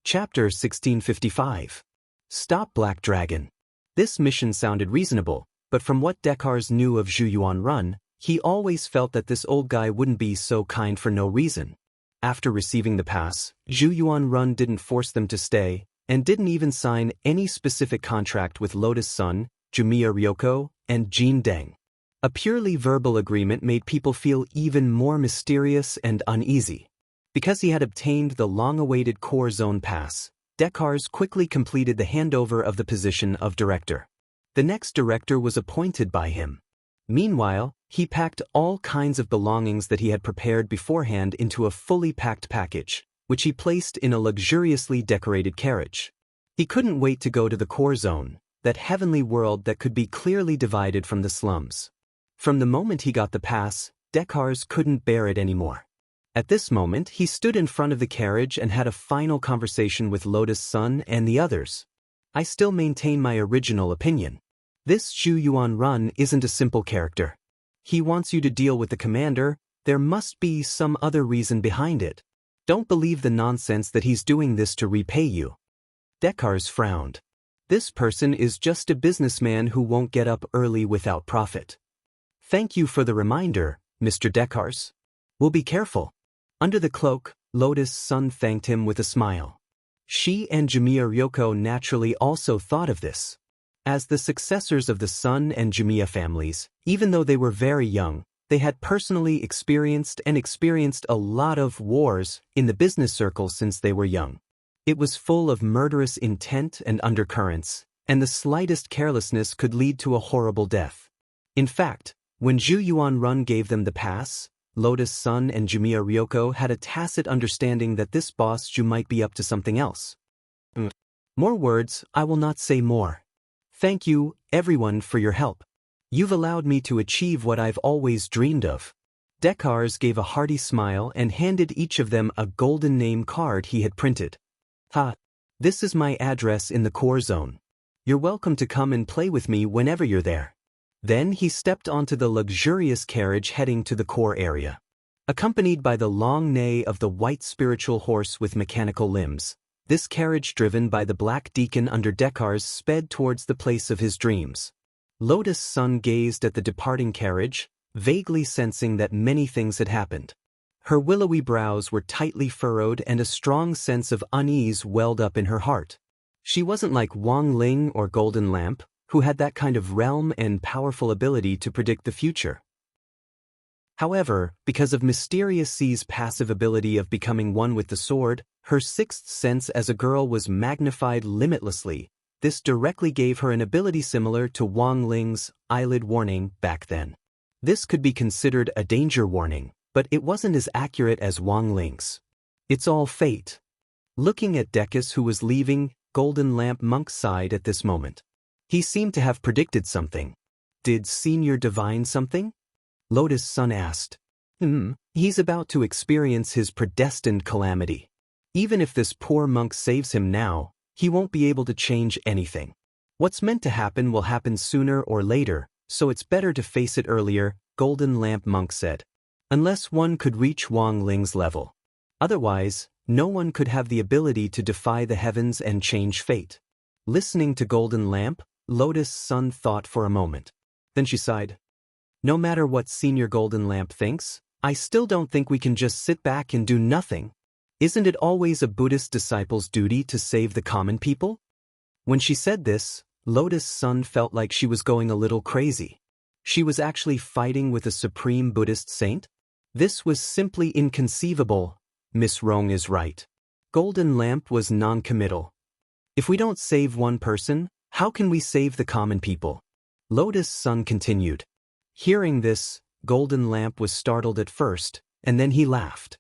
Chapter 1655. Stop Black Dragon. This mission sounded reasonable, but from what Dekars knew of Zhu Yuanrun, he always felt that this old guy wouldn't be so kind for no reason. After receiving the pass, Zhu Yuanrun didn't force them to stay, and didn't even sign any specific contract with Lotus Sun, Jumiya Ryoko, and Jin Deng. A purely verbal agreement made people feel even more mysterious and uneasy. Because he had obtained the long-awaited Core Zone Pass, Dekars quickly completed the handover of the position of director. The next director was appointed by him. Meanwhile, he packed all kinds of belongings that he had prepared beforehand into a fully packed package, which he placed in a luxuriously decorated carriage. He couldn't wait to go to the Core Zone, that heavenly world that could be clearly divided from the slums. From the moment he got the pass, Dekars couldn't bear it anymore. At this moment, he stood in front of the carriage and had a final conversation with Lotus Sun and the others. I still maintain my original opinion. This Zhu Yuanrun isn't a simple character. He wants you to deal with the commander. There must be some other reason behind it. Don't believe the nonsense that he's doing this to repay you. Dekars frowned. This person is just a businessman who won't get up early without profit. Thank you for the reminder, Mr. Dekars. We'll be careful. Under the cloak, Lotus Sun thanked him with a smile. She and Jumiya Ryoko naturally also thought of this. As the successors of the Sun and Jumiya families, even though they were very young, they had personally experienced a lot of wars in the business circle since they were young. It was full of murderous intent and undercurrents, and the slightest carelessness could lead to a horrible death. In fact, when Zhu Yuanrun gave them the pass, Lotus Sun and Jumiya Ryoko had a tacit understanding that this boss Zhu might be up to something else. More words, I will not say more. Thank you, everyone, for your help. You've allowed me to achieve what I've always dreamed of. Dekars gave a hearty smile and handed each of them a golden name card he had printed. This is my address in the Core Zone. You're welcome to come and play with me whenever you're there. Then he stepped onto the luxurious carriage heading to the core area. Accompanied by the long neigh of the white spiritual horse with mechanical limbs, this carriage driven by the black deacon under Dekars sped towards the place of his dreams. Lotus Sun gazed at the departing carriage, vaguely sensing that many things had happened. Her willowy brows were tightly furrowed and a strong sense of unease welled up in her heart. She wasn't like Wang Ling or Golden Lamp, who had that kind of realm and powerful ability to predict the future. However, because of Mysterious C's passive ability of becoming one with the sword, her sixth sense as a girl was magnified limitlessly. This directly gave her an ability similar to Wang Ling's eyelid warning back then. This could be considered a danger warning, but it wasn't as accurate as Wang Ling's. It's all fate. Looking at Dekis, who was leaving Golden Lamp Monk's side at this moment. He seemed to have predicted something. Did Senior divine something? Lotus Sun asked. He's about to experience his predestined calamity. Even if this poor monk saves him now, he won't be able to change anything. What's meant to happen will happen sooner or later, so it's better to face it earlier, Golden Lamp Monk said. Unless one could reach Wang Ling's level. Otherwise, no one could have the ability to defy the heavens and change fate. Listening to Golden Lamp, Lotus Sun thought for a moment. Then she sighed. No matter what Senior Golden Lamp thinks, I still don't think we can just sit back and do nothing. Isn't it always a Buddhist disciple's duty to save the common people? When she said this, Lotus Sun felt like she was going a little crazy. She was actually fighting with a supreme Buddhist saint? This was simply inconceivable. Miss Rong is right. Golden Lamp was non-committal. If we don't save one person, how can we save the common people? Lotus Sun continued. Hearing this, Golden Lamp was startled at first, and then he laughed.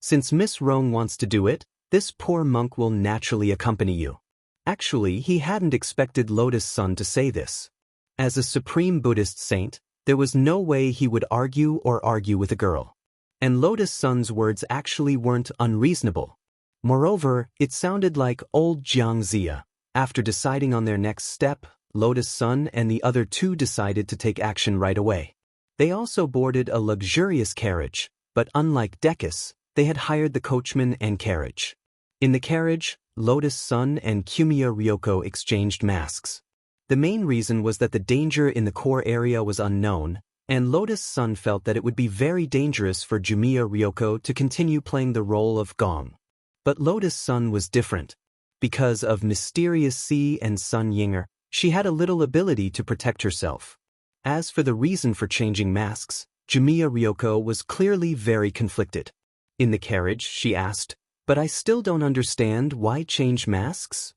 Since Miss Rong wants to do it, this poor monk will naturally accompany you. Actually, he hadn't expected Lotus Sun to say this. As a supreme Buddhist saint, there was no way he would argue with a girl. And Lotus Sun's words actually weren't unreasonable. Moreover, it sounded like old Jiang Zia. After deciding on their next step, Lotus Sun and the other two decided to take action right away. They also boarded a luxurious carriage, but unlike Dekis, they had hired the coachman and carriage. In the carriage, Lotus Sun and Kumiya Ryoko exchanged masks. The main reason was that the danger in the core area was unknown, and Lotus Sun felt that it would be very dangerous for Jumiya Ryoko to continue playing the role of Gong. But Lotus Sun was different. Because of mysterious Sea and Sun Yinger, she had a little ability to protect herself. As for the reason for changing masks, Jumiya Ryoko was clearly very conflicted. In the carriage, she asked, "But I still don't understand why change masks?"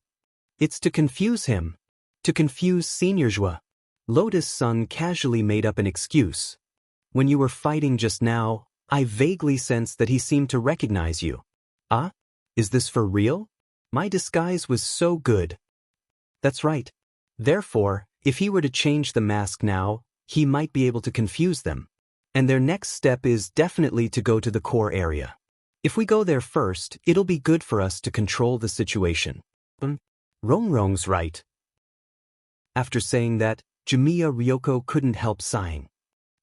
"It's to confuse him. To confuse Senior Jua." Lotus Sun casually made up an excuse. "When you were fighting just now, I vaguely sensed that he seemed to recognize you." "Ah? Is this for real? My disguise was so good." "That's right. Therefore, if he were to change the mask now, he might be able to confuse them. And their next step is definitely to go to the core area. If we go there first, it'll be good for us to control the situation." Rongrong's right." After saying that, Jumiya Ryoko couldn't help sighing.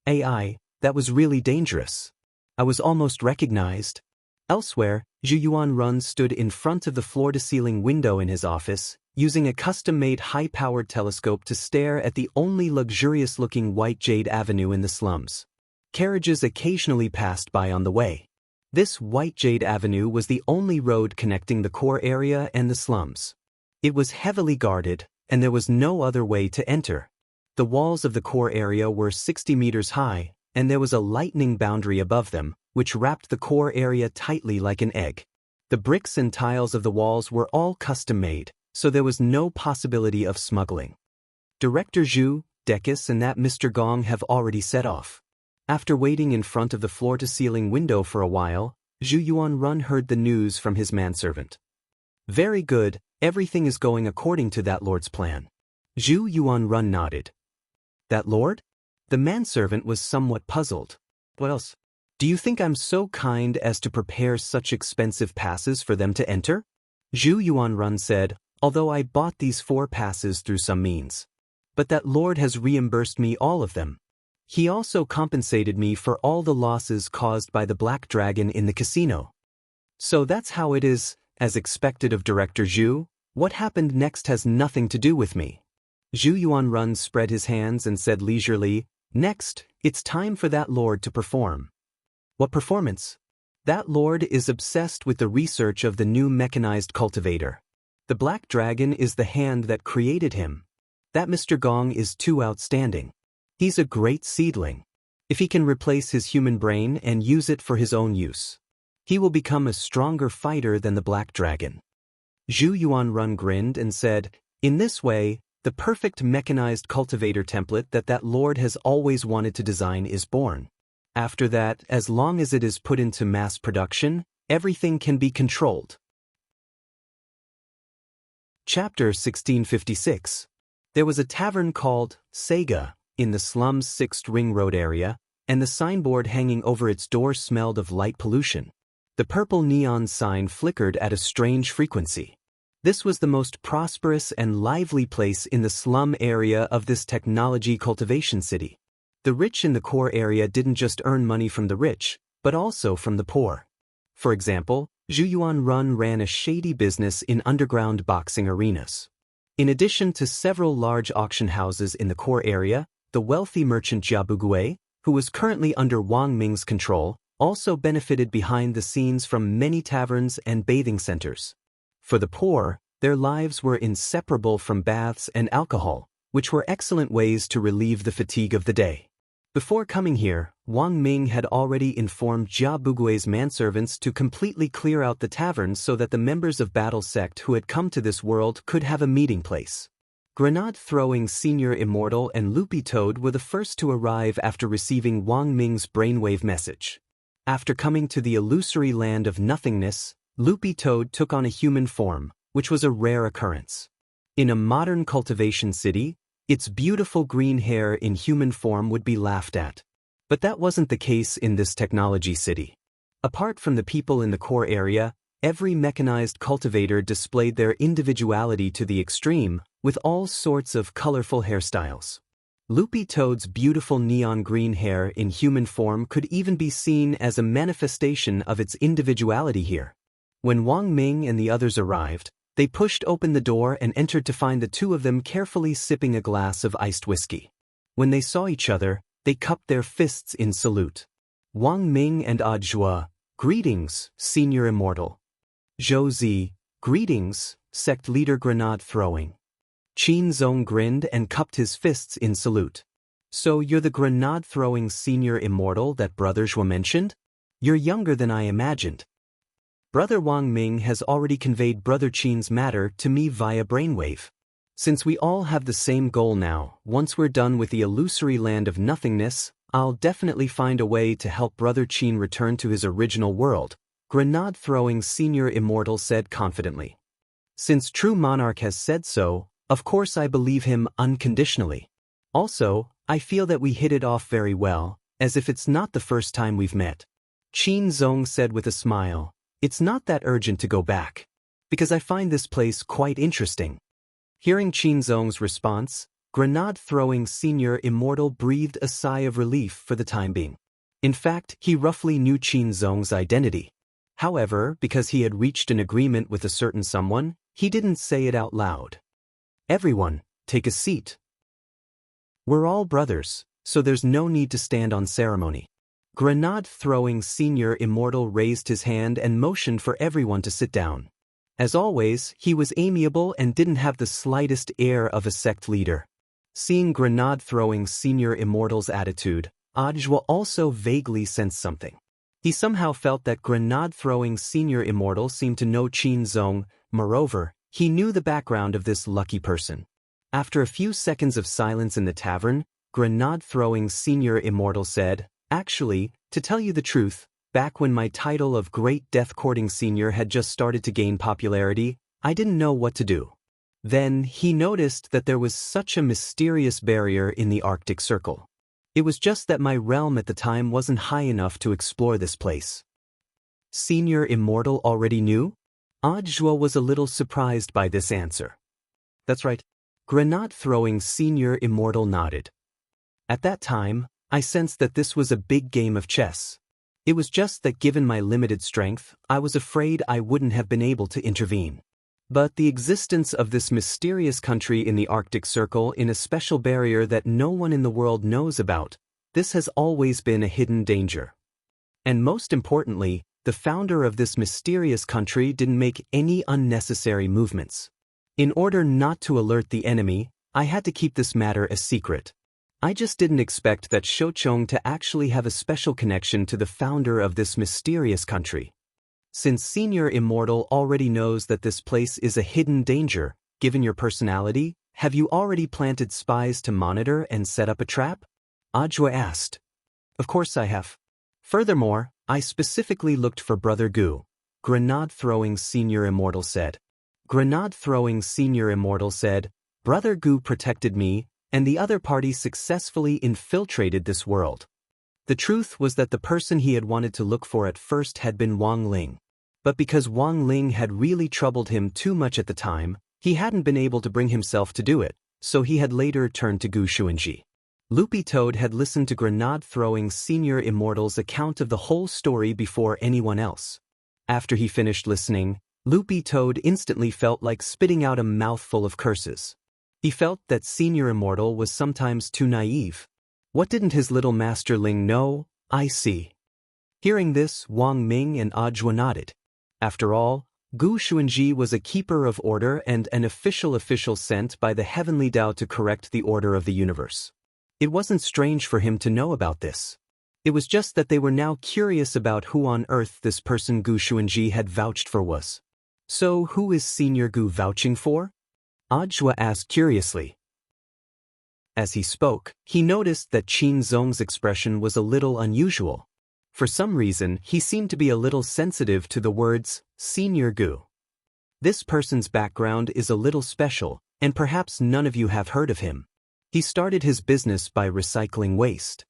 "AI, that was really dangerous. I was almost recognized." Elsewhere, Zhu Yuanrun stood in front of the floor-to-ceiling window in his office, using a custom-made high-powered telescope to stare at the only luxurious-looking white jade avenue in the slums. Carriages occasionally passed by on the way. This white jade avenue was the only road connecting the core area and the slums. It was heavily guarded, and there was no other way to enter. The walls of the core area were 60 meters high, and there was a lightning boundary above them, which wrapped the core area tightly like an egg. The bricks and tiles of the walls were all custom-made, so there was no possibility of smuggling. Director Zhu, Dekis and that Mr. Gong have already set off. After waiting in front of the floor-to-ceiling window for a while, Zhu Yuanrun heard the news from his manservant. "Very good, everything is going according to that lord's plan." Zhu Yuanrun nodded. "That lord?" The manservant was somewhat puzzled. "What else? Do you think I'm so kind as to prepare such expensive passes for them to enter?" Zhu Yuanrun said, "Although I bought these 4 passes through some means. But that lord has reimbursed me all of them. He also compensated me for all the losses caused by the Black Dragon in the casino." "So that's how it is, as expected of Director Zhu. What happened next has nothing to do with me." Zhu Yuanrun spread his hands and said leisurely, "Next, it's time for that lord to perform." "What performance?" "That lord is obsessed with the research of the new mechanized cultivator. The Black Dragon is the hand that created him. That Mr. Gong is too outstanding. He's a great seedling. If he can replace his human brain and use it for his own use, he will become a stronger fighter than the Black Dragon." Zhu Yuanrun grinned and said, "In this way, the perfect mechanized cultivator template that lord has always wanted to design is born. After that, as long as it is put into mass production, everything can be controlled." Chapter 1656. There was a tavern called Sega in the slum's 6th Ring Road area, and the signboard hanging over its door smelled of light pollution. The purple neon sign flickered at a strange frequency. This was the most prosperous and lively place in the slum area of this technology cultivation city. The rich in the core area didn't just earn money from the rich, but also from the poor. For example, Zhu Yuanrun ran a shady business in underground boxing arenas. In addition to several large auction houses in the core area, the wealthy merchant Jia Bugui, who was currently under Wang Ming's control, also benefited behind the scenes from many taverns and bathing centers. For the poor, their lives were inseparable from baths and alcohol, which were excellent ways to relieve the fatigue of the day. Before coming here, Wang Ming had already informed Jia Bugui's manservants to completely clear out the taverns so that the members of Battle Sect who had come to this world could have a meeting place. Grenade-throwing Senior Immortal and Loopy Toad were the first to arrive after receiving Wang Ming's brainwave message. After coming to the illusory land of nothingness, Loopy Toad took on a human form, which was a rare occurrence. In a modern cultivation city, its beautiful green hair in human form would be laughed at. But that wasn't the case in this technology city. Apart from the people in the core area, every mechanized cultivator displayed their individuality to the extreme, with all sorts of colorful hairstyles. Loopy Toad's beautiful neon green hair in human form could even be seen as a manifestation of its individuality here. When Wang Ming and the others arrived, they pushed open the door and entered to find the two of them carefully sipping a glass of iced whiskey. When they saw each other, they cupped their fists in salute. Wang Ming and Zhuo, greetings, Senior Immortal. Zhou Zi, greetings, sect leader grenade throwing. Qin Zong grinned and cupped his fists in salute. So you're the grenade throwing Senior Immortal that Brother Zhuo mentioned? You're younger than I imagined. Brother Wang Ming has already conveyed Brother Qin's matter to me via brainwave. Since we all have the same goal now, once we're done with the illusory land of nothingness, I'll definitely find a way to help Brother Qin return to his original world, grenade-throwing Senior Immortal said confidently. Since True Monarch has said so, of course I believe him unconditionally. Also, I feel that we hit it off very well, as if it's not the first time we've met. Qin Zong said with a smile, it's not that urgent to go back, because I find this place quite interesting. Hearing Qin Zong's response, grenade-throwing Senior Immortal breathed a sigh of relief for the time being. In fact, he roughly knew Qin Zong's identity. However, because he had reached an agreement with a certain someone, he didn't say it out loud. Everyone, take a seat. We're all brothers, so there's no need to stand on ceremony. Grenade-throwing Senior Immortal raised his hand and motioned for everyone to sit down. As always, he was amiable and didn't have the slightest air of a sect leader. Seeing grenade-throwing Senior Immortal's attitude, Zhuo also vaguely sensed something. He somehow felt that grenade-throwing Senior Immortal seemed to know Qin Zong. Moreover, he knew the background of this lucky person. After a few seconds of silence in the tavern, grenade-throwing Senior Immortal said, actually, to tell you the truth, back when my title of Great Death-Courting Senior had just started to gain popularity, I didn't know what to do. Then, he noticed that there was such a mysterious barrier in the Arctic Circle. It was just that my realm at the time wasn't high enough to explore this place. Senior Immortal already knew? Zhuo was a little surprised by this answer. That's right. Grenade-throwing Senior Immortal nodded. At that time, I sensed that this was a big game of chess. It was just that given my limited strength, I was afraid I wouldn't have been able to intervene. But the existence of this mysterious country in the Arctic Circle in a special barrier that no one in the world knows about, this has always been a hidden danger. And most importantly, the founder of this mysterious country didn't make any unnecessary movements. In order not to alert the enemy, I had to keep this matter a secret. I just didn't expect that Shouchong to actually have a special connection to the founder of this mysterious country. Since Senior Immortal already knows that this place is a hidden danger, given your personality, have you already planted spies to monitor and set up a trap? Zhuo asked. Of course I have. Furthermore, I specifically looked for Brother Gu, grenade-throwing Senior Immortal said. Grenade-throwing Senior Immortal said, Brother Gu protected me, and the other party successfully infiltrated this world. The truth was that the person he had wanted to look for at first had been Wang Ling. But because Wang Ling had really troubled him too much at the time, he hadn't been able to bring himself to do it, so he had later turned to Gu Xuanji. Loopy Toad had listened to grenade-throwing Senior Immortal's account of the whole story before anyone else. After he finished listening, Loopy Toad instantly felt like spitting out a mouthful of curses. He felt that Senior Immortal was sometimes too naive. What didn't his little masterling know? I see. Hearing this, Wang Ming and Zhuo nodded. After all, Gu Xuanji was a keeper of order and an official sent by the heavenly Tao to correct the order of the universe. It wasn't strange for him to know about this. It was just that they were now curious about who on earth this person Gu Xuanji had vouched for was. So who is Senior Gu vouching for? Zhuo asked curiously. As he spoke, he noticed that Qin Zong's expression was a little unusual. For some reason, he seemed to be a little sensitive to the words, Senior Gu. This person's background is a little special, and perhaps none of you have heard of him. He started his business by recycling waste.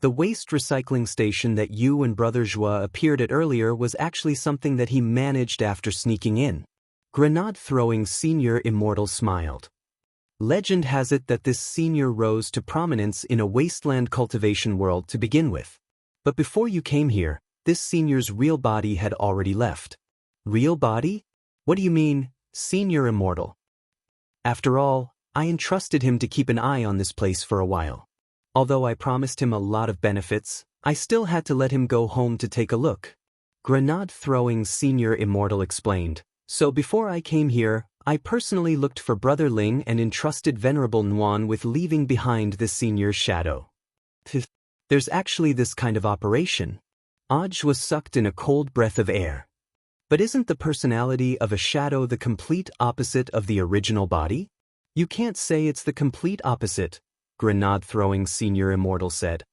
The waste recycling station that you and Brother Zhuo appeared at earlier was actually something that he managed after sneaking in. Grenade-throwing Senior Immortal smiled. Legend has it that this senior rose to prominence in a wasteland cultivation world to begin with. But before you came here, this senior's real body had already left. Real body? What do you mean, Senior Immortal? After all, I entrusted him to keep an eye on this place for a while. Although I promised him a lot of benefits, I still had to let him go home to take a look. Grenade-throwing Senior Immortal explained. So before I came here, I personally looked for Brother Ling and entrusted Venerable Nuan with leaving behind the Senior's shadow. There's actually this kind of operation. Aj was sucked in a cold breath of air. But isn't the personality of a shadow the complete opposite of the original body? You can't say it's the complete opposite, Grenade-throwing Senior Immortal said.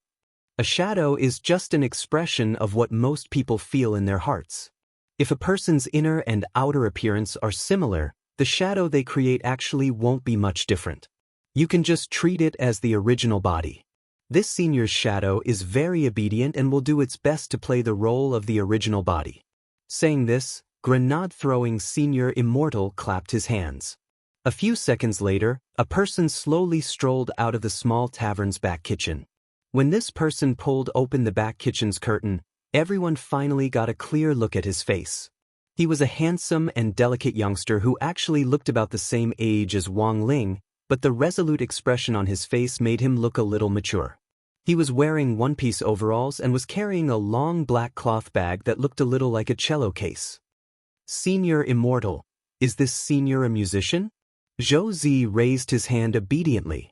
A shadow is just an expression of what most people feel in their hearts. If a person's inner and outer appearance are similar, the shadow they create actually won't be much different. You can just treat it as the original body. This senior's shadow is very obedient and will do its best to play the role of the original body. Saying this, Grenade-throwing Senior Immortal clapped his hands. A few seconds later, a person slowly strolled out of the small tavern's back kitchen. When this person pulled open the back kitchen's curtain, everyone finally got a clear look at his face. He was a handsome and delicate youngster who actually looked about the same age as Wang Ling, but the resolute expression on his face made him look a little mature. He was wearing one-piece overalls and was carrying a long black cloth bag that looked a little like a cello case. Senior Immortal, is this senior a musician? Zhou Zi raised his hand obediently.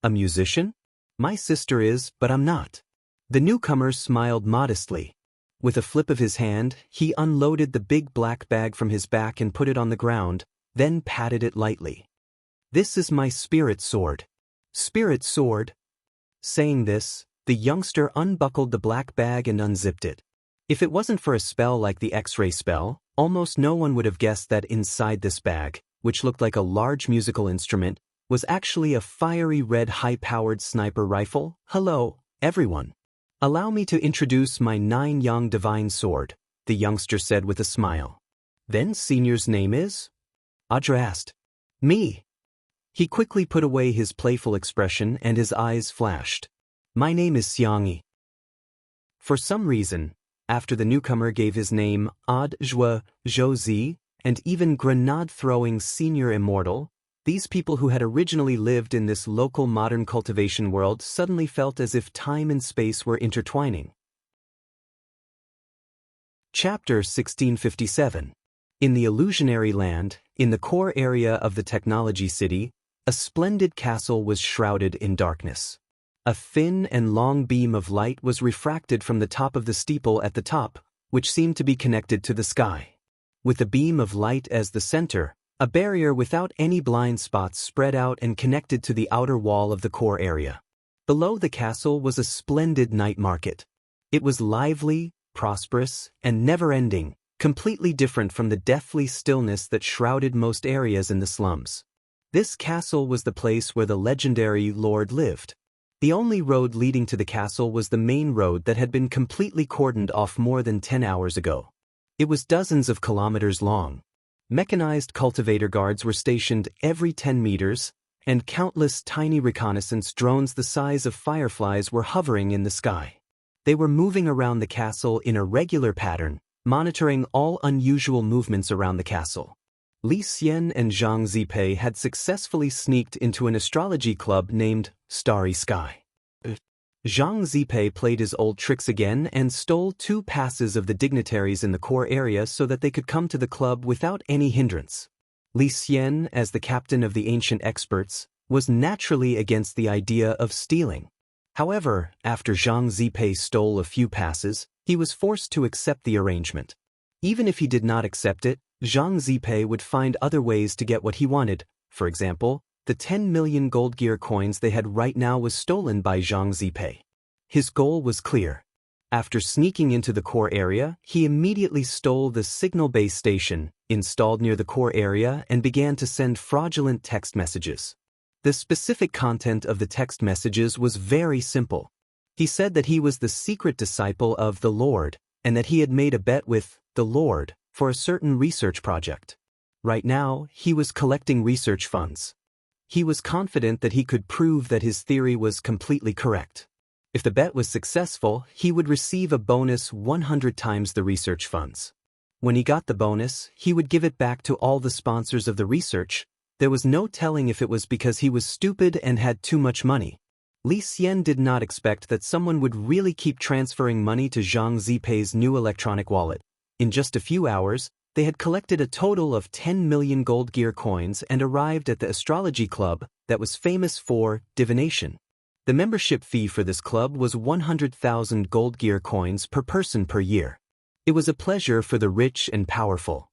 A musician? My sister is, but I'm not. The newcomer smiled modestly. With a flip of his hand, he unloaded the big black bag from his back and put it on the ground, then patted it lightly. This is my spirit sword. Spirit sword? Saying this, the youngster unbuckled the black bag and unzipped it. If it wasn't for a spell like the X-ray spell, almost no one would have guessed that inside this bag, which looked like a large musical instrument, was actually a fiery red high-powered sniper rifle. Hello, everyone. Allow me to introduce my 9-yang divine sword, the youngster said with a smile. Then Senior's name is? Audra asked. Me. He quickly put away his playful expression and his eyes flashed. My name is Xiangyi. For some reason, after the newcomer gave his name Zhou Zi, and even Grenade-throwing Senior Immortal, these people who had originally lived in this local modern cultivation world suddenly felt as if time and space were intertwining. Chapter 1657. In the illusionary land, in the core area of the technology city, a splendid castle was shrouded in darkness. A thin and long beam of light was refracted from the top of the steeple at the top, which seemed to be connected to the sky. With the beam of light as the center, a barrier without any blind spots spread out and connected to the outer wall of the core area. Below the castle was a splendid night market. It was lively, prosperous, and never-ending, completely different from the deathly stillness that shrouded most areas in the slums. This castle was the place where the legendary Lord lived. The only road leading to the castle was the main road that had been completely cordoned off more than 10 hours ago. It was dozens of kilometers long. Mechanized cultivator guards were stationed every 10 meters, and countless tiny reconnaissance drones the size of fireflies were hovering in the sky. They were moving around the castle in a regular pattern, monitoring all unusual movements around the castle. Li Xian and Zhang Zipei had successfully sneaked into an astrology club named Starry Sky. Zhang Zipei played his old tricks again and stole 2 passes of the dignitaries in the core area so that they could come to the club without any hindrance. Li Xian, as the captain of the ancient experts, was naturally against the idea of stealing. However, after Zhang Zipei stole a few passes, he was forced to accept the arrangement. Even if he did not accept it, Zhang Zipei would find other ways to get what he wanted. For example, the 10 million gold gear coins they had right now was stolen by Zhang Zipei. His goal was clear. After sneaking into the core area, he immediately stole the signal base station, installed near the core area, and began to send fraudulent text messages. The specific content of the text messages was very simple. He said that he was the secret disciple of the Lord, and that he had made a bet with the Lord for a certain research project. Right now, he was collecting research funds. He was confident that he could prove that his theory was completely correct. If the bet was successful, he would receive a bonus 100 times the research funds. When he got the bonus, he would give it back to all the sponsors of the research. There was no telling if it was because he was stupid and had too much money. Li Xian did not expect that someone would really keep transferring money to Zhang Zipei's new electronic wallet. In just a few hours, they had collected a total of 10 million gold gear coins and arrived at the astrology club that was famous for divination. The membership fee for this club was 100,000 gold gear coins per person per year. It was a pleasure for the rich and powerful.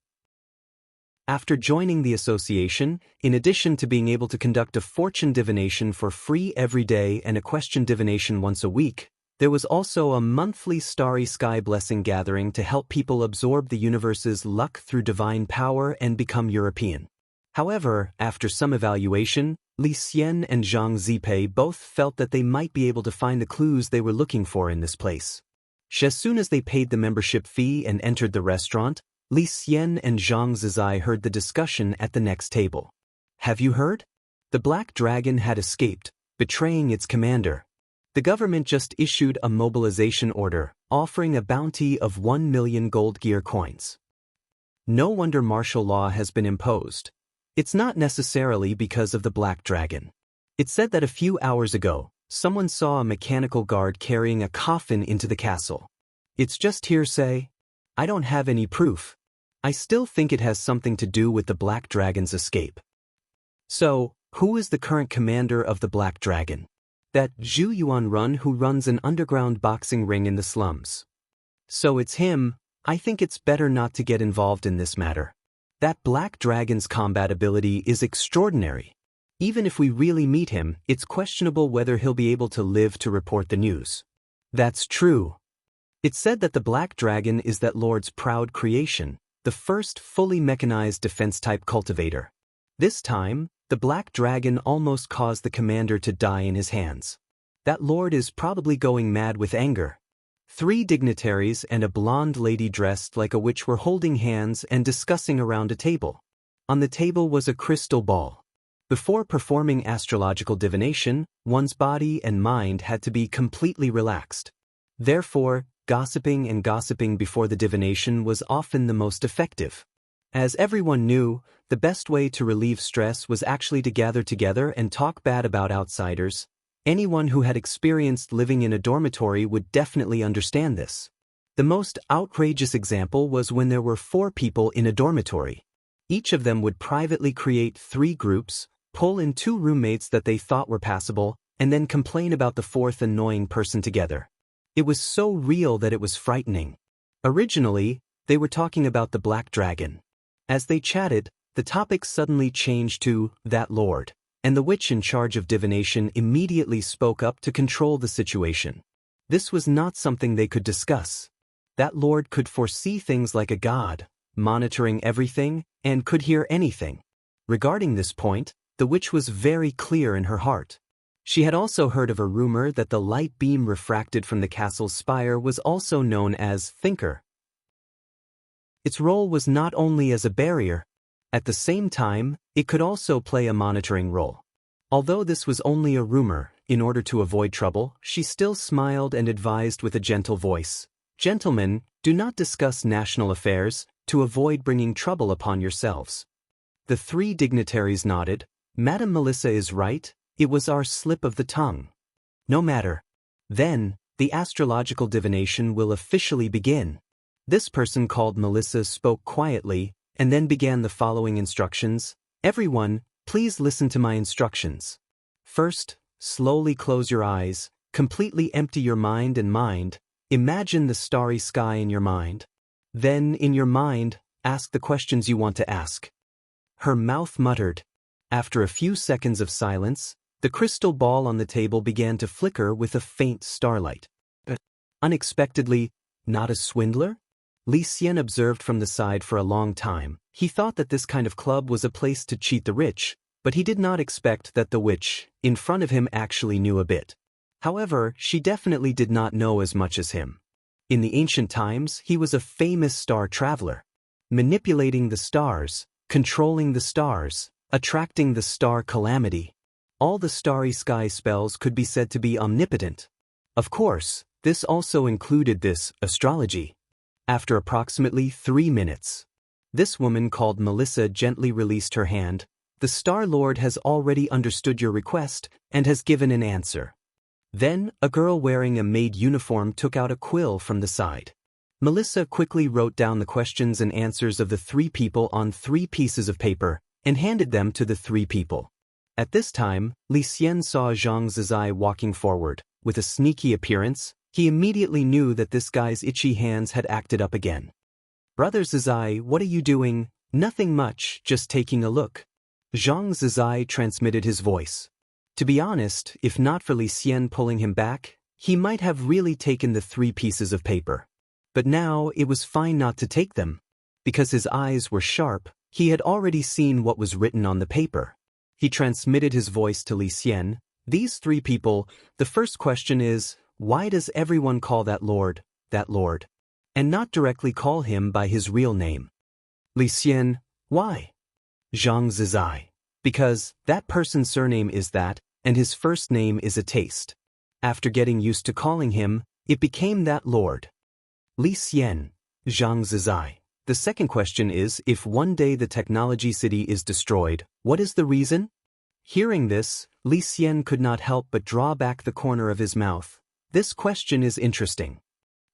After joining the association, in addition to being able to conduct a fortune divination for free every day and a question divination once a week, there was also a monthly starry sky blessing gathering to help people absorb the universe's luck through divine power and become European. However, after some evaluation, Li Xian and Zhang Zipei both felt that they might be able to find the clues they were looking for in this place. As soon as they paid the membership fee and entered the restaurant, Li Xian and Zhang Zizai heard the discussion at the next table. Have you heard? The Black Dragon had escaped, betraying its commander. The government just issued a mobilization order, offering a bounty of 1 million gold gear coins. No wonder martial law has been imposed. It's not necessarily because of the Black Dragon. It's said that a few hours ago, someone saw a mechanical guard carrying a coffin into the castle. It's just hearsay. I don't have any proof. I still think it has something to do with the Black Dragon's escape. So, who is the current commander of the Black Dragon? That Zhu Yuanrun who runs an underground boxing ring in the slums. So it's him. I think it's better not to get involved in this matter. That Black Dragon's combat ability is extraordinary. Even if we really meet him, it's questionable whether he'll be able to live to report the news. That's true. It's said that the Black Dragon is that lord's proud creation, the first fully mechanized defense-type cultivator. This time, the Black Dragon almost caused the commander to die in his hands. That lord is probably going mad with anger. 3 dignitaries and a blonde lady dressed like a witch were holding hands and discussing around a table. On the table was a crystal ball. Before performing astrological divination, one's body and mind had to be completely relaxed. Therefore, gossiping before the divination was often the most effective. As everyone knew, the best way to relieve stress was actually to gather together and talk bad about outsiders. Anyone who had experienced living in a dormitory would definitely understand this. The most outrageous example was when there were 4 people in a dormitory. Each of them would privately create 3 groups, pull in 2 roommates that they thought were passable, and then complain about the 4th annoying person together. It was so real that it was frightening. Originally, they were talking about the Black Dragon. As they chatted, the topic suddenly changed to that lord, and the witch in charge of divination immediately spoke up to control the situation. This was not something they could discuss. That lord could foresee things like a god, monitoring everything, and could hear anything. Regarding this point, the witch was very clear in her heart. She had also heard of a rumor that the light beam refracted from the castle's spire was also known as Thinker. Its role was not only as a barrier. At the same time, it could also play a monitoring role. Although this was only a rumor, in order to avoid trouble, she still smiled and advised with a gentle voice. Gentlemen, do not discuss national affairs, to avoid bringing trouble upon yourselves. The 3 dignitaries nodded. Madam Melissa is right, it was our slip of the tongue. No matter. Then, the astrological divination will officially begin. This person called Melissa spoke quietly, and then began the following instructions. Everyone, please listen to my instructions. First, slowly close your eyes, completely empty your mind and mind. Imagine the starry sky in your mind. Then, in your mind, ask the questions you want to ask. Her mouth muttered. After a few seconds of silence, the crystal ball on the table began to flicker with a faint starlight. Unexpectedly, not a swindler? Li Xian observed from the side for a long time. He thought that this kind of club was a place to cheat the rich, but he did not expect that the witch, in front of him, actually knew a bit. However, she definitely did not know as much as him. In the ancient times, he was a famous star traveler. Manipulating the stars, controlling the stars, attracting the star calamity. All the starry sky spells could be said to be omnipotent. Of course, this also included this astrology. After approximately 3 minutes. This woman called Melissa gently released her hand. The Star Lord has already understood your request and has given an answer. Then, a girl wearing a maid uniform took out a quill from the side. Melissa quickly wrote down the questions and answers of the 3 people on 3 pieces of paper and handed them to the 3 people. At this time, Li Xian saw Zhang Zizai walking forward. With a sneaky appearance, he immediately knew that this guy's itchy hands had acted up again. "Brother Zizai, what are you doing?" "Nothing much, just taking a look." Zhang Zizai transmitted his voice. To be honest, if not for Li Xian pulling him back, he might have really taken the 3 pieces of paper. But now it was fine not to take them. Because his eyes were sharp, he had already seen what was written on the paper. He transmitted his voice to Li Xian. "These 3 people, the first question is, why does everyone call that lord, and not directly call him by his real name?" Li Xian, "Why?" Zhang Zizai, "Because that person's surname is that, and his first name is a taste. After getting used to calling him, it became that lord." Li Xian, Zhang Zizai, "The second question is, if one day the technology city is destroyed, what is the reason?" Hearing this, Li Xian could not help but draw back the corner of his mouth. "This question is interesting."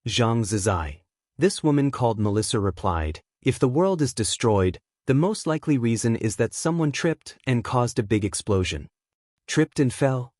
Zhang Zizai, this woman called Melissa replied, "If the world is destroyed, the most likely reason is that someone tripped and caused a big explosion." Tripped and fell?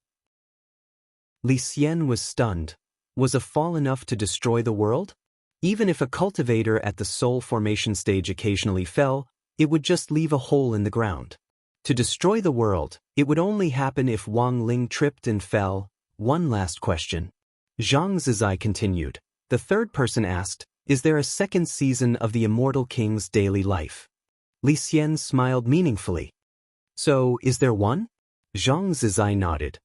Li Xian was stunned. Was a fall enough to destroy the world? Even if a cultivator at the soul formation stage occasionally fell, it would just leave a hole in the ground. To destroy the world, it would only happen if Wang Ling tripped and fell. One last question. Zhang Zizai continued. The third person asked, "Is there a second season of the Immortal King's daily life?" Li Xian smiled meaningfully. "So, is there one?" Zhang Zizai nodded.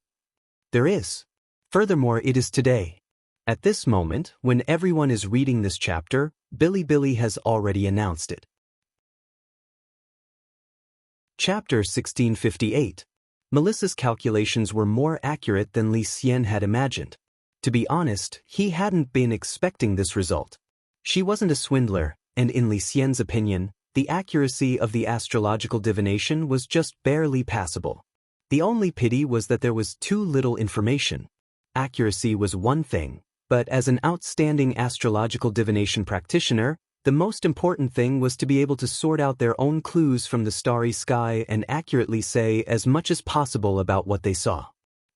"There is. Furthermore, it is today." At this moment, when everyone is reading this chapter, Bilibili has already announced it. Chapter 1658. Melissa's calculations were more accurate than Li Xian had imagined. To be honest, he hadn't been expecting this result. She wasn't a swindler, and in Li Xian's opinion, the accuracy of the astrological divination was just barely passable. The only pity was that there was too little information. Accuracy was one thing, but as an outstanding astrological divination practitioner, the most important thing was to be able to sort out their own clues from the starry sky and accurately say as much as possible about what they saw.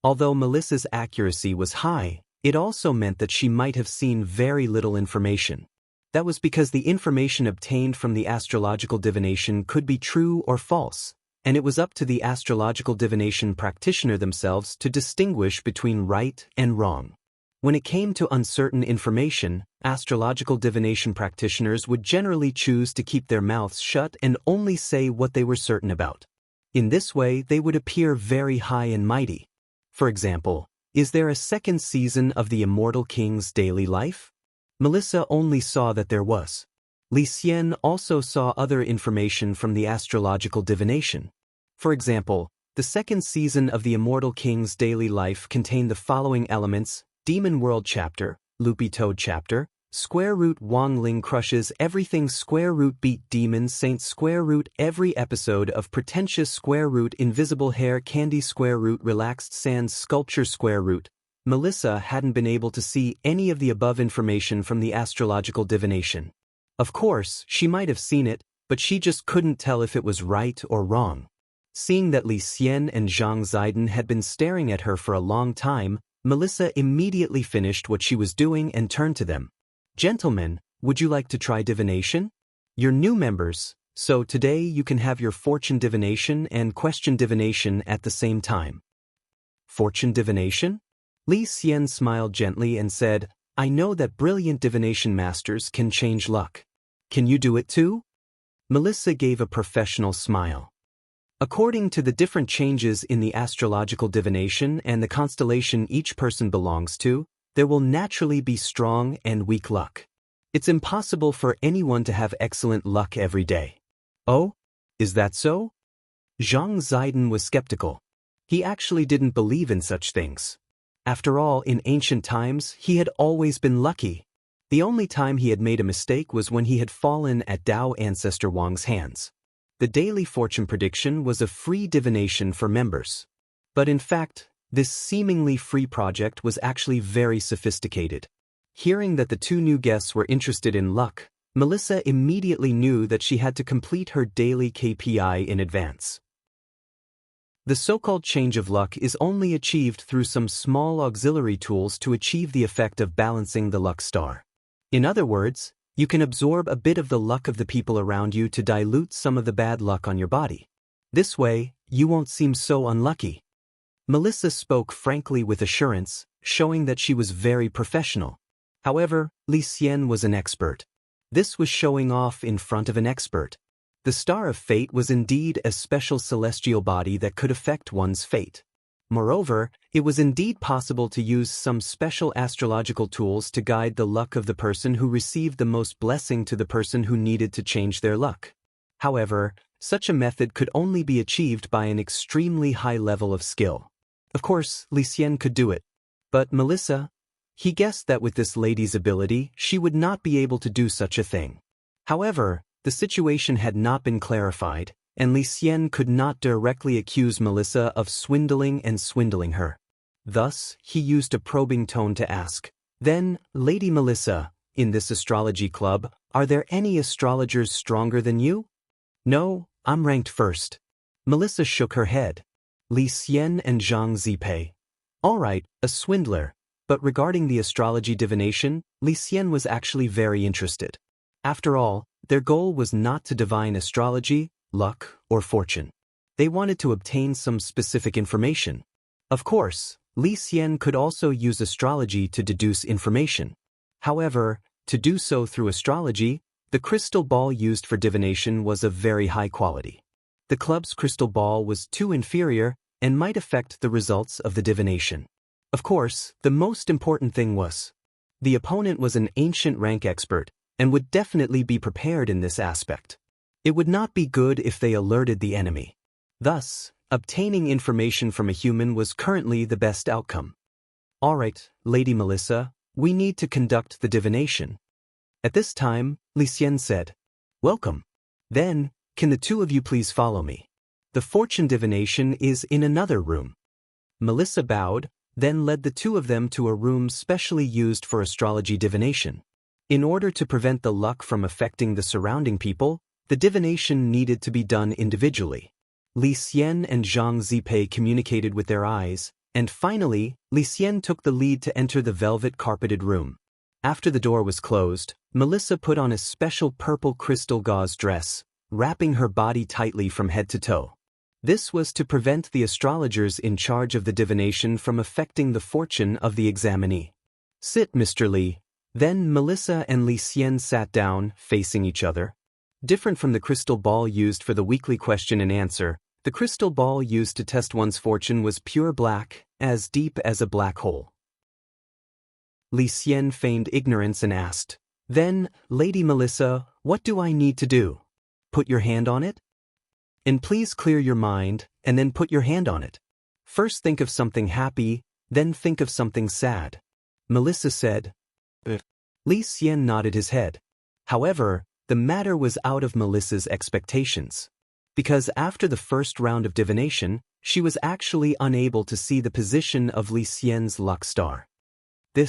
Although Melissa's accuracy was high, it also meant that she might have seen very little information. That was because the information obtained from the astrological divination could be true or false, and it was up to the astrological divination practitioner themselves to distinguish between right and wrong. When it came to uncertain information, astrological divination practitioners would generally choose to keep their mouths shut and only say what they were certain about. In this way, they would appear very high and mighty. For example, is there a second season of the Immortal King's daily life? Melissa only saw that there was. Li Xian also saw other information from the astrological divination. For example, the second season of the Immortal King's daily life contained the following elements: Demon World Chapter, Loopy Toad Chapter, Square Root Wang Ling crushes everything, Square Root beat Demon Saint, Square Root every episode of Pretentious, Square Root Invisible Hair Candy, Square Root Relaxed Sands, Sculpture, Square Root. Melissa hadn't been able to see any of the above information from the astrological divination. Of course, she might have seen it, but she just couldn't tell if it was right or wrong. Seeing that Li Xian and Zhang Ziden had been staring at her for a long time, Melissa immediately finished what she was doing and turned to them. "Gentlemen, would you like to try divination? You're new members, so today you can have your fortune divination and question divination at the same time." Fortune divination? Li Xian smiled gently and said, "I know that brilliant divination masters can change luck. Can you do it too?" Melissa gave a professional smile. According to the different changes in the astrological divination and the constellation each person belongs to, there will naturally be strong and weak luck. It's impossible for anyone to have excellent luck every day. Oh? Is that so? Zhang Ziden was skeptical. He actually didn't believe in such things. After all, in ancient times, he had always been lucky. The only time he had made a mistake was when he had fallen at Dao ancestor Wang's hands. The daily fortune prediction was a free divination for members. But in fact, this seemingly free project was actually very sophisticated. Hearing that the two new guests were interested in luck, Melissa immediately knew that she had to complete her daily KPI in advance. The so-called change of luck is only achieved through some small auxiliary tools to achieve the effect of balancing the luck star. In other words, you can absorb a bit of the luck of the people around you to dilute some of the bad luck on your body. This way, you won't seem so unlucky. Melissa spoke frankly with assurance, showing that she was very professional. However, Li Xian was an expert. This was showing off in front of an expert. The Star of Fate was indeed a special celestial body that could affect one's fate. Moreover, it was indeed possible to use some special astrological tools to guide the luck of the person who received the most blessing to the person who needed to change their luck. However, such a method could only be achieved by an extremely high level of skill. Of course, Li Xian could do it. But Melissa? He guessed that with this lady's ability, she would not be able to do such a thing. However, the situation had not been clarified, and Li Xian could not directly accuse Melissa of swindling her. Thus, he used a probing tone to ask, "Then, Lady Melissa, in this astrology club, are there any astrologers stronger than you?" "No, I'm ranked first." Melissa shook her head. Li Xian and Zhang Zipei. All right, a swindler. But regarding the astrology divination, Li Xian was actually very interested. After all, their goal was not to divine astrology, luck, or fortune. They wanted to obtain some specific information. Of course, Li Xian could also use astrology to deduce information. However, to do so through astrology, the crystal ball used for divination was of very high quality. The club's crystal ball was too inferior and might affect the results of the divination. Of course, the most important thing was, the opponent was an ancient rank expert and would definitely be prepared in this aspect. It would not be good if they alerted the enemy. Thus, obtaining information from a human was currently the best outcome. All right, Lady Melissa, we need to conduct the divination. At this time, Li Xian said, "Welcome. Then, can the two of you please follow me? The fortune divination is in another room." Melissa bowed, then led the two of them to a room specially used for astrology divination. In order to prevent the luck from affecting the surrounding people, the divination needed to be done individually. Li Xian and Zhang Zipei communicated with their eyes, and finally, Li Xian took the lead to enter the velvet-carpeted room. After the door was closed, Melissa put on a special purple crystal gauze dress, wrapping her body tightly from head to toe. This was to prevent the astrologers in charge of the divination from affecting the fortune of the examinee. "Sit, Mr. Li." Then Melissa and Li Xian sat down, facing each other. Different from the crystal ball used for the weekly question and answer, the crystal ball used to test one's fortune was pure black, as deep as a black hole. Li Xian feigned ignorance and asked, "Then, Lady Melissa, what do I need to do? Put your hand on it? And please clear your mind, and then put your hand on it. First think of something happy, then think of something sad." Melissa said. Li Xian nodded his head. However, the matter was out of Melissa's expectations. Because after the first round of divination, she was actually unable to see the position of Li Xian's luck star. The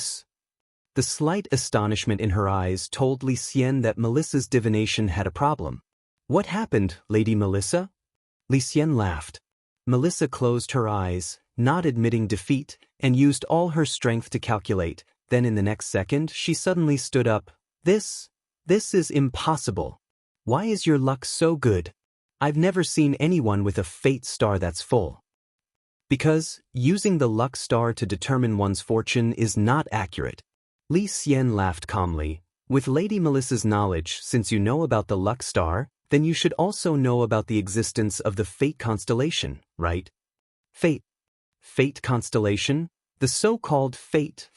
slight astonishment in her eyes told Li Xian that Melissa's divination had a problem. "What happened, Lady Melissa?" Li Xian laughed. Melissa closed her eyes, not admitting defeat, and used all her strength to calculate. Then in the next second, she suddenly stood up. This is impossible. Why is your luck so good? I've never seen anyone with a fate star that's full." Because using the luck star to determine one's fortune is not accurate. Li Xian laughed calmly. "With Lady Melissa's knowledge, since you know about the luck star, then you should also know about the existence of the fate constellation, right?" Fate constellation? The so-called fate.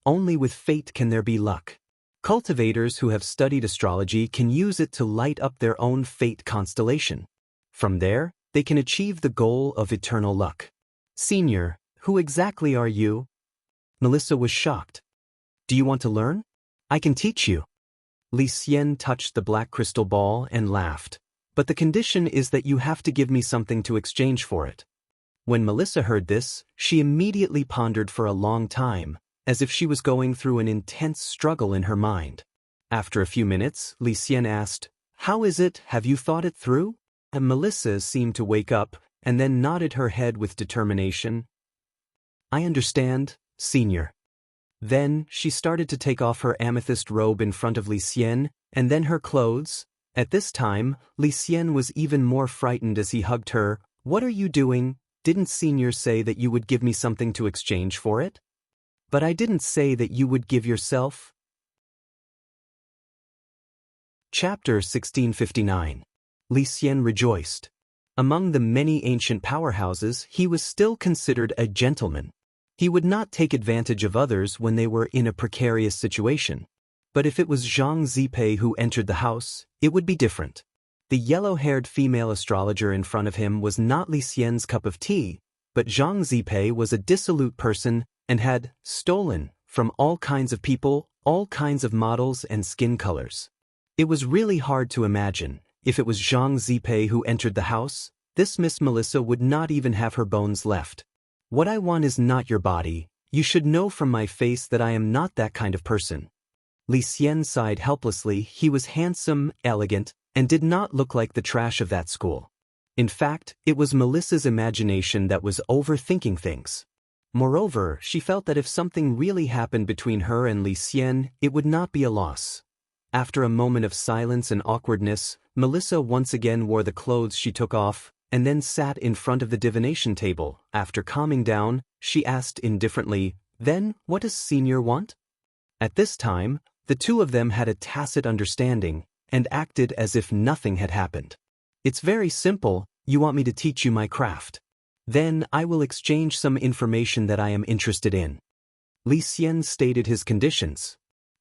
Only with fate can there be luck. Cultivators who have studied astrology can use it to light up their own fate constellation. From there, they can achieve the goal of eternal luck. "Senior, who exactly are you?" Melissa was shocked. "Do you want to learn?" I can teach you. Li Xian touched the black crystal ball and laughed. But the condition is that you have to give me something to exchange for it. When Melissa heard this, she immediately pondered for a long time, as if she was going through an intense struggle in her mind. After a few minutes, Li Xian asked, "How is it, have you thought it through?" And Melissa seemed to wake up, and then nodded her head with determination. "I understand, Senior." Then, she started to take off her amethyst robe in front of Li Xian, and then her clothes. At this time, Li Xian was even more frightened as he hugged her. "What are you doing? Didn't Senior say that you would give me something to exchange for it?" "But I didn't say that you would give yourself." Chapter 1659. Li Xian rejoiced. Among the many ancient powerhouses, he was still considered a gentleman. He would not take advantage of others when they were in a precarious situation. But if it was Zhang Zipei who entered the house, it would be different. The yellow-haired female astrologer in front of him was not Li Xian's cup of tea, but Zhang Zipei was a dissolute person and had stolen from all kinds of people, all kinds of models and skin colors. It was really hard to imagine, if it was Zhang Zipei who entered the house, this Miss Melissa would not even have her bones left. "What I want is not your body. You should know from my face that I am not that kind of person." Li Xian sighed helplessly. He was handsome, elegant, and did not look like the trash of that school. In fact, it was Melissa's imagination that was overthinking things. Moreover, she felt that if something really happened between her and Li Xian, it would not be a loss. After a moment of silence and awkwardness, Melissa once again wore the clothes she took off, and then sat in front of the divination table. After calming down, she asked indifferently, "Then, what does Senior want?" At this time, the two of them had a tacit understanding, and acted as if nothing had happened. "It's very simple. You want me to teach you my craft. Then I will exchange some information that I am interested in." Li Xian stated his conditions.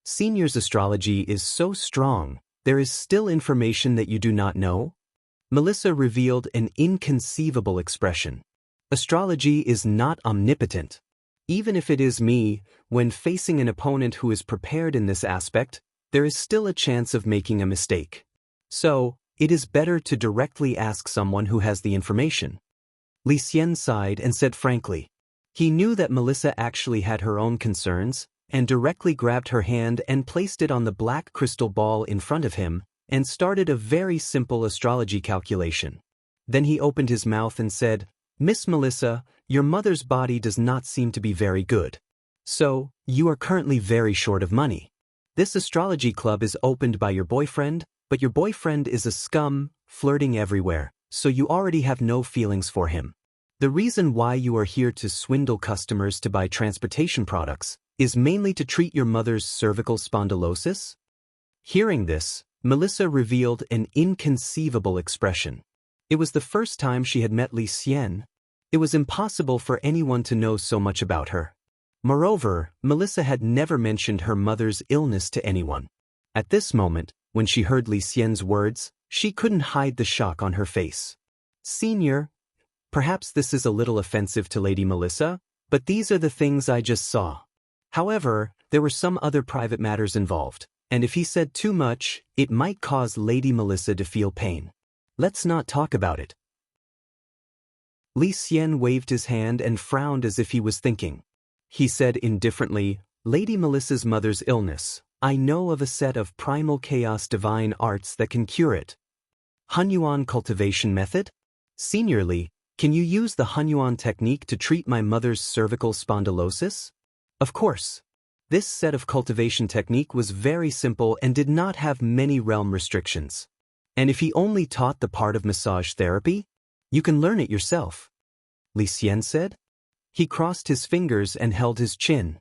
"Senior's astrology is so strong, there is still information that you do not know?" Melissa revealed an inconceivable expression. "Astrology is not omnipotent. Even if it is me, when facing an opponent who is prepared in this aspect, there is still a chance of making a mistake. So, it is better to directly ask someone who has the information." Li Xian sighed and said frankly. He knew that Melissa actually had her own concerns, and directly grabbed her hand and placed it on the black crystal ball in front of him, and started a very simple astrology calculation. Then he opened his mouth and said, "Miss Melissa, your mother's body does not seem to be very good. So, you are currently very short of money. This astrology club is opened by your boyfriend, but your boyfriend is a scum, flirting everywhere, so you already have no feelings for him. The reason why you are here to swindle customers to buy transportation products is mainly to treat your mother's cervical spondylosis?" Hearing this, Melissa revealed an inconceivable expression. It was the first time she had met Li Xian. It was impossible for anyone to know so much about her. Moreover, Melissa had never mentioned her mother's illness to anyone. At this moment, when she heard Li Xian's words, she couldn't hide the shock on her face. "Senior, perhaps this is a little offensive to Lady Melissa, but these are the things I just saw. However, there were some other private matters involved, and if he said too much, it might cause Lady Melissa to feel pain. Let's not talk about it." Li Xian waved his hand and frowned as if he was thinking. He said indifferently, "Lady Melissa's mother's illness, I know of a set of primal chaos divine arts that can cure it. Hunyuan cultivation method? Senior Li, can you use the Hunyuan technique to treat my mother's cervical spondylosis?" Of course. This set of cultivation technique was very simple and did not have many realm restrictions. And if he only taught the part of massage therapy, you can learn it yourself. Li Xian said. He crossed his fingers and held his chin.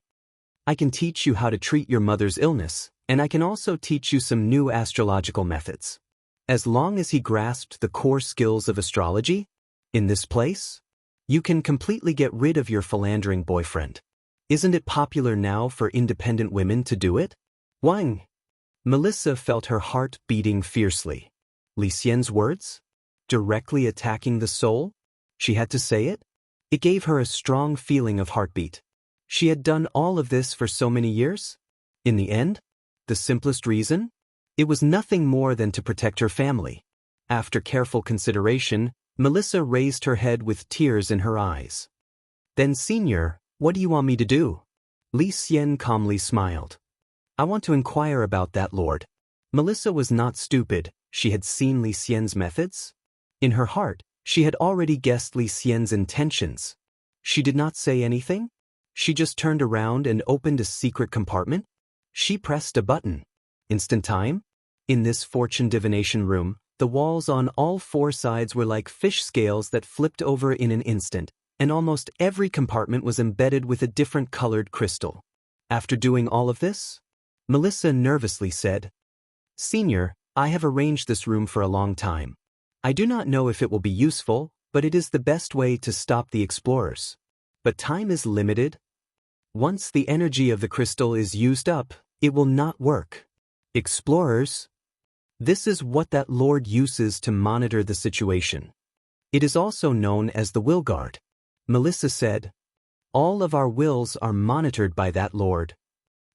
"I can teach you how to treat your mother's illness, and I can also teach you some new astrological methods." As long as he grasped the core skills of astrology, in this place, you can completely get rid of your philandering boyfriend. Isn't it popular now for independent women to do it? Wang! Melissa felt her heart beating fiercely. Li Xian's words? Directly attacking the soul? She had to say it? It gave her a strong feeling of heartbeat. She had done all of this for so many years? In the end? The simplest reason? It was nothing more than to protect her family. After careful consideration, Melissa raised her head with tears in her eyes. Then, Senior, what do you want me to do? Li Xian calmly smiled. I want to inquire about that, Lord. Melissa was not stupid. She had seen Li Xian's methods. In her heart, she had already guessed Li Xian's intentions. She did not say anything. She just turned around and opened a secret compartment. She pressed a button. Instant time? In this fortune divination room, the walls on all four sides were like fish scales that flipped over in an instant, and almost every compartment was embedded with a different colored crystal. After doing all of this, Melissa nervously said, Senior, I have arranged this room for a long time. I do not know if it will be useful, but it is the best way to stop the explorers. But time is limited. Once the energy of the crystal is used up, it will not work. Explorers? This is what that Lord uses to monitor the situation. It is also known as the Will Guard. Melissa said, All of our wills are monitored by that Lord.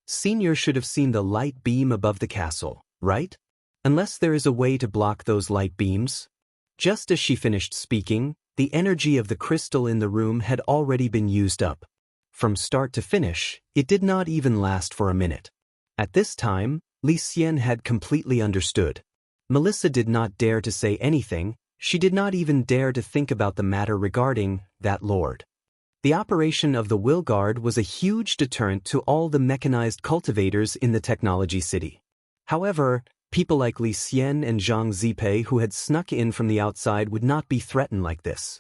Senior should have seen the light beam above the castle, right? Unless there is a way to block those light beams. Just as she finished speaking, the energy of the crystal in the room had already been used up. From start to finish, it did not even last for a minute. At this time, Li Xian had completely understood. Melissa did not dare to say anything. She did not even dare to think about the matter regarding that Lord. The operation of the Will Guard was a huge deterrent to all the mechanized cultivators in the technology city. However, people like Li Xian and Zhang Zipei who had snuck in from the outside would not be threatened like this.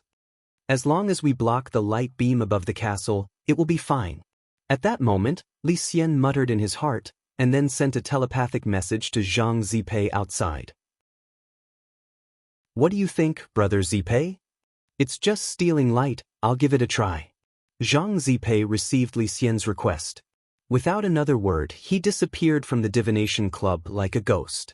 As long as we block the light beam above the castle, it will be fine. At that moment, Li Xian muttered in his heart, and then sent a telepathic message to Zhang Zipei outside. What do you think, Brother Zipei? It's just stealing light, I'll give it a try. Zhang Zipei received Li Xian's request. Without another word, he disappeared from the divination club like a ghost.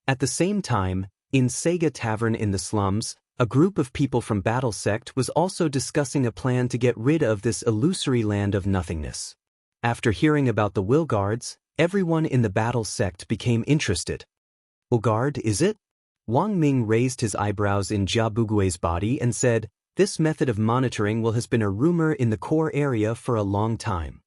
At the same time, in Sega Tavern in the slums, a group of people from Battle Sect was also discussing a plan to get rid of this illusory land of nothingness. After hearing about the Will Guards, everyone in the Battle Sect became interested. Will Guard, is it? Wang Ming raised his eyebrows in Jia Bugui's body and said, This method of monitoring has been a rumor in the core area for a long time.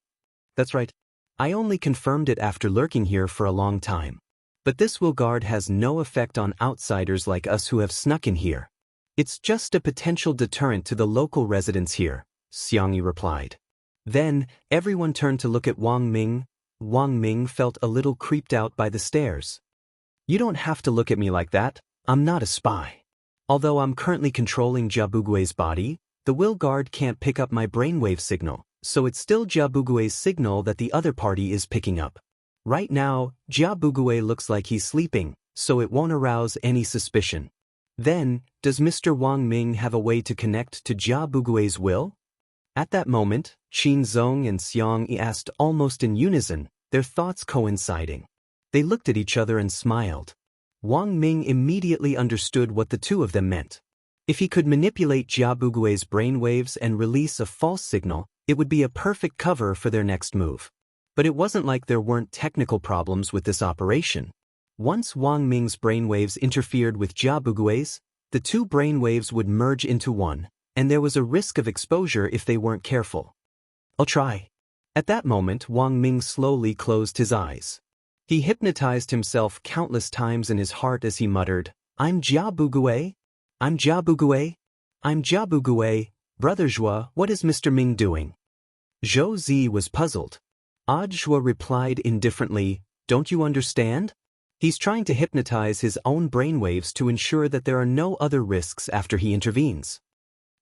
That's right. I only confirmed it after lurking here for a long time. But this Will Guard has no effect on outsiders like us who have snuck in here. It's just a potential deterrent to the local residents here, Xiangyi replied. Then, everyone turned to look at Wang Ming. Wang Ming felt a little creeped out by the stares. You don't have to look at me like that. I'm not a spy. Although I'm currently controlling Jia Bugui's body, the Will Guard can't pick up my brainwave signal, so it's still Jia Bugui's signal that the other party is picking up. Right now, Jia Bugui looks like he's sleeping, so it won't arouse any suspicion. Then, does Mr. Wang Ming have a way to connect to Jia Bugui's will? At that moment, Qin Zong and Xiang Yi asked almost in unison, their thoughts coinciding. They looked at each other and smiled. Wang Ming immediately understood what the two of them meant. If he could manipulate Jia Bugui's brainwaves and release a false signal, it would be a perfect cover for their next move. But it wasn't like there weren't technical problems with this operation. Once Wang Ming's brainwaves interfered with Jia Bugui's, the two brainwaves would merge into one, and there was a risk of exposure if they weren't careful. I'll try. At that moment, Wang Ming slowly closed his eyes. He hypnotized himself countless times in his heart as he muttered, I'm Jia Bugui. I'm Jia Bugui. I'm Jia Bugui. Brother Zhua, what is Mr. Ming doing? Zhou Zi was puzzled. Odd Zhua replied indifferently, Don't you understand? He's trying to hypnotize his own brainwaves to ensure that there are no other risks after he intervenes.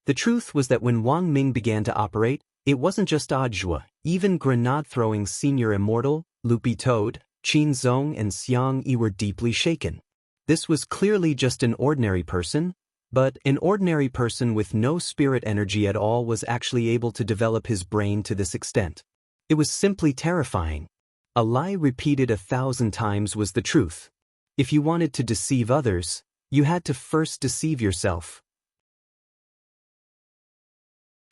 The truth was that when Wang Ming began to operate, it wasn't just Odd Zhua, even grenade-throwing Senior Immortal, Loopy Toad, Qin Zong and Xiang Yi were deeply shaken. This was clearly just an ordinary person, but an ordinary person with no spirit energy at all was actually able to develop his brain to this extent. It was simply terrifying. A lie repeated 1,000 times was the truth. If you wanted to deceive others, you had to first deceive yourself.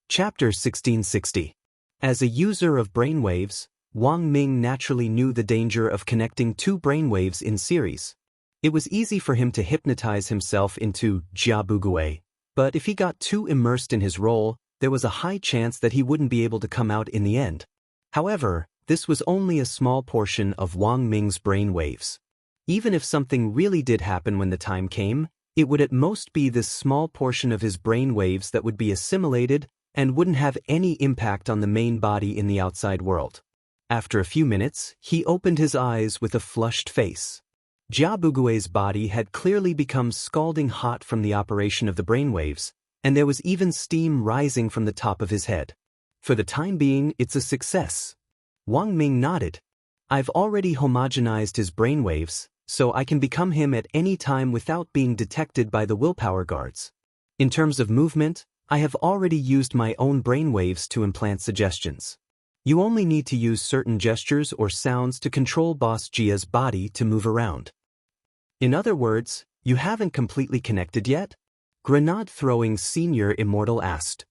Chapter 1660. As a user of brainwaves, Wang Ming naturally knew the danger of connecting two brainwaves in series. It was easy for him to hypnotize himself into Jiabugui, but if he got too immersed in his role, there was a high chance that he wouldn't be able to come out in the end. However, this was only a small portion of Wang Ming's brainwaves. Even if something really did happen when the time came, it would at most be this small portion of his brainwaves that would be assimilated and wouldn't have any impact on the main body in the outside world. After a few minutes, he opened his eyes with a flushed face. Jiabugui's body had clearly become scalding hot from the operation of the brainwaves, and there was even steam rising from the top of his head. For the time being, it's a success. Wang Ming nodded. I've already homogenized his brainwaves, so I can become him at any time without being detected by the willpower guards. In terms of movement, I have already used my own brainwaves to implant suggestions. You only need to use certain gestures or sounds to control Boss Jia's body to move around. In other words, you haven't completely connected yet? Grenade-throwing Senior Immortal asked.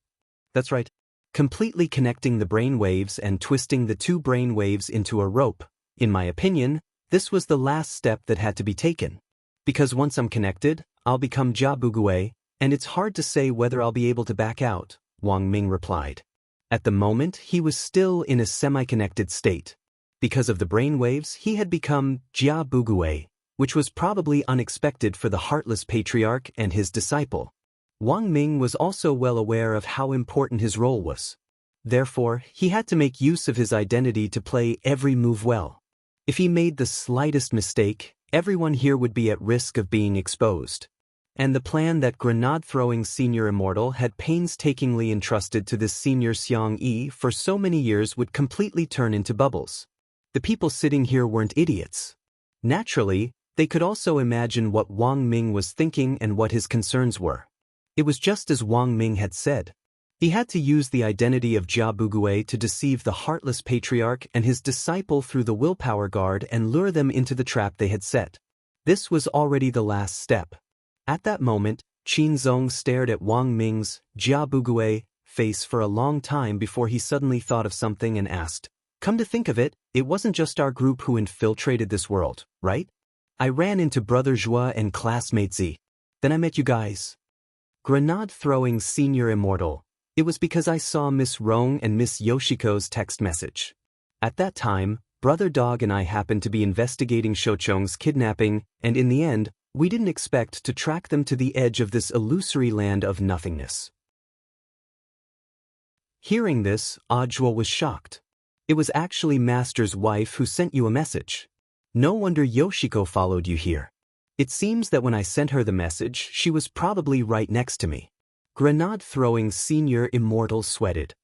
That's right. Completely connecting the brainwaves and twisting the two brainwaves into a rope. In my opinion, this was the last step that had to be taken. Because once I'm connected, I'll become Jiabugui, and it's hard to say whether I'll be able to back out, Wang Ming replied. At the moment, he was still in a semi-connected state. Because of the brainwaves, he had become Jiabugui, which was probably unexpected for the heartless patriarch and his disciple. Wang Ming was also well aware of how important his role was. Therefore, he had to make use of his identity to play every move well. If he made the slightest mistake, everyone here would be at risk of being exposed. And the plan that grenade-throwing Senior Immortal had painstakingly entrusted to this Senior Xiang Yi for so many years would completely turn into bubbles. The people sitting here weren't idiots. Naturally, they could also imagine what Wang Ming was thinking and what his concerns were. It was just as Wang Ming had said. He had to use the identity of Jiabugui to deceive the heartless patriarch and his disciple through the willpower guard and lure them into the trap they had set. This was already the last step. At that moment, Qin Zong stared at Wang Ming's Jiabugui face for a long time before he suddenly thought of something and asked, "Come to think of it, it wasn't just our group who infiltrated this world, right? I ran into Brother Zhua and classmate Z. Then I met you guys." Grenade-throwing Senior Immortal. It was because I saw Miss Rong and Miss Yoshiko's text message. At that time, Brother Dog and I happened to be investigating Shochong's kidnapping, and in the end, we didn't expect to track them to the edge of this illusory land of nothingness. Hearing this, Ajwa was shocked. It was actually Master's wife who sent you a message. No wonder Yoshiko followed you here. It seems that when I sent her the message, she was probably right next to me. Grenade-throwing Senior Immortal sweated.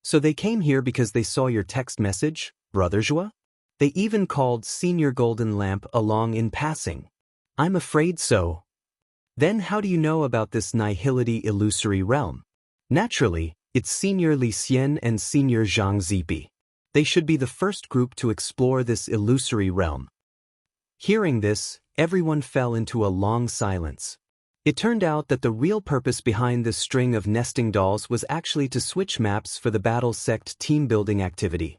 So they came here because they saw your text message, Brother Zhua? They even called Senior Golden Lamp along in passing. I'm afraid so. Then how do you know about this nihility illusory realm? Naturally, it's Senior Li Xian and Senior Zhang Zipi. They should be the first group to explore this illusory realm. Hearing this, everyone fell into a long silence. It turned out that the real purpose behind this string of nesting dolls was actually to switch maps for the Battle Sect team-building activity.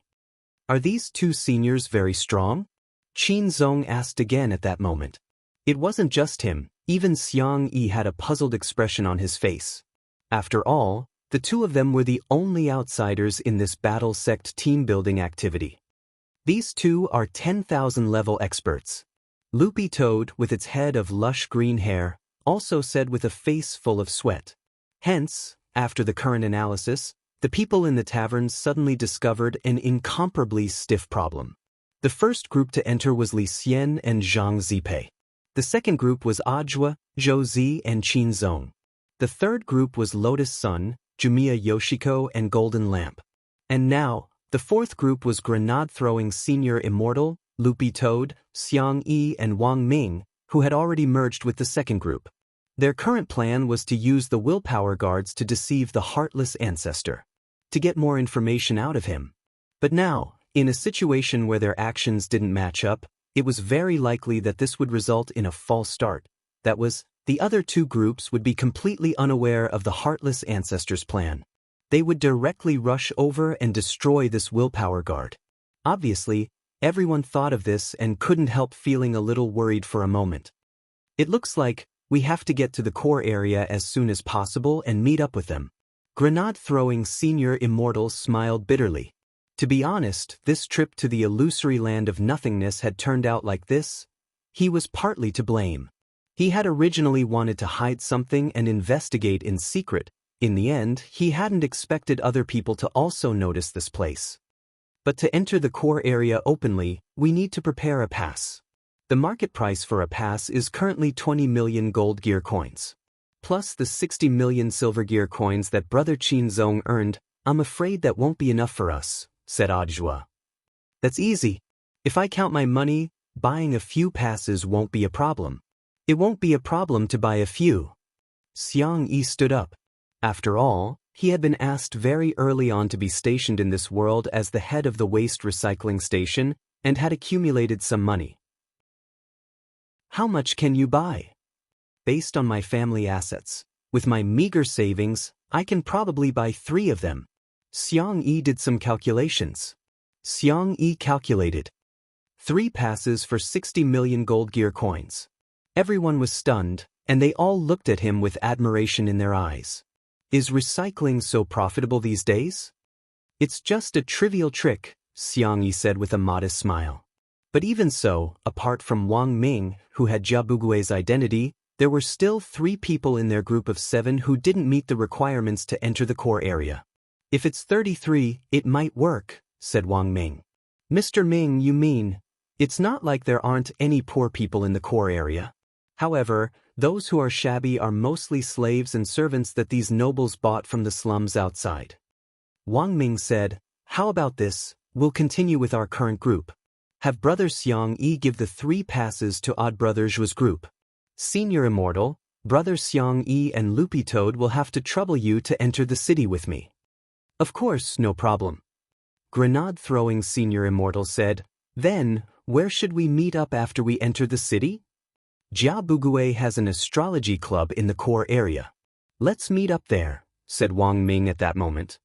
Are these two seniors very strong? Qin Zong asked again at that moment. It wasn't just him, even Xiang Yi had a puzzled expression on his face. After all, the two of them were the only outsiders in this Battle Sect team-building activity. These two are 10,000 level experts. Loopy Toad, with its head of lush green hair, also said with a face full of sweat. Hence, after the current analysis, the people in the taverns suddenly discovered an incomparably stiff problem. The first group to enter was Li Xian and Zhang Zipei. The second group was Ajwa, Zhou Zi and Qin Zong. The third group was Lotus Sun, Jumiya Yoshiko and Golden Lamp. And now, the fourth group was grenade-throwing Senior Immortal, Loopy Toad, Xiang Yi and Wang Ming, who had already merged with the second group. Their current plan was to use the willpower guards to deceive the heartless ancestor, to get more information out of him. But now, in a situation where their actions didn't match up, it was very likely that this would result in a false start. That was, the other two groups would be completely unaware of the heartless ancestor's plan. They would directly rush over and destroy this willpower guard. Obviously, everyone thought of this and couldn't help feeling a little worried for a moment. It looks like we have to get to the core area as soon as possible and meet up with them. Grenade-throwing Senior Immortal smiled bitterly. To be honest, this trip to the illusory land of nothingness had turned out like this. He was partly to blame. He had originally wanted to hide something and investigate in secret. In the end, he hadn't expected other people to also notice this place. But to enter the core area openly, we need to prepare a pass. The market price for a pass is currently 20 million gold gear coins. Plus the 60 million silver gear coins that Brother Qinzong earned. I'm afraid that won't be enough for us, said Ajua. That's easy. If I count my money, buying a few passes won't be a problem. It won't be a problem to buy a few. Xiang Yi stood up. After all, he had been asked very early on to be stationed in this world as the head of the waste recycling station and had accumulated some money. How much can you buy? Based on my family assets, with my meager savings, I can probably buy 3 of them. Xiang Yi did some calculations. Xiang Yi calculated 3 passes for 60 million gold gear coins. Everyone was stunned, and they all looked at him with admiration in their eyes. Is recycling so profitable these days? It's just a trivial trick, Xiang Yi said with a modest smile. But even so, apart from Wang Ming, who had Jia Bugui's identity, there were still 3 people in their group of 7 who didn't meet the requirements to enter the core area. If it's 33, it might work, said Wang Ming. Mr. Ming, you mean, it's not like there aren't any poor people in the core area. However, those who are shabby are mostly slaves and servants that these nobles bought from the slums outside. Wang Ming said, how about this, we'll continue with our current group. Have Brother Xiang Yi give the 3 passes to Odd Brother Zhu's group. Senior Immortal, Brother Xiang Yi and Loopy Toad will have to trouble you to enter the city with me. Of course, no problem. Grenade-throwing Senior Immortal said, then, where should we meet up after we enter the city? Jia Bugui has an astrology club in the core area. Let's meet up there, said Wang Ming at that moment.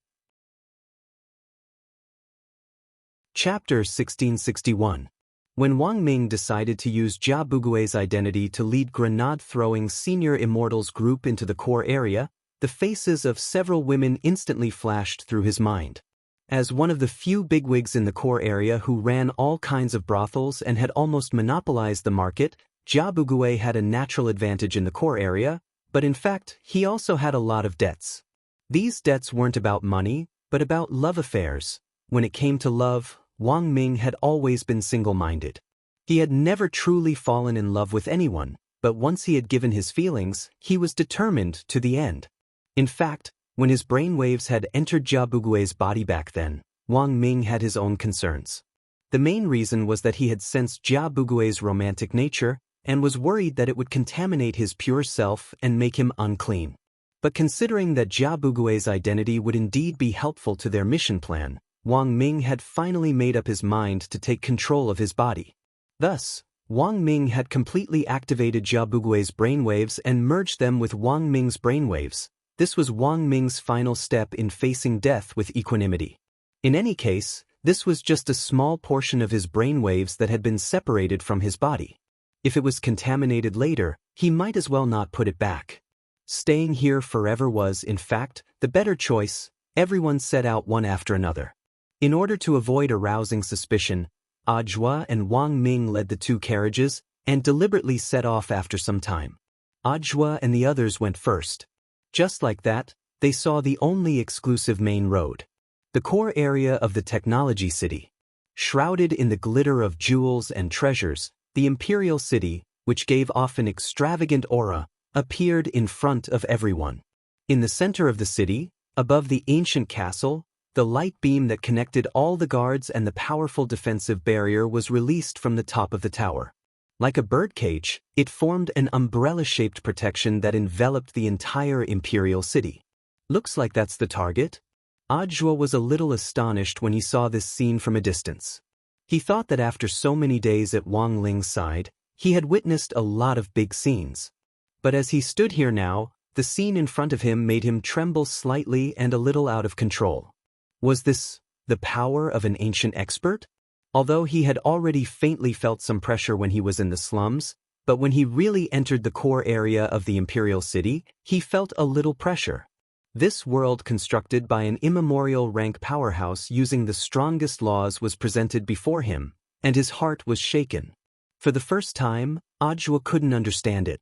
Chapter 1661. When Wang Ming decided to use Jia Bugui's identity to lead grenade-throwing Senior Immortal's group into the core area, the faces of several women instantly flashed through his mind. As one of the few bigwigs in the core area who ran all kinds of brothels and had almost monopolized the market, Jia Bugui had a natural advantage in the core area, but in fact, he also had a lot of debts. These debts weren't about money, but about love affairs. When it came to love, Wang Ming had always been single-minded. He had never truly fallen in love with anyone, but once he had given his feelings, he was determined to the end. In fact, when his brainwaves had entered Jia Bugui's body back then, Wang Ming had his own concerns. The main reason was that he had sensed Jia Bugui's romantic nature and was worried that it would contaminate his pure self and make him unclean. But considering that Jia Bugui's identity would indeed be helpful to their mission plan, Wang Ming had finally made up his mind to take control of his body. Thus, Wang Ming had completely activated Jia Bugui's brainwaves and merged them with Wang Ming's brainwaves. This was Wang Ming's final step in facing death with equanimity. In any case, this was just a small portion of his brainwaves that had been separated from his body. If it was contaminated later, he might as well not put it back. Staying here forever was, in fact, the better choice. Everyone set out one after another. In order to avoid arousing suspicion, Ajua and Wang Ming led the 2 carriages and deliberately set off after some time. Ajua and the others went first. Just like that, they saw the only exclusive main road. The core area of the technology city. Shrouded in the glitter of jewels and treasures, the imperial city, which gave off an extravagant aura, appeared in front of everyone. In the center of the city, above the ancient castle, the light beam that connected all the guards and the powerful defensive barrier was released from the top of the tower. Like a birdcage, it formed an umbrella-shaped protection that enveloped the entire imperial city. Looks like that's the target? Ajua was a little astonished when he saw this scene from a distance. He thought that after so many days at Wang Ling's side, he had witnessed a lot of big scenes. But as he stood here now, the scene in front of him made him tremble slightly and a little out of control. Was this the power of an ancient expert? Although he had already faintly felt some pressure when he was in the slums, but when he really entered the core area of the Imperial City, he felt a little pressure. This world constructed by an immemorial rank powerhouse using the strongest laws was presented before him, and his heart was shaken. For the first time, Ajwa couldn't understand it.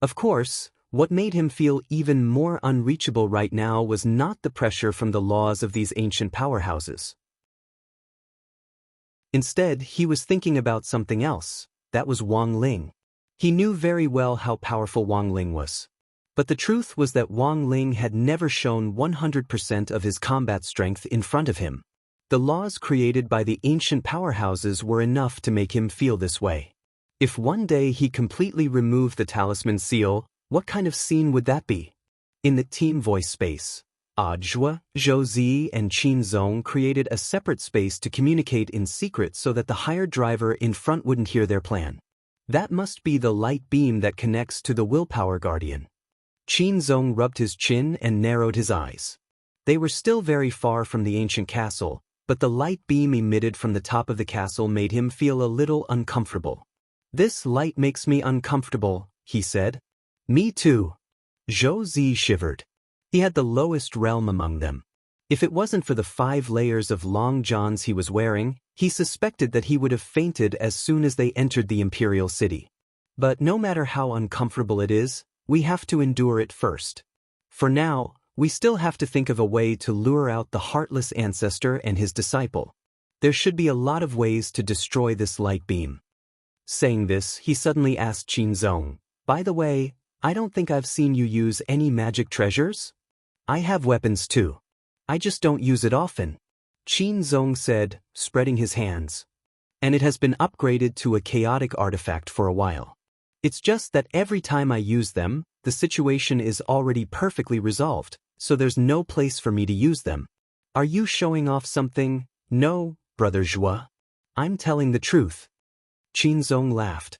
Of course, what made him feel even more unreachable right now was not the pressure from the laws of these ancient powerhouses. Instead, he was thinking about something else. That was Wang Ling. He knew very well how powerful Wang Ling was. But the truth was that Wang Ling had never shown 100% of his combat strength in front of him. The laws created by the ancient powerhouses were enough to make him feel this way. If one day he completely removed the talisman seal, what kind of scene would that be? In the team voice space, Ajwa, Zhou and Qin Zong created a separate space to communicate in secret so that the hired driver in front wouldn't hear their plan. That must be the light beam that connects to the willpower guardian. Qin Zong rubbed his chin and narrowed his eyes. They were still very far from the ancient castle, but the light beam emitted from the top of the castle made him feel a little uncomfortable. "This light makes me uncomfortable," he said. "Me too." Zhou shivered. He had the lowest realm among them. If it wasn't for the 5 layers of long johns he was wearing, he suspected that he would have fainted as soon as they entered the Imperial City. But no matter how uncomfortable it is, we have to endure it first. For now, we still have to think of a way to lure out the heartless ancestor and his disciple. There should be a lot of ways to destroy this light beam. Saying this, he suddenly asked Qin Zong, "By the way, I don't think I've seen you use any magic treasures?" "I have weapons too. I just don't use it often," Qin Zong said, spreading his hands. "And it has been upgraded to a chaotic artifact for a while. It's just that every time I use them, the situation is already perfectly resolved, so there's no place for me to use them." "Are you showing off something?" "No, Brother Zhua. I'm telling the truth." Qin Zong laughed.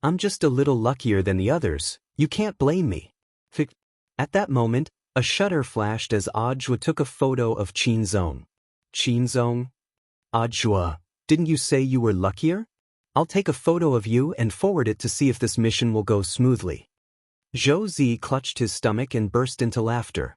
"I'm just a little luckier than the others. You can't blame me." At that moment, a shutter flashed as Ajwa took a photo of Qin Zong. "Qin Zong? Ajwa, didn't you say you were luckier? I'll take a photo of you and forward it to see if this mission will go smoothly." Zhou clutched his stomach and burst into laughter.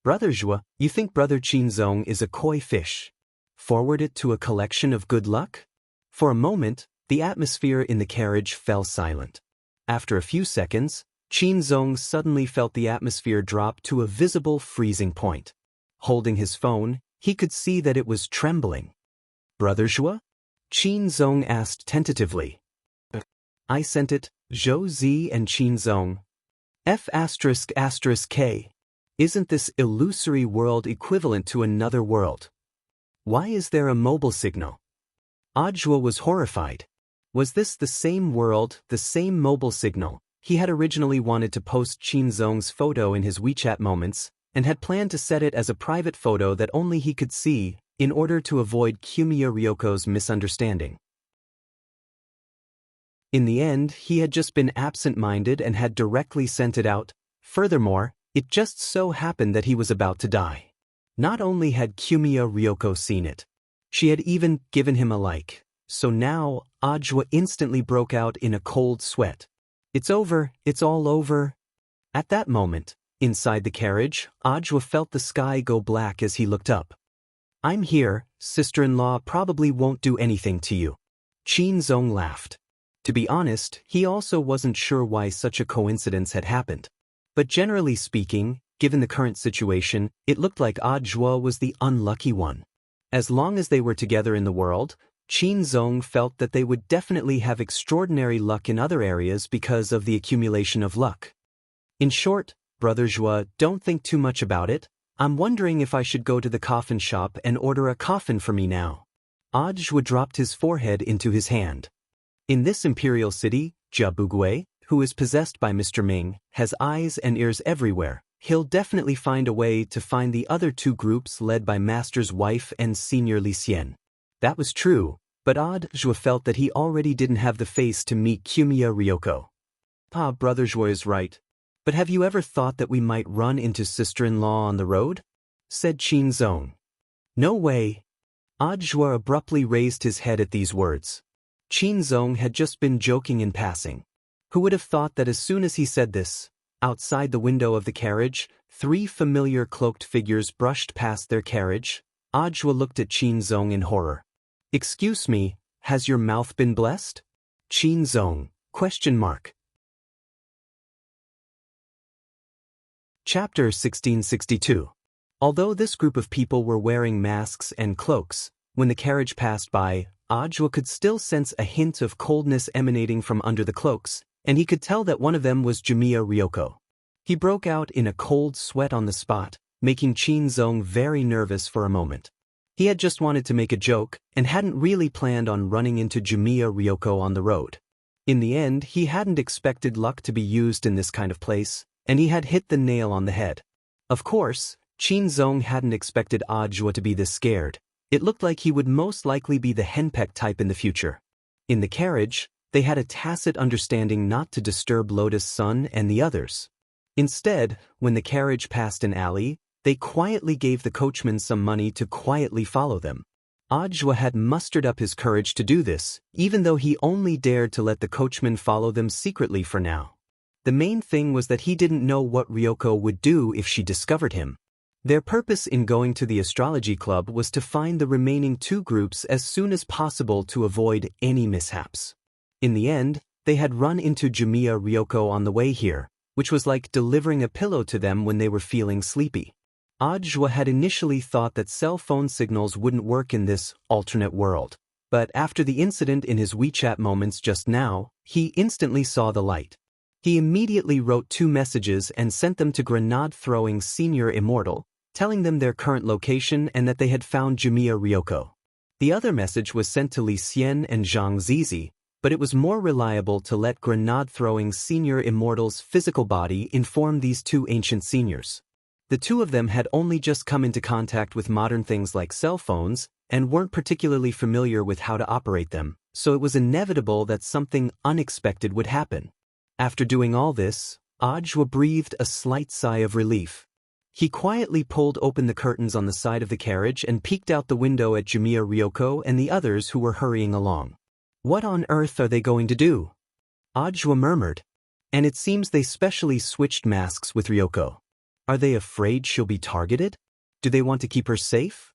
"Brother Zhua, you think Brother Qin Zong is a koi fish? Forward it to a collection of good luck?" For a moment, the atmosphere in the carriage fell silent. After a few seconds, Qin Zong suddenly felt the atmosphere drop to a visible freezing point. Holding his phone, he could see that it was trembling. "Brother Zhua?" Qin Zong asked tentatively. "I sent it, Zhou and Qin Zong. F***K. Isn't this illusory world equivalent to another world? Why is there a mobile signal?" Ajwa was horrified. Was this the same world, the same mobile signal? He had originally wanted to post Qin Zong's photo in his WeChat moments, and had planned to set it as a private photo that only he could see, in order to avoid Kumiya Ryoko's misunderstanding. In the end, he had just been absent-minded and had directly sent it out. Furthermore, it just so happened that he was about to die. Not only had Kumiya Ryoko seen it, she had even given him a like. So now, Ajwa instantly broke out in a cold sweat. "It's over, it's all over." At that moment, inside the carriage, Ajwa felt the sky go black as he looked up. "I'm here, sister-in-law probably won't do anything to you." Qin Zong laughed. To be honest, he also wasn't sure why such a coincidence had happened. But generally speaking, given the current situation, it looked like Ajwa was the unlucky one. As long as they were together in the world, Qin Zong felt that they would definitely have extraordinary luck in other areas because of the accumulation of luck. "In short, Brother Zhua, don't think too much about it. I'm wondering if I should go to the coffin shop and order a coffin for me now." Ajwa dropped his forehead into his hand. In this imperial city, Jia Bugui, who is possessed by Mr. Ming, has eyes and ears everywhere. He'll definitely find a way to find the other 2 groups led by Master's wife and Senior Li Xian. That was true, but Ajwa felt that he already didn't have the face to meet Kumiya Ryoko. Brother Zhua is right. But have you ever thought that we might run into sister-in-law on the road?" said Qin Zong. "No way." Audiobook abruptly raised his head at these words. Qin Zong had just been joking in passing. Who would have thought that as soon as he said this, outside the window of the carriage, 3 familiar cloaked figures brushed past their carriage? Audiobook looked at Qin Zong in horror. Excuse me, has your mouth been blessed? Qin Zong, ? Chapter 1662. Although this group of people were wearing masks and cloaks, when the carriage passed by, Audiobook could still sense a hint of coldness emanating from under the cloaks, and he could tell that one of them was Jimiya Ryoko. He broke out in a cold sweat on the spot, making Qin Zong very nervous for a moment. He had just wanted to make a joke, and hadn't really planned on running into Jimiya Ryoko on the road. In the end, he hadn't expected luck to be used in this kind of place, and he had hit the nail on the head. Of course, Qin Zong hadn't expected Audiobook to be this scared. It looked like he would most likely be the henpecked type in the future. In the carriage, they had a tacit understanding not to disturb Lotus Sun and the others. Instead, when the carriage passed an alley, they quietly gave the coachman some money to quietly follow them. Audiobook had mustered up his courage to do this, even though he only dared to let the coachman follow them secretly for now. The main thing was that he didn't know what Ryoko would do if she discovered him. Their purpose in going to the astrology club was to find the remaining 2 groups as soon as possible to avoid any mishaps. In the end, they had run into Jimiya Ryoko on the way here, which was like delivering a pillow to them when they were feeling sleepy. Audiobook had initially thought that cell phone signals wouldn't work in this alternate world, but after the incident in his WeChat moments just now, he instantly saw the light. He immediately wrote 2 messages and sent them to grenade-throwing Senior Immortal, telling them their current location and that they had found Jimiya Ryoko. The other message was sent to Li Xian and Zhang Zizi, but it was more reliable to let grenade-throwing Senior Immortal's physical body inform these 2 ancient seniors. The 2 of them had only just come into contact with modern things like cell phones and weren't particularly familiar with how to operate them, so it was inevitable that something unexpected would happen. After doing all this, Audiobook breathed a slight sigh of relief. He quietly pulled open the curtains on the side of the carriage and peeked out the window at Jimiya Ryoko and the others who were hurrying along. What on earth are they going to do? Audiobook murmured. And it seems they specially switched masks with Ryoko. Are they afraid she'll be targeted? Do they want to keep her safe?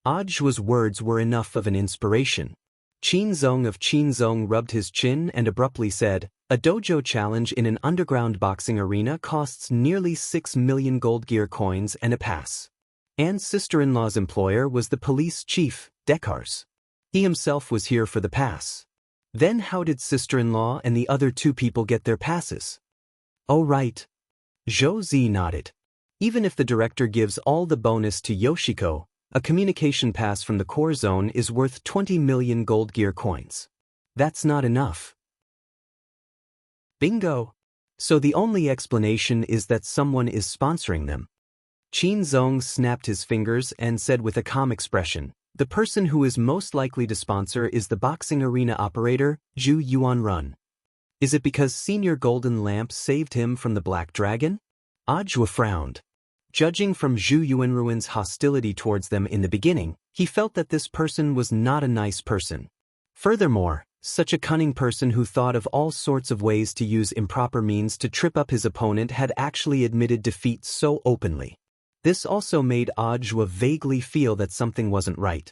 Audiobook's words were enough of an inspiration. Qin Zong of Qin Zong rubbed his chin and abruptly said, a dojo challenge in an underground boxing arena costs nearly 6 million gold gear coins and a pass. Anne's sister-in-law's employer was the police chief, Dekars. He himself was here for the pass. Then how did sister-in-law and the other 2 people get their passes? Oh right. Zhou Zi nodded. Even if the director gives all the bonus to Yoshiko, a communication pass from the core zone is worth 20 million gold gear coins. That's not enough. Bingo! So the only explanation is that someone is sponsoring them. Qin Zong snapped his fingers and said with a calm expression, the person who is most likely to sponsor is the boxing arena operator, Zhu Yuanrun. Is it because Senior Golden Lamp saved him from the Black Dragon? Audiobook frowned. Judging from Zhu Yuanruin's hostility towards them in the beginning, he felt that this person was not a nice person. Furthermore, such a cunning person who thought of all sorts of ways to use improper means to trip up his opponent had actually admitted defeat so openly. This also made Audiobook vaguely feel that something wasn't right.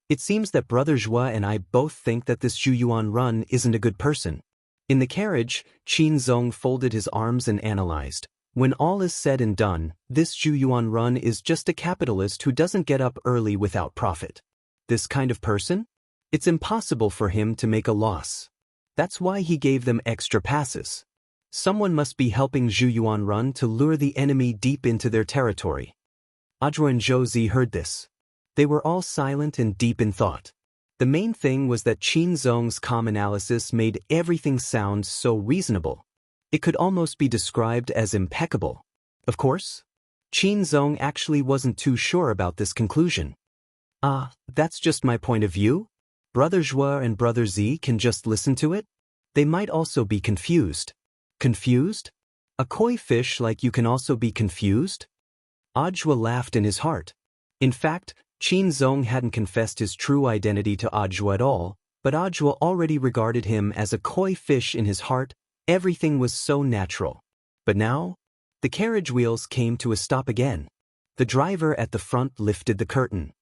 It seems that Brother Zhua and I both think that this Zhu Yuanrun isn't a good person. In the carriage, Qin Zong folded his arms and analyzed. When all is said and done, this Zhu Yuanrun is just a capitalist who doesn't get up early without profit. This kind of person? It's impossible for him to make a loss. That's why he gave them extra passes. Someone must be helping Zhu Yuanrun to lure the enemy deep into their territory. Audiobook and Zhou Zi heard this. They were all silent and deep in thought. The main thing was that Qin Zong's calm analysis made everything sound so reasonable. It could almost be described as impeccable. Of course, Qin Zong actually wasn't too sure about this conclusion. That's just my point of view? Brother Zhua and Brother Zi can just listen to it? They might also be confused. Confused? A koi fish like you can also be confused? Audiobook laughed in his heart. In fact, Qin Zong hadn't confessed his true identity to Ajua at all, but Ajua already regarded him as a koi fish in his heart. Everything was so natural. But now, the carriage wheels came to a stop again. The driver at the front lifted the curtain.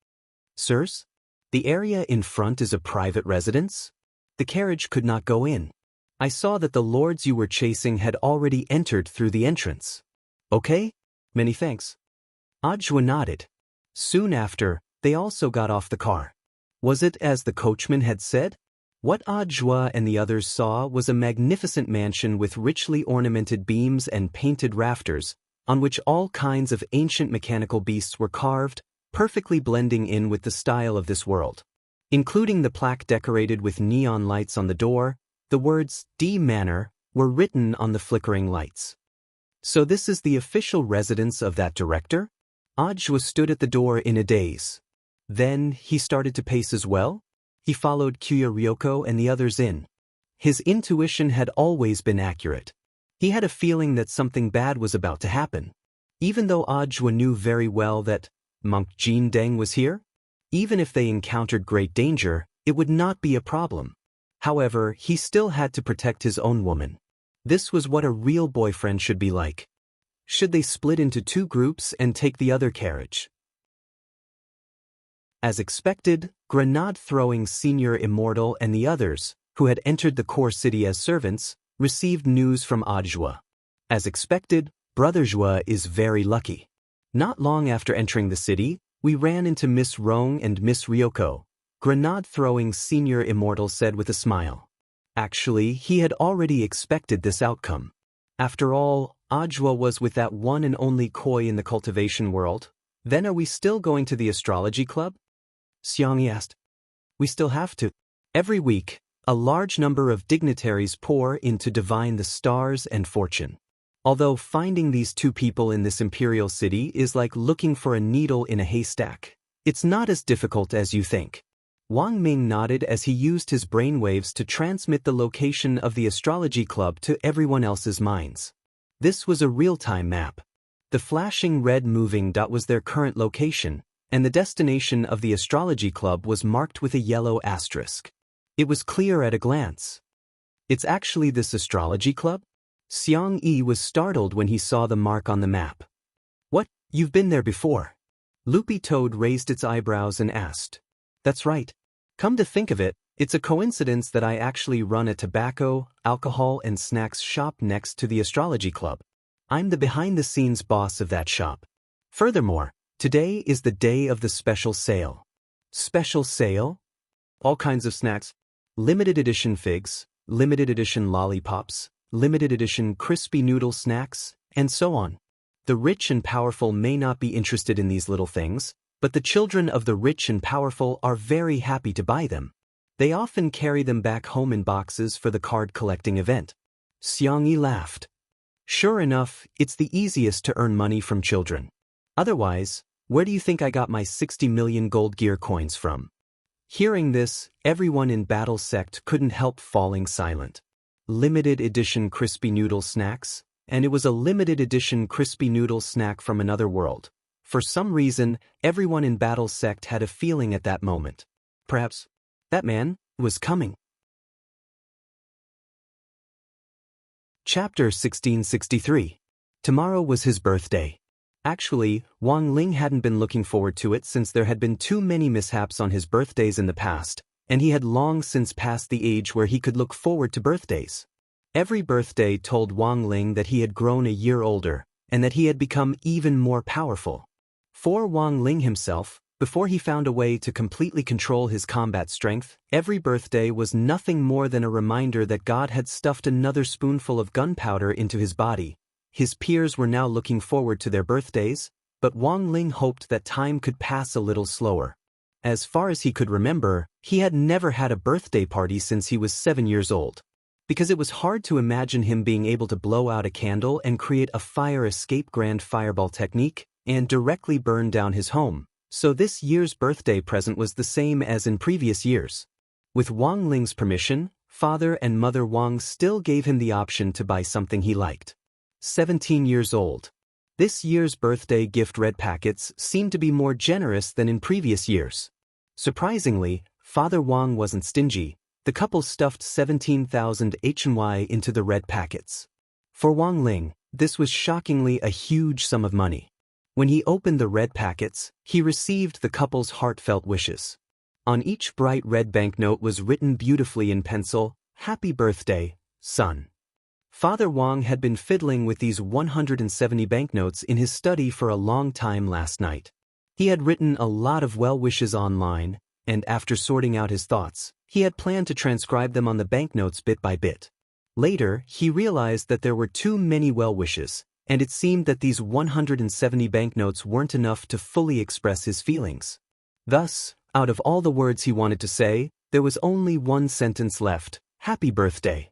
Sirs? The area in front is a private residence? The carriage could not go in. I saw that the lords you were chasing had already entered through the entrance. Okay? Many thanks. Ajua nodded. Soon after, they also got off the car. Was it as the coachman had said? What Ajua and the others saw was a magnificent mansion with richly ornamented beams and painted rafters, on which all kinds of ancient mechanical beasts were carved, perfectly blending in with the style of this world. Including the plaque decorated with neon lights on the door, the words D Manor were written on the flickering lights. So this is the official residence of that director? Ajua stood at the door in a daze. Then he started to pace as well. He followed Kuya Ryoko and the others in. His intuition had always been accurate. He had a feeling that something bad was about to happen. Even though Ajua knew very well that Monk Jin Deng was here, even if they encountered great danger, it would not be a problem. However, he still had to protect his own woman. This was what a real boyfriend should be like. Should they split into two groups and take the other carriage? As expected, grenade-throwing Senior Immortal and the others, who had entered the core city as servants, received news from Ajua. As expected, Brother Jua is very lucky. Not long after entering the city, we ran into Miss Rong and Miss Ryoko, grenade-throwing Senior Immortal said with a smile. Actually, he had already expected this outcome. After all, Ajua was with that one and only koi in the cultivation world. Then are we still going to the astrology club? Xiangyi asked. We still have to. Every week, a large number of dignitaries pour in to divine the stars and fortune. Although finding these two people in this imperial city is like looking for a needle in a haystack, it's not as difficult as you think. Wang Ming nodded as he used his brainwaves to transmit the location of the astrology club to everyone else's minds. This was a real-time map. The flashing red moving dot was their current location, and the destination of the astrology club was marked with a yellow asterisk. It was clear at a glance. It's actually this astrology club? Xiang Yi was startled when he saw the mark on the map. What, you've been there before? Loopy Toad raised its eyebrows and asked. That's right. Come to think of it, it's a coincidence that I actually run a tobacco, alcohol and snacks shop next to the astrology club. I'm the behind-the-scenes boss of that shop. Furthermore, today is the day of the special sale. Special sale? All kinds of snacks. Limited edition figs, limited edition lollipops, limited edition crispy noodle snacks, and so on. The rich and powerful may not be interested in these little things, but the children of the rich and powerful are very happy to buy them. They often carry them back home in boxes for the card-collecting event. Xiangyi laughed. Sure enough, it's the easiest to earn money from children. Otherwise, where do you think I got my 60 million gold gear coins from? Hearing this, everyone in Battle Sect couldn't help falling silent. Limited edition crispy noodle snacks, and it was a limited edition crispy noodle snack from another world. For some reason, everyone in Battle Sect had a feeling at that moment. Perhaps that man was coming. Chapter 1663. Tomorrow was his birthday. Actually, Wang Ling hadn't been looking forward to it since there had been too many mishaps on his birthdays in the past, and he had long since passed the age where he could look forward to birthdays. Every birthday told Wang Ling that he had grown a year older, and that he had become even more powerful. For Wang Ling himself, before he found a way to completely control his combat strength, every birthday was nothing more than a reminder that God had stuffed another spoonful of gunpowder into his body. His peers were now looking forward to their birthdays, but Wang Ling hoped that time could pass a little slower. As far as he could remember, he had never had a birthday party since he was 7 years old. Because it was hard to imagine him being able to blow out a candle and create a fire escape grand fireball technique, and directly burn down his home. So this year's birthday present was the same as in previous years. With Wang Ling's permission, Father and Mother Wang still gave him the option to buy something he liked. 17 years old. This year's birthday gift red packets seemed to be more generous than in previous years. Surprisingly, Father Wang wasn't stingy. The couple stuffed 17,000 HNY into the red packets. For Wang Ling, this was shockingly a huge sum of money. When he opened the red packets, he received the couple's heartfelt wishes. On each bright red banknote was written beautifully in pencil, "Happy birthday, son." Father Wang had been fiddling with these 170 banknotes in his study for a long time last night. He had written a lot of well wishes online, and after sorting out his thoughts, he had planned to transcribe them on the banknotes bit by bit. Later, he realized that there were too many well wishes, and it seemed that these 170 banknotes weren't enough to fully express his feelings. Thus, out of all the words he wanted to say, there was only one sentence left: "Happy birthday."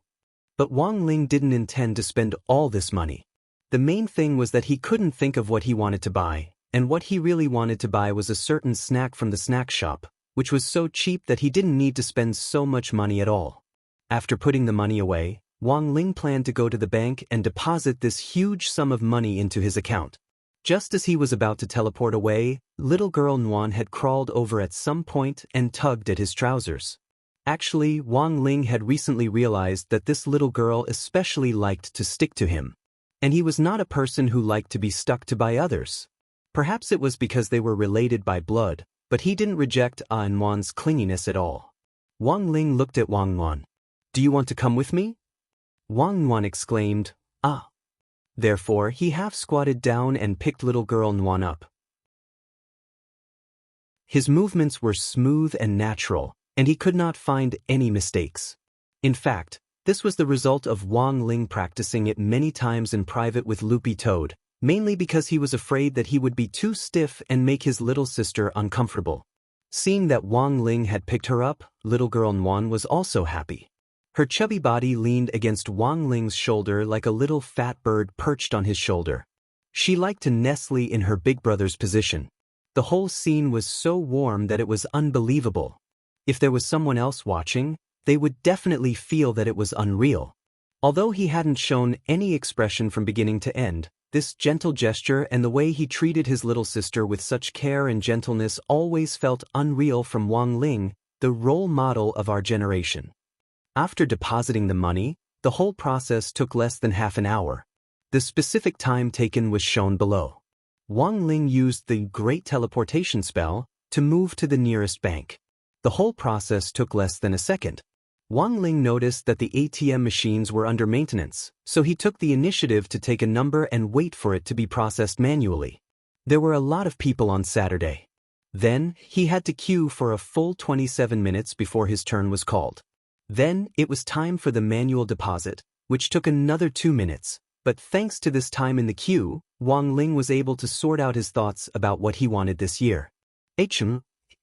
But Wang Ling didn't intend to spend all this money. The main thing was that he couldn't think of what he wanted to buy, and what he really wanted to buy was a certain snack from the snack shop, which was so cheap that he didn't need to spend so much money at all. After putting the money away, Wang Ling planned to go to the bank and deposit this huge sum of money into his account. Just as he was about to teleport away, little girl Nuan had crawled over at some point and tugged at his trousers. Actually, Wang Ling had recently realized that this little girl especially liked to stick to him. And he was not a person who liked to be stuck to by others. Perhaps it was because they were related by blood, but he didn't reject Nuan's clinginess at all. Wang Ling looked at Wang Nuan. "Do you want to come with me?" Wang Nuan exclaimed, "Ah." Therefore, he half-squatted down and picked little girl Nuan up. His movements were smooth and natural, and he could not find any mistakes. In fact, this was the result of Wang Ling practicing it many times in private with Loopy Toad, mainly because he was afraid that he would be too stiff and make his little sister uncomfortable. Seeing that Wang Ling had picked her up, little girl Nuan was also happy. Her chubby body leaned against Wang Ling's shoulder like a little fat bird perched on his shoulder. She liked to nestle in her big brother's position. The whole scene was so warm that it was unbelievable. If there was someone else watching, they would definitely feel that it was unreal. Although he hadn't shown any expression from beginning to end, this gentle gesture and the way he treated his little sister with such care and gentleness always felt unreal from Wang Ling, the role model of our generation. After depositing the money, the whole process took less than half an hour. The specific time taken was shown below. Wang Ling used the Great Teleportation spell to move to the nearest bank. The whole process took less than a second. Wang Ling noticed that the ATM machines were under maintenance, so he took the initiative to take a number and wait for it to be processed manually. There were a lot of people on Saturday. Then, he had to queue for a full 27 minutes before his turn was called. Then, it was time for the manual deposit, which took another 2 minutes, but thanks to this time in the queue, Wang Ling was able to sort out his thoughts about what he wanted this year.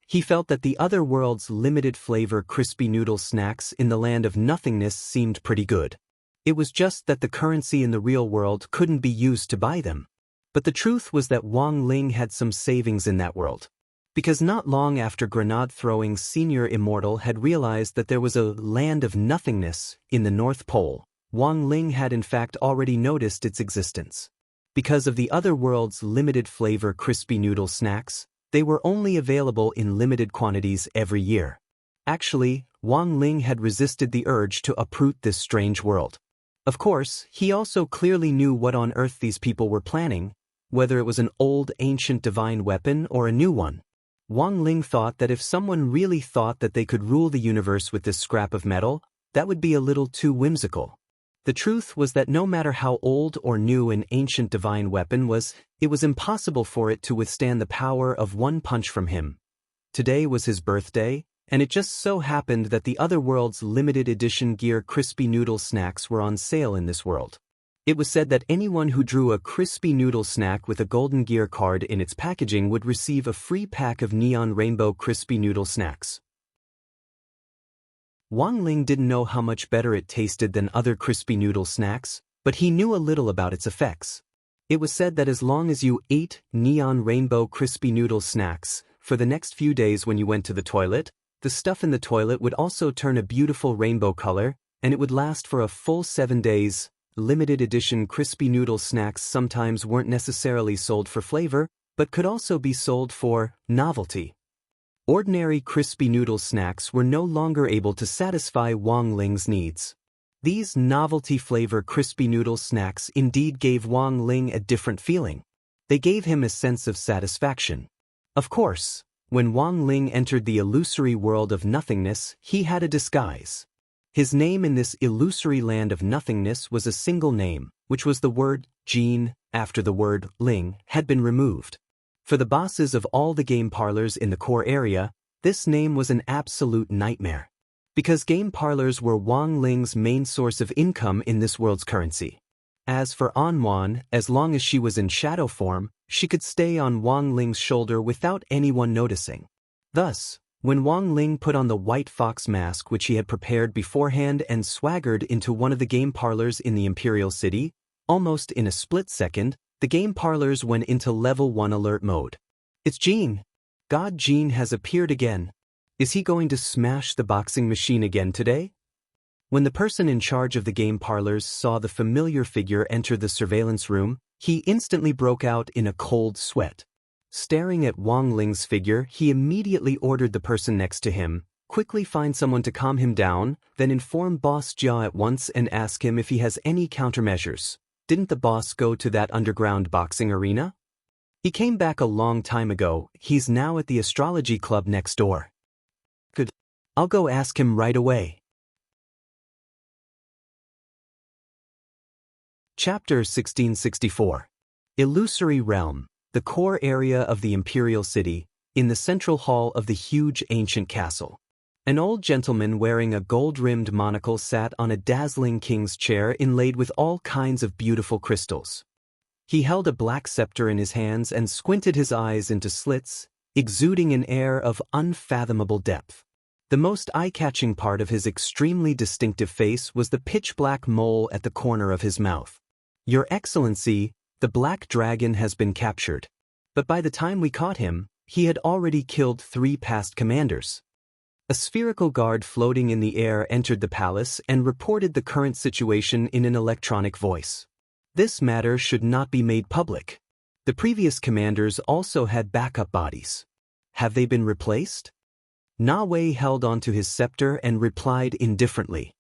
He felt that the other world's limited flavor crispy noodle snacks in the land of nothingness seemed pretty good. It was just that the currency in the real world couldn't be used to buy them. But the truth was that Wang Ling had some savings in that world. Because not long after grenade-throwing senior Immortal had realized that there was a land of nothingness in the North Pole, Wang Ling had in fact already noticed its existence. Because of the other world's limited flavor crispy noodle snacks, they were only available in limited quantities every year. Actually, Wang Ling had resisted the urge to uproot this strange world. Of course, he also clearly knew what on earth these people were planning, whether it was an old ancient divine weapon or a new one. Wang Ling thought that if someone really thought that they could rule the universe with this scrap of metal, that would be a little too whimsical. The truth was that no matter how old or new an ancient divine weapon was, it was impossible for it to withstand the power of one punch from him. Today was his birthday, and it just so happened that the other world's limited edition gear crispy noodle snacks were on sale in this world. It was said that anyone who drew a crispy noodle snack with a golden gear card in its packaging would receive a free pack of neon rainbow crispy noodle snacks. Wang Ling didn't know how much better it tasted than other crispy noodle snacks, but he knew a little about its effects. It was said that as long as you ate neon rainbow crispy noodle snacks, for the next few days when you went to the toilet, the stuff in the toilet would also turn a beautiful rainbow color, and it would last for a full 7 days, limited edition crispy noodle snacks sometimes weren't necessarily sold for flavor, but could also be sold for novelty. Ordinary crispy noodle snacks were no longer able to satisfy Wang Ling's needs. These novelty flavor crispy noodle snacks indeed gave Wang Ling a different feeling. They gave him a sense of satisfaction. Of course, when Wang Ling entered the illusory world of nothingness, he had a disguise. His name in this illusory land of nothingness was a single name, which was the word Jin, after the word Ling had been removed. For the bosses of all the game parlors in the core area, this name was an absolute nightmare. Because game parlors were Wang Ling's main source of income in this world's currency. As for Anwan, as long as she was in shadow form, she could stay on Wang Ling's shoulder without anyone noticing. Thus, when Wang Ling put on the white fox mask which he had prepared beforehand and swaggered into one of the game parlors in the Imperial City, almost in a split second, the game parlors went into level 1 alert mode. It's Gene. God Gene has appeared again. Is he going to smash the boxing machine again today? When the person in charge of the game parlors saw the familiar figure enter the surveillance room, he instantly broke out in a cold sweat. Staring at Wang Ling's figure, he immediately ordered the person next to him, quickly find someone to calm him down, then inform Boss Jia at once and ask him if he has any countermeasures. Didn't the boss go to that underground boxing arena? He came back a long time ago. He's now at the astrology club next door. Good. I'll go ask him right away. Chapter 1664. Illusory Realm, the core area of the Imperial City, in the central hall of the huge ancient castle. An old gentleman wearing a gold-rimmed monocle sat on a dazzling king's chair inlaid with all kinds of beautiful crystals. He held a black scepter in his hands and squinted his eyes into slits, exuding an air of unfathomable depth. The most eye-catching part of his extremely distinctive face was the pitch-black mole at the corner of his mouth. Your Excellency, the Black Dragon has been captured. But by the time we caught him, he had already killed 3 past commanders. A spherical guard floating in the air entered the palace and reported the current situation in an electronic voice. This matter should not be made public. The previous commanders also had backup bodies. Have they been replaced? Na Wei held onto his scepter and replied indifferently.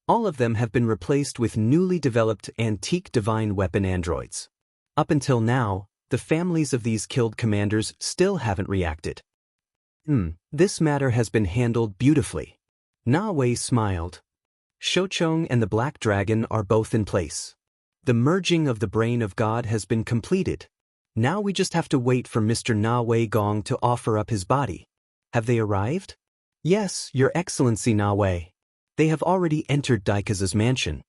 All of them have been replaced with newly developed antique divine weapon androids. Up until now, the families of these killed commanders still haven't reacted. This matter has been handled beautifully. Na Wei smiled. Shouchong and the Black Dragon are both in place. The merging of the brain of God has been completed. Now we just have to wait for Mr. Na Wei Gong to offer up his body. Have they arrived? Yes, Your Excellency Na Wei. They have already entered Daikaza's mansion.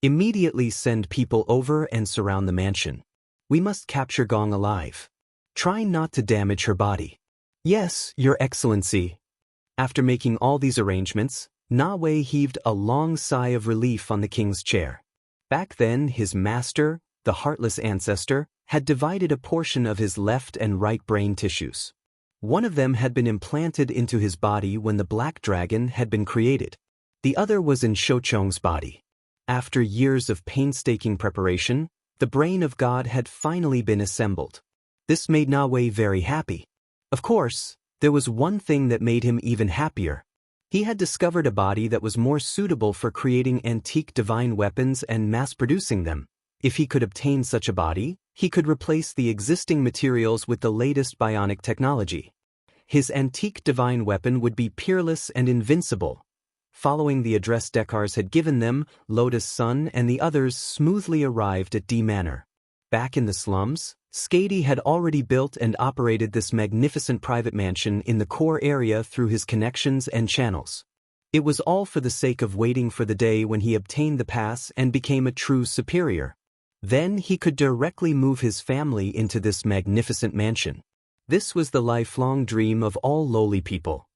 Immediately send people over and surround the mansion. We must capture Gong alive. Try not to damage her body. Yes, Your Excellency. After making all these arrangements, Na Wei heaved a long sigh of relief on the king's chair. Back then, his master, the heartless ancestor, had divided a portion of his left and right brain tissues. One of them had been implanted into his body when the Black Dragon had been created. The other was in Shouchong's body. After years of painstaking preparation, the brain of God had finally been assembled. This made Na Wei very happy. Of course, there was one thing that made him even happier. He had discovered a body that was more suitable for creating antique divine weapons and mass-producing them. If he could obtain such a body, he could replace the existing materials with the latest bionic technology. His antique divine weapon would be peerless and invincible. Following the address Dekars had given them, Lotus Sun and the others smoothly arrived at D Manor. Back in the slums, Skady had already built and operated this magnificent private mansion in the core area through his connections and channels. It was all for the sake of waiting for the day when he obtained the pass and became a true superior. Then he could directly move his family into this magnificent mansion. This was the lifelong dream of all lowly people.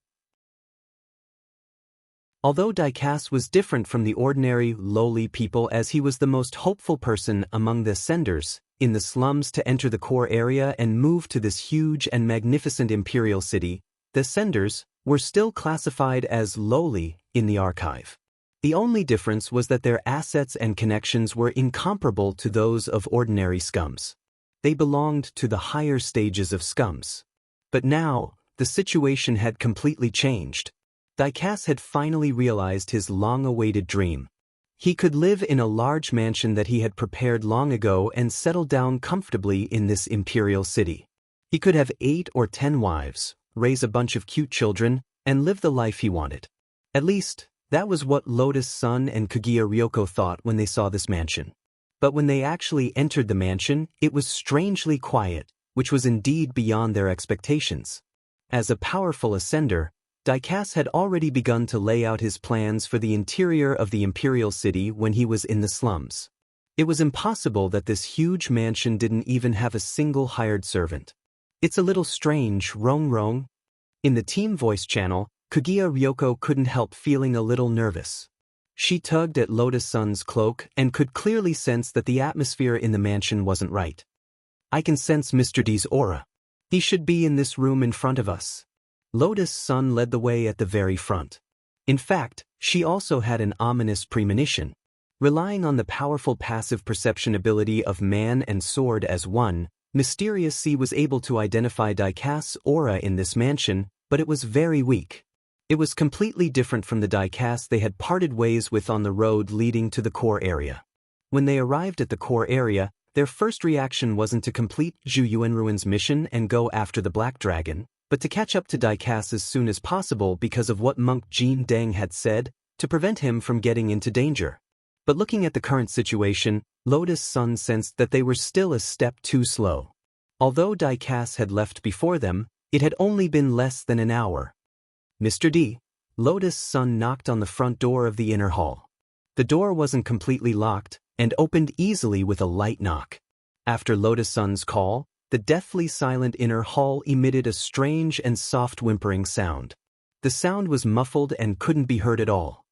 Although Daikas was different from the ordinary lowly people as he was the most hopeful person among the senders in the slums to enter the core area and move to this huge and magnificent imperial city, the senders were still classified as lowly in the archive. The only difference was that their assets and connections were incomparable to those of ordinary scums. They belonged to the higher stages of scums. But now, the situation had completely changed. Diecast had finally realized his long-awaited dream. He could live in a large mansion that he had prepared long ago and settle down comfortably in this imperial city. He could have 8 or 10 wives, raise a bunch of cute children, and live the life he wanted. At least, that was what Lotus Sun and Kaguya Ryoko thought when they saw this mansion. But when they actually entered the mansion, it was strangely quiet, which was indeed beyond their expectations. As a powerful ascender, Diecast had already begun to lay out his plans for the interior of the imperial city when he was in the slums. It was impossible that this huge mansion didn't even have a single hired servant. It's a little strange, Rong. In the team voice channel, Kaguya Ryoko couldn't help feeling a little nervous. She tugged at Lotus Sun's cloak and could clearly sense that the atmosphere in the mansion wasn't right. I can sense Mr. D's aura. He should be in this room in front of us. Lotus Sun led the way at the very front. In fact, she also had an ominous premonition. Relying on the powerful passive perception ability of man and sword as one, Mysterious C was able to identify Diecast's aura in this mansion, but it was very weak. It was completely different from the Diecast they had parted ways with on the road leading to the core area. When they arrived at the core area, their first reaction wasn't to complete Zhu Yuanruin's mission and go after the Black Dragon, but to catch up to Diecast as soon as possible because of what Monk Jin Deng had said, to prevent him from getting into danger. But looking at the current situation, Lotus Sun sensed that they were still a step too slow. Although Diecast had left before them, it had only been less than an hour. Mr. D. Lotus Sun knocked on the front door of the inner hall. The door wasn't completely locked, and opened easily with a light knock. After Lotus Sun's call, the deathly silent inner hall emitted a strange and soft whimpering sound. The sound was muffled and couldn't be heard at all.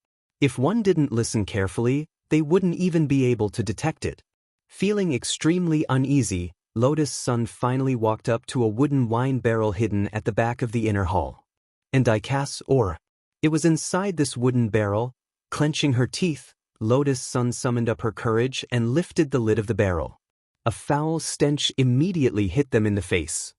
If one didn't listen carefully, they wouldn't even be able to detect it. Feeling extremely uneasy, Lotus Sun finally walked up to a wooden wine barrel hidden at the back of the inner hall. And Diecast's aura. It was inside this wooden barrel. Clenching her teeth, Lotus Sun summoned up her courage and lifted the lid of the barrel. A foul stench immediately hit them in the face.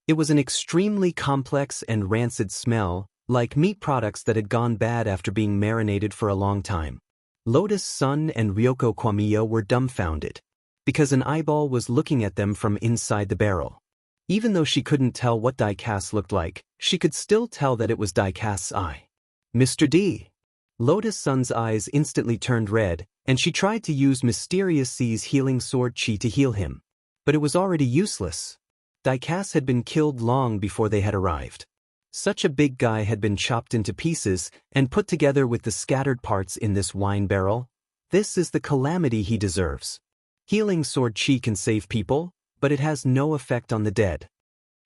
It was an extremely complex and rancid smell, like meat products that had gone bad after being marinated for a long time. Lotus Sun and Ryoko Kwamiya were dumbfounded, because an eyeball was looking at them from inside the barrel. Even though she couldn't tell what Diecast looked like, she could still tell that it was Diecast's eye. Mr. D. Lotus Sun's eyes instantly turned red, and she tried to use Mysterious C's healing sword chi to heal him. But it was already useless. Diecast had been killed long before they had arrived. Such a big guy had been chopped into pieces and put together with the scattered parts in this wine barrel. This is the calamity he deserves. Healing sword chi can save people, but it has no effect on the dead.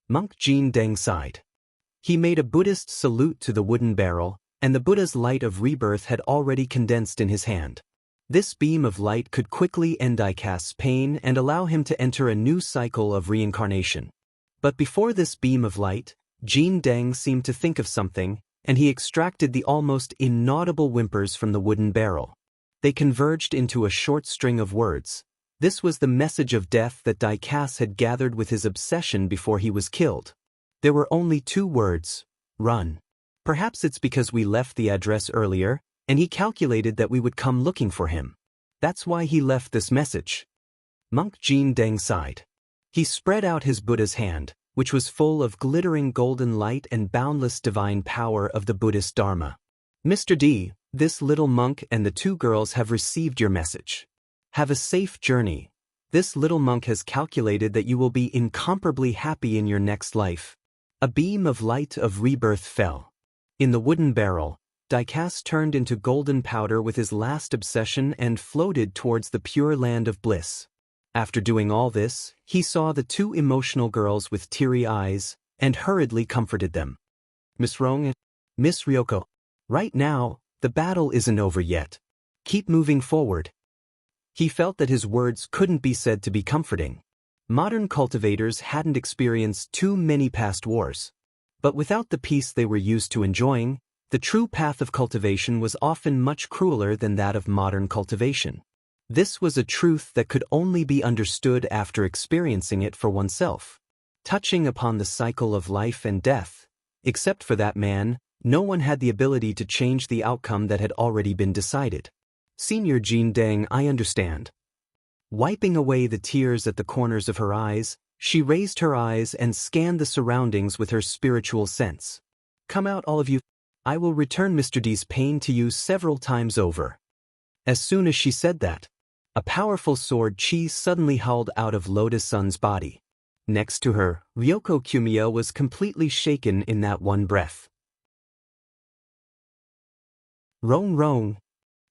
Monk Jin Deng sighed. He made a Buddhist salute to the wooden barrel, and the Buddha's light of rebirth had already condensed in his hand. This beam of light could quickly end Diecast's pain and allow him to enter a new cycle of reincarnation. But before this beam of light, Jin Deng seemed to think of something, and he extracted the almost inaudible whimpers from the wooden barrel. They converged into a short string of words. This was the message of death that Diecast had gathered with his obsession before he was killed. There were only 2 words: run. Perhaps it's because we left the address earlier, and he calculated that we would come looking for him. That's why he left this message. Monk Jin Deng sighed. He spread out his Buddha's hand, which was full of glittering golden light and boundless divine power of the Buddhist Dharma. Mr. D, this little monk and the 2 girls have received your message. Have a safe journey. This little monk has calculated that you will be incomparably happy in your next life. A beam of light of rebirth fell. In the wooden barrel, Diecast turned into golden powder with his last obsession and floated towards the pure land of bliss. After doing all this, he saw the 2 emotional girls with teary eyes, and hurriedly comforted them. Miss Rong, Miss Ryoko, right now, the battle isn't over yet. Keep moving forward. He felt that his words couldn't be said to be comforting. Modern cultivators hadn't experienced too many past wars. But without the peace they were used to enjoying, The true path of cultivation was often much crueler than that of modern cultivation. This was a truth that could only be understood after experiencing it for oneself. Touching upon the cycle of life and death, except for that man, no one had the ability to change the outcome that had already been decided. Senior Jin Deng, I understand. Wiping away the tears at the corners of her eyes, she raised her eyes and scanned the surroundings with her spiritual sense. Come out, all of you. I will return Mr. D's pain to you several times over. As soon as she said that, a powerful sword chi suddenly howled out of Lotus Sun's body. Next to her, Ryoko Kumiya was completely shaken in that one breath. Rong Rong.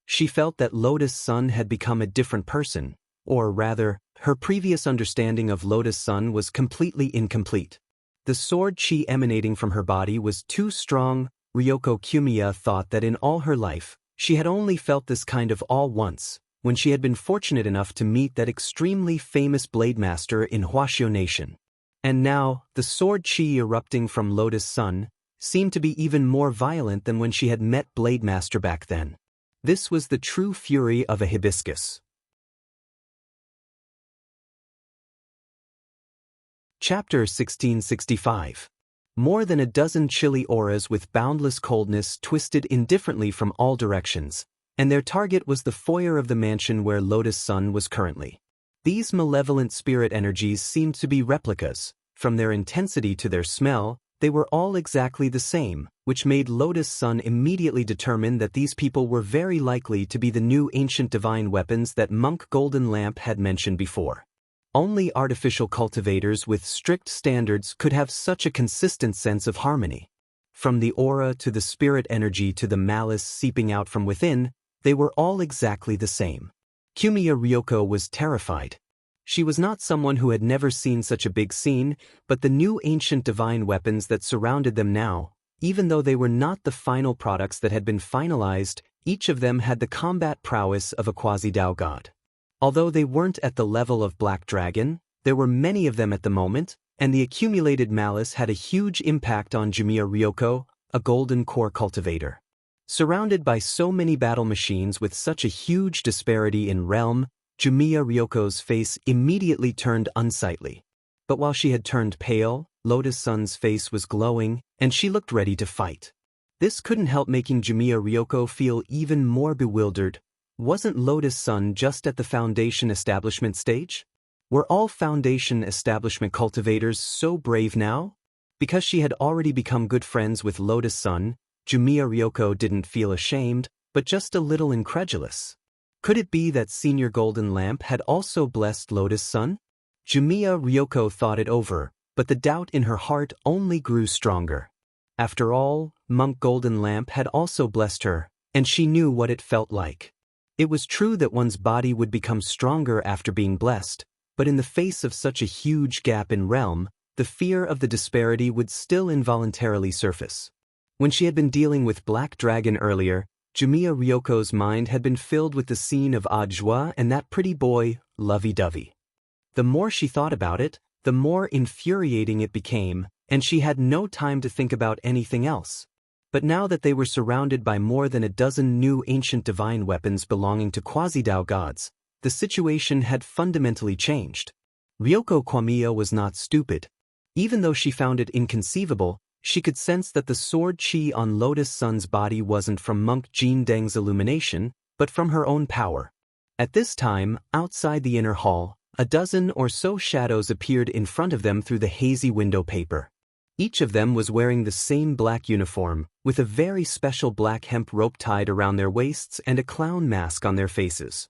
She felt that Lotus Sun had become a different person, or rather, her previous understanding of Lotus Sun was completely incomplete. The sword chi emanating from her body was too strong. Ryoko Kumiya thought that in all her life, she had only felt this kind of awe once, when she had been fortunate enough to meet that extremely famous blade master in Huaxiao Nation. And now, the sword chi erupting from Lotus Sun seemed to be even more violent than when she had met Blade Master back then. This was the true fury of a hibiscus. Chapter 1665. More than a dozen chilly auras with boundless coldness twisted indifferently from all directions, and their target was the foyer of the mansion where Lotus Sun was currently. These malevolent spirit energies seemed to be replicas. From their intensity to their smell, they were all exactly the same, which made Lotus Sun immediately determine that these people were very likely to be the new ancient divine weapons that Monk Golden Lamp had mentioned before. Only artificial cultivators with strict standards could have such a consistent sense of harmony. From the aura to the spirit energy to the malice seeping out from within, they were all exactly the same. Kumiya Ryoko was terrified. She was not someone who had never seen such a big scene, but the new ancient divine weapons that surrounded them now, even though they were not the final products that had been finalized, each of them had the combat prowess of a quasi-Dao god. Although they weren't at the level of Black Dragon, there were many of them at the moment, and the accumulated malice had a huge impact on Jumiya Ryoko, a golden core cultivator. Surrounded by so many battle machines with such a huge disparity in realm, Jumiya Ryoko's face immediately turned unsightly. But while she had turned pale, Lotus Sun's face was glowing, and she looked ready to fight. This couldn't help making Jumiya Ryoko feel even more bewildered. Wasn't Lotus Sun just at the foundation establishment stage? Were all foundation establishment cultivators so brave now? Because she had already become good friends with Lotus Sun, Jumiya Ryoko didn't feel ashamed, but just a little incredulous. Could it be that Senior Golden Lamp had also blessed Lotus Sun? Jumiya Ryoko thought it over, but the doubt in her heart only grew stronger. After all, Monk Golden Lamp had also blessed her, and she knew what it felt like. It was true that one's body would become stronger after being blessed, but in the face of such a huge gap in realm, the fear of the disparity would still involuntarily surface. When she had been dealing with Black Dragon earlier, Jumiya Ryoko's mind had been filled with the scene of Ajwa and that pretty boy, lovey-dovey. The more she thought about it, the more infuriating it became, and she had no time to think about anything else. But now that they were surrounded by more than a dozen new ancient divine weapons belonging to quasi-Dao gods, the situation had fundamentally changed. Ryoko Kwamiya was not stupid. Even though she found it inconceivable, she could sense that the sword chi on Lotus Sun's body wasn't from Monk Jin Deng's illumination, but from her own power. At this time, outside the inner hall, a dozen or so shadows appeared in front of them through the hazy window paper. Each of them was wearing the same black uniform, with a very special black hemp rope tied around their waists and a clown mask on their faces.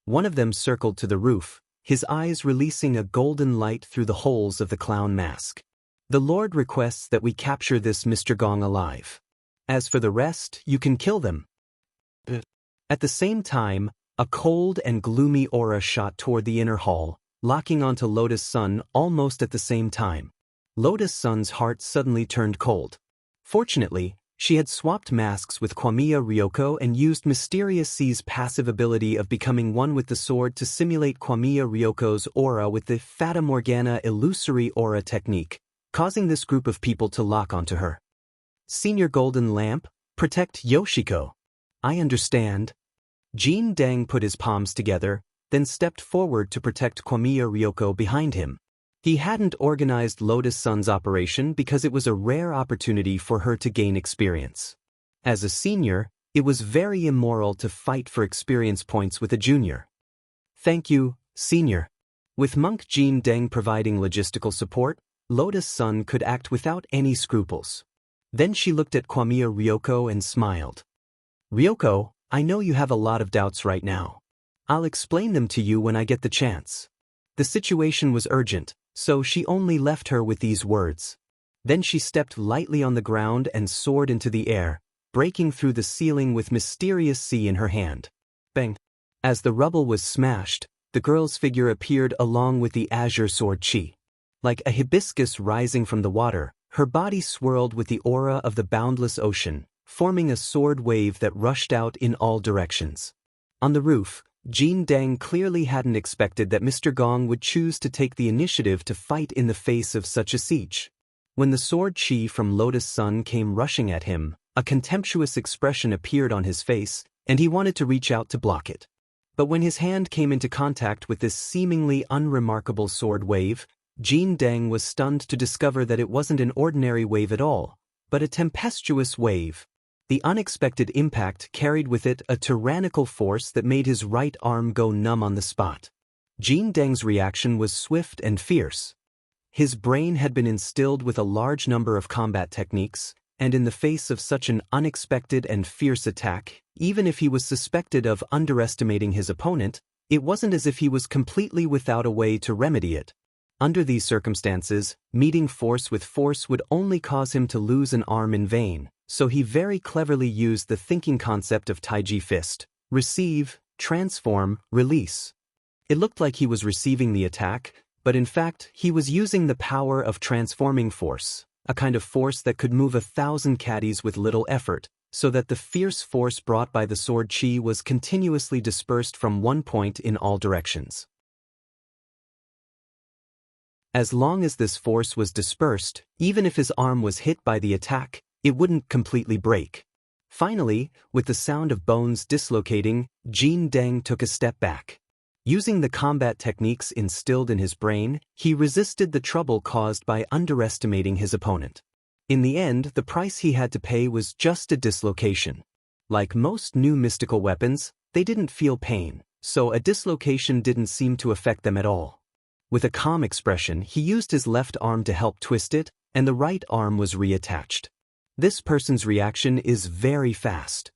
One of them circled to the roof, his eyes releasing a golden light through the holes of the clown mask. The Lord requests that we capture this Mr. Gong alive. As for the rest, you can kill them. At the same time, a cold and gloomy aura shot toward the inner hall, locking onto Lotus Sun almost at the same time. Lotus Sun's heart suddenly turned cold. Fortunately, she had swapped masks with Kwamiya Ryoko and used Mysterious C's passive ability of becoming one with the sword to simulate Kwamiya Ryoko's aura with the Fata Morgana illusory aura technique. causing this group of people to lock onto her. Senior Golden Lamp, protect Yoshiko. I understand. Jin Dang put his palms together, then stepped forward to protect Kiyomiya Ryoko behind him. He hadn't organized Lotus Sun's operation because it was a rare opportunity for her to gain experience. As a senior, it was very immoral to fight for experience points with a junior. Thank you, senior. With Monk Jin Dang providing logistical support, Lotus Sun could act without any scruples. Then she looked at Kiyomiya Ryoko and smiled. Ryoko, I know you have a lot of doubts right now. I'll explain them to you when I get the chance. The situation was urgent, so she only left her with these words. Then she stepped lightly on the ground and soared into the air, breaking through the ceiling with Mysterious Sea in her hand. Bang! As the rubble was smashed, the girl's figure appeared along with the azure sword chi. Like a hibiscus rising from the water, her body swirled with the aura of the boundless ocean, forming a sword wave that rushed out in all directions. On the roof, Jin Dang clearly hadn't expected that Mr. Gong would choose to take the initiative to fight in the face of such a siege. When the sword chi from Lotus Sun came rushing at him, a contemptuous expression appeared on his face, and he wanted to reach out to block it. But when his hand came into contact with this seemingly unremarkable sword wave, Jin Dang was stunned to discover that it wasn't an ordinary wave at all, but a tempestuous wave. The unexpected impact carried with it a tyrannical force that made his right arm go numb on the spot. Jin Dang's reaction was swift and fierce. His brain had been instilled with a large number of combat techniques, and in the face of such an unexpected and fierce attack, even if he was suspected of underestimating his opponent, it wasn't as if he was completely without a way to remedy it. Under these circumstances, meeting force with force would only cause him to lose an arm in vain. So he very cleverly used the thinking concept of Taiji Fist: receive, transform, release. It looked like he was receiving the attack, but in fact he was using the power of transforming force, a kind of force that could move 1,000 caddies with little effort, so that the fierce force brought by the sword chi was continuously dispersed from one point in all directions. As long as this force was dispersed, even if his arm was hit by the attack, it wouldn't completely break. Finally, with the sound of bones dislocating, Jin Dang took a step back. Using the combat techniques instilled in his brain, he resisted the trouble caused by underestimating his opponent. In the end, the price he had to pay was just a dislocation. Like most new mystical weapons, they didn't feel pain, so a dislocation didn't seem to affect them at all. With a calm expression, he used his left arm to help twist it, and the right arm was reattached. This person's reaction is very fast.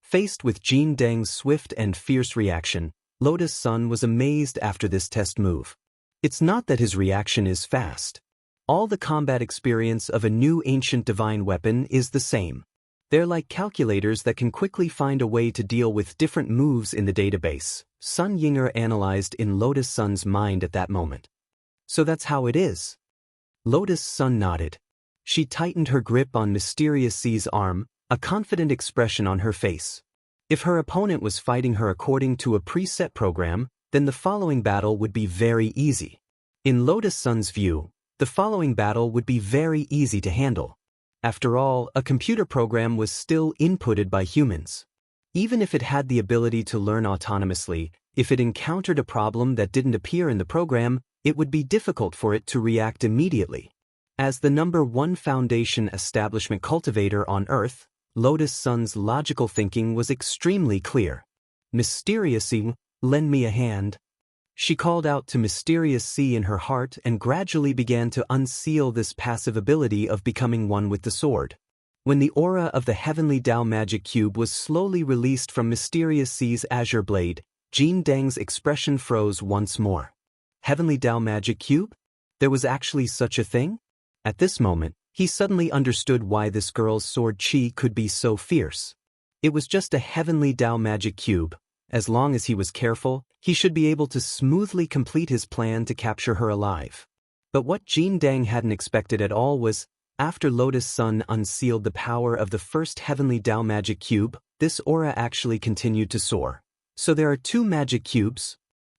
Faced with Jin Dang's swift and fierce reaction, Lotus Sun was amazed after this test move. It's not that his reaction is fast. All the combat experience of a new ancient divine weapon is the same. They're like calculators that can quickly find a way to deal with different moves in the database, Sun Yinger analyzed in Lotus Sun's mind at that moment. So that's how it is. Lotus Sun nodded. She tightened her grip on Mysterious Sea's arm, a confident expression on her face. If her opponent was fighting her according to a preset program, then the following battle would be very easy. In Lotus Sun's view, the following battle would be very easy to handle. After all, a computer program was still inputted by humans. Even if it had the ability to learn autonomously, if it encountered a problem that didn't appear in the program, it would be difficult for it to react immediately. As the #1 foundation establishment cultivator on Earth, Lotus Sun's logical thinking was extremely clear. Mysterious Sea, lend me a hand. She called out to Mysterious Sea in her heart and gradually began to unseal this passive ability of becoming one with the sword. When the aura of the Heavenly Tao Magic Cube was slowly released from Mysterious Sea's azure blade, Jin Dang's expression froze once more. Heavenly Tao Magic Cube? There was actually such a thing? At this moment, he suddenly understood why this girl's sword chi could be so fierce. It was just a Heavenly Tao Magic Cube. As long as he was careful, he should be able to smoothly complete his plan to capture her alive. But what Jin Dang hadn't expected at all was, after Lotus Sun unsealed the power of the first Heavenly Tao Magic Cube, this aura actually continued to soar. So there are 2 magic cubes?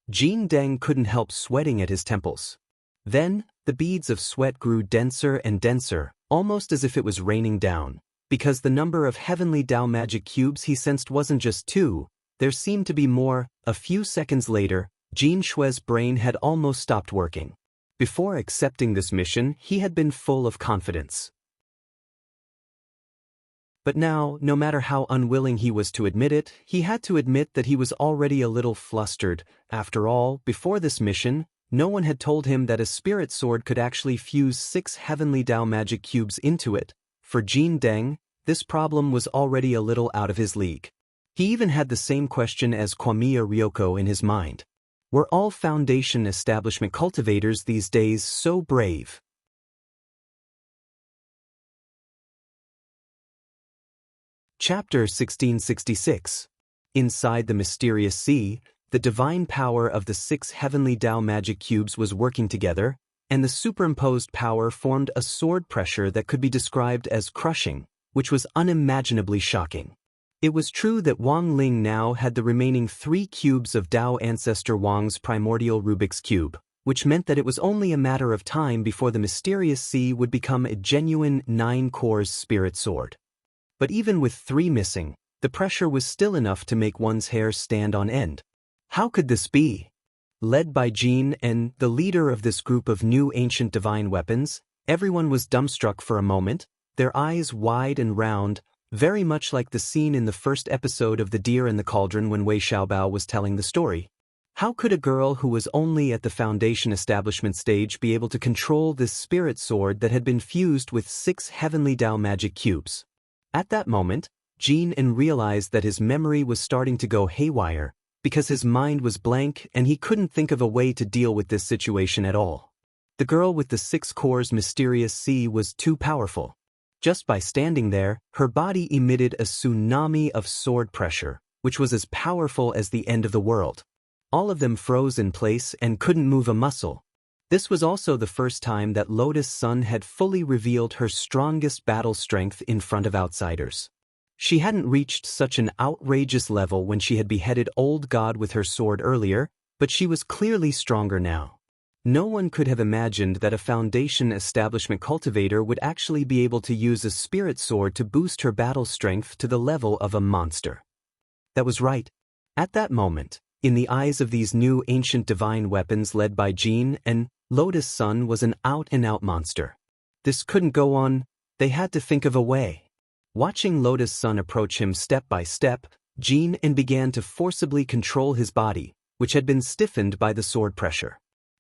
Jin Dang couldn't help sweating at his temples. Then, The beads of sweat grew denser and denser, almost as if it was raining down, because the number of heavenly Dao magic cubes he sensed wasn't just 2, there seemed to be more. A few seconds later, Jin Shue's brain had almost stopped working. Before accepting this mission, he had been full of confidence. But now, no matter how unwilling he was to admit it, he had to admit that he was already a little flustered. After all, before this mission, no one had told him that a spirit sword could actually fuse 6 heavenly Dao magic cubes into it. For Jin Deng, this problem was already a little out of his league. He even had the same question as Kwamiya Ryoko in his mind. Were all foundation establishment cultivators these days so brave? Chapter 1666. Inside the mysterious sea, the divine power of the 6 heavenly Dao magic cubes was working together, and the superimposed power formed a sword pressure that could be described as crushing, which was unimaginably shocking. It was true that Wang Ling now had the remaining 3 cubes of Dao ancestor Wang's primordial Rubik's Cube, which meant that it was only a matter of time before the mysterious sea would become a genuine 9-cores spirit sword. But even with 3 missing, the pressure was still enough to make one's hair stand on end. How could this be? Led by Jin and the leader of this group of new ancient divine weapons, everyone was dumbstruck for a moment, their eyes wide and round, very much like the scene in the first episode of The Deer in the Cauldron when Wei Xiaobao was telling the story. How could a girl who was only at the foundation establishment stage be able to control this spirit sword that had been fused with 6 heavenly Dao magic cubes? At that moment, Jin realized that his memory was starting to go haywire, because his mind was blank and he couldn't think of a way to deal with this situation at all. The girl with the 6 cores mysterious sea was too powerful. Just by standing there, her body emitted a tsunami of sword pressure, which was as powerful as the end of the world. All of them froze in place and couldn't move a muscle. This was also the first time that Lotus Sun had fully revealed her strongest battle strength in front of outsiders. She hadn't reached such an outrageous level when she had beheaded Old God with her sword earlier, but she was clearly stronger now. No one could have imagined that a foundation establishment cultivator would actually be able to use a spirit sword to boost her battle strength to the level of a monster. That was right. At that moment, in the eyes of these new ancient divine weapons led by Jin and Lotus Sun was an out-and-out monster. This couldn't go on, they had to think of a way. Watching Lotus Sun approach him step by step, Jin began to forcibly control his body, which had been stiffened by the sword pressure.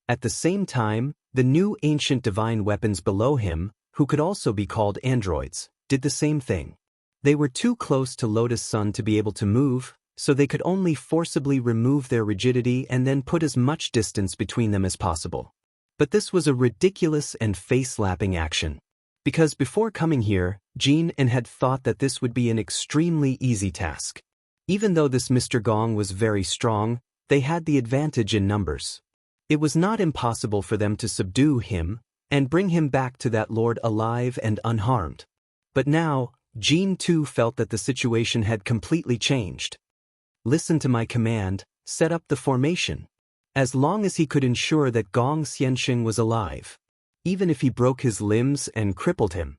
At the same time, the new ancient divine weapons below him, who could also be called androids, did the same thing. They were too close to Lotus Sun to be able to move, so they could only forcibly remove their rigidity and then put as much distance between them as possible. But this was a ridiculous and face-lapping action. Because before coming here, Jin had thought that this would be an extremely easy task. Even though this Mr. Gong was very strong, they had the advantage in numbers. It was not impossible for them to subdue him and bring him back to that lord alive and unharmed. But now, Jin too felt that the situation had completely changed. Listen to my command, set up the formation. As long as he could ensure that Gong Xianxing was alive, even if he broke his limbs and crippled him.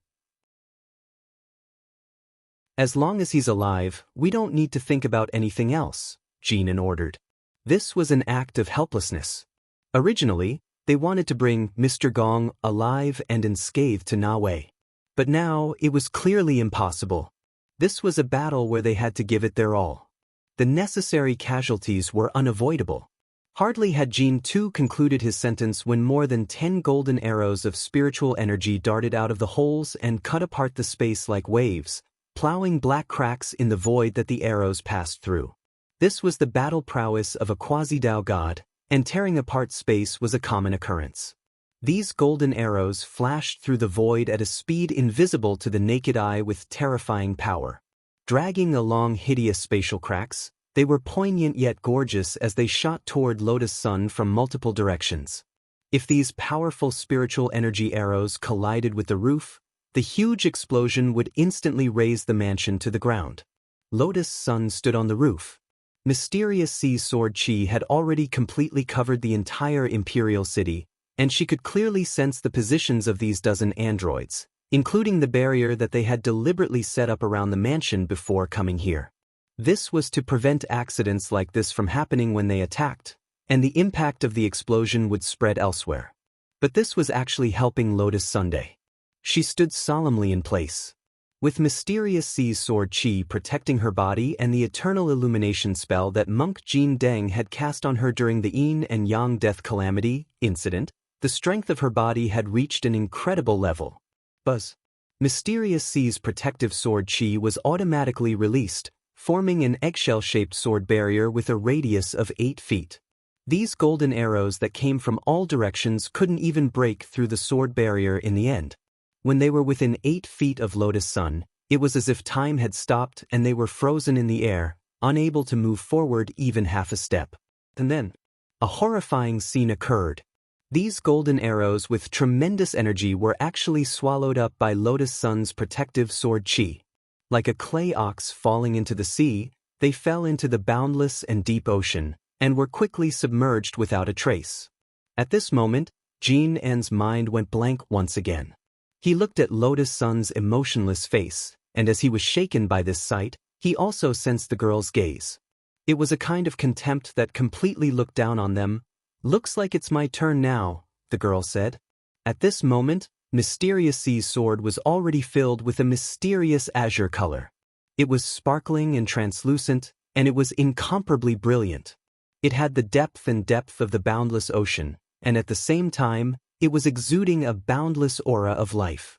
As long as he's alive, we don't need to think about anything else, Jin ordered. This was an act of helplessness. Originally, they wanted to bring Mr. Gong alive and unscathed to Nawei. But now, it was clearly impossible. This was a battle where they had to give it their all. The necessary casualties were unavoidable. Hardly had Jin too concluded his sentence when more than 10 golden arrows of spiritual energy darted out of the holes and cut apart the space like waves, plowing black cracks in the void that the arrows passed through. This was the battle prowess of a quasi-Dao god, and tearing apart space was a common occurrence. These golden arrows flashed through the void at a speed invisible to the naked eye with terrifying power. Dragging along hideous spatial cracks, they were poignant yet gorgeous as they shot toward Lotus Sun from multiple directions. If these powerful spiritual energy arrows collided with the roof, the huge explosion would instantly raze the mansion to the ground. Lotus Sun stood on the roof. Mysterious Sea Sword Chi had already completely covered the entire imperial city, and she could clearly sense the positions of these dozen androids, including the barrier that they had deliberately set up around the mansion before coming here. This was to prevent accidents like this from happening when they attacked, and the impact of the explosion would spread elsewhere. But this was actually helping Lotus Sunday. She stood solemnly in place. With Mysterious C's sword chi protecting her body and the eternal illumination spell that Monk Jin Deng had cast on her during the Yin and Yang death calamity incident, the strength of her body had reached an incredible level. Buzz. Mysterious C's protective sword chi was automatically released, forming an eggshell-shaped sword barrier with a radius of 8 feet. These golden arrows that came from all directions couldn't even break through the sword barrier in the end. When they were within 8 feet of Lotus Sun, it was as if time had stopped and they were frozen in the air, unable to move forward even half a step. And then, a horrifying scene occurred. These golden arrows with tremendous energy were actually swallowed up by Lotus Sun's protective sword chi. Like a clay ox falling into the sea, they fell into the boundless and deep ocean, and were quickly submerged without a trace. At this moment, Jin En's mind went blank once again. He looked at Lotus Sun's emotionless face, and as he was shaken by this sight, he also sensed the girl's gaze. It was a kind of contempt that completely looked down on them. "Looks like it's my turn now," the girl said. At this moment, Mysterious C's sword was already filled with a mysterious azure color. It was sparkling and translucent, and it was incomparably brilliant. It had the depth of the boundless ocean, and at the same time, it was exuding a boundless aura of life.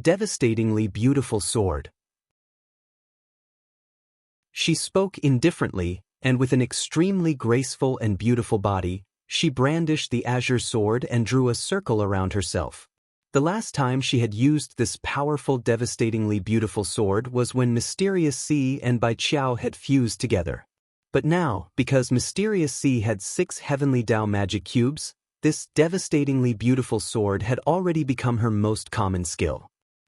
Devastatingly beautiful sword. She spoke indifferently, and with an extremely graceful and beautiful body, she brandished the azure sword and drew a circle around herself. The last time she had used this powerful, devastatingly beautiful sword was when Mysterious C and Bai Qiao had fused together. But now, because Mysterious C had 6 heavenly Dao magic cubes, this devastatingly beautiful sword had already become her most common skill.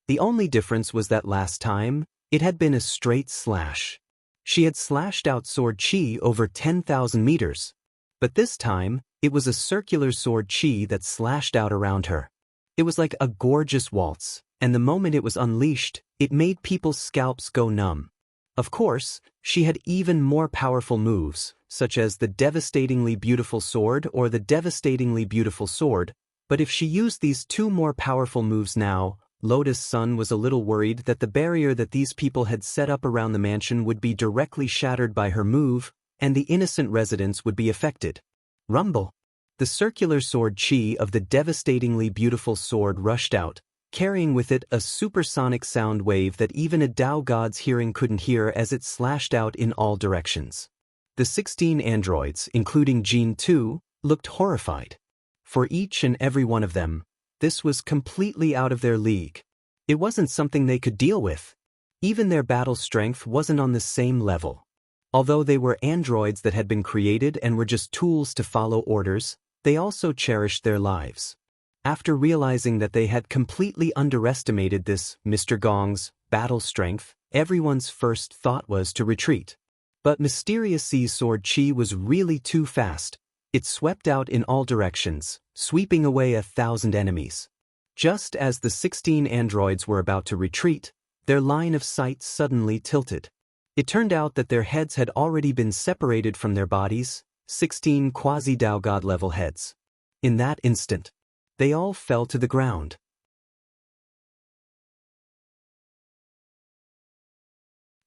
The only difference was that last time, it had been a straight slash. She had slashed out sword chi over 10,000 meters. But this time, it was a circular sword chi that slashed out around her. It was like a gorgeous waltz, and the moment it was unleashed, it made people's scalps go numb. Of course, she had even more powerful moves, such as the devastatingly beautiful sword or the devastatingly beautiful sword, but if she used these 2 more powerful moves now, Lotus Sun was a little worried that the barrier that these people had set up around the mansion would be directly shattered by her move, and the innocent residents would be affected. Rumble. The circular sword chi of the devastatingly beautiful sword rushed out, carrying with it a supersonic sound wave that even a Dao god's hearing couldn't hear as it slashed out in all directions. The 16 androids, including Jin 2, looked horrified. For each and every one of them, this was completely out of their league. It wasn't something they could deal with. Even their battle strength wasn't on the same level. Although they were androids that had been created and were just tools to follow orders, they also cherished their lives. After realizing that they had completely underestimated this Mr. Gong's battle strength, everyone's first thought was to retreat. But Mysterious C's sword chi was really too fast. It swept out in all directions, sweeping away 1,000 enemies. Just as the 16 androids were about to retreat, their line of sight suddenly tilted. It turned out that their heads had already been separated from their bodies, 16 quasi-Dao God level heads. In that instant, they all fell to the ground.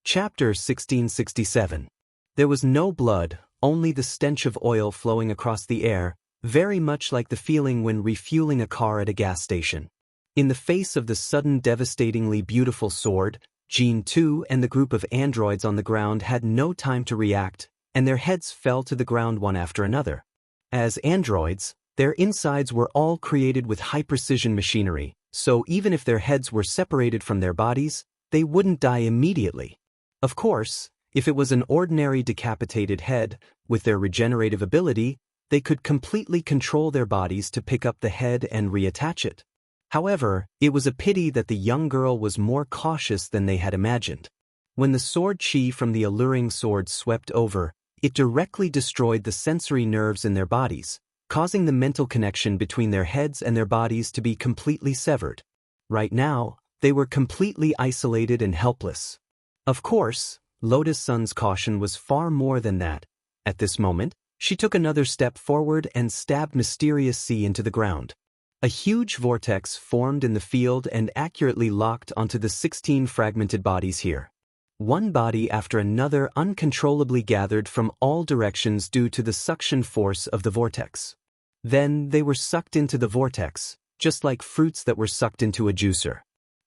Chapter 1667. There was no blood, only the stench of oil flowing across the air, very much like the feeling when refueling a car at a gas station. In the face of the sudden devastatingly beautiful sword, Jin 2 and the group of androids on the ground had no time to react, and their heads fell to the ground one after another. As androids, their insides were all created with high-precision machinery, so even if their heads were separated from their bodies, they wouldn't die immediately. Of course, if it was an ordinary decapitated head, with their regenerative ability, they could completely control their bodies to pick up the head and reattach it. However, it was a pity that the young girl was more cautious than they had imagined. When the sword chi from the alluring sword swept over, it directly destroyed the sensory nerves in their bodies, causing the mental connection between their heads and their bodies to be completely severed. Right now, they were completely isolated and helpless. Of course, Lotus Sun's caution was far more than that. At this moment, she took another step forward and stabbed Mysterious Sea into the ground. A huge vortex formed in the field and accurately locked onto the 16 fragmented bodies here. One body after another uncontrollably gathered from all directions due to the suction force of the vortex. Then they were sucked into the vortex, just like fruits that were sucked into a juicer.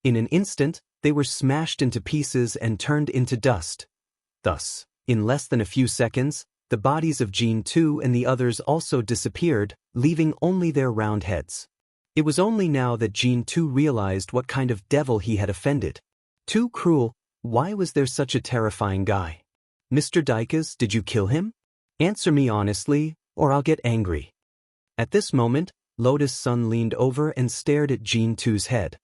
In an instant, they were smashed into pieces and turned into dust. Thus, in less than a few seconds, the bodies of Jean 2 and the others also disappeared, leaving only their round heads. It was only now that Jean 2 realized what kind of devil he had offended. Too cruel. Why was there such a terrifying guy? Mr. Dicas, did you kill him? Answer me honestly, or I'll get angry. At this moment, Lotus Sun leaned over and stared at Jean 2's head.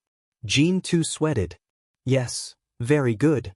Jean 2 sweated. Yes, very good.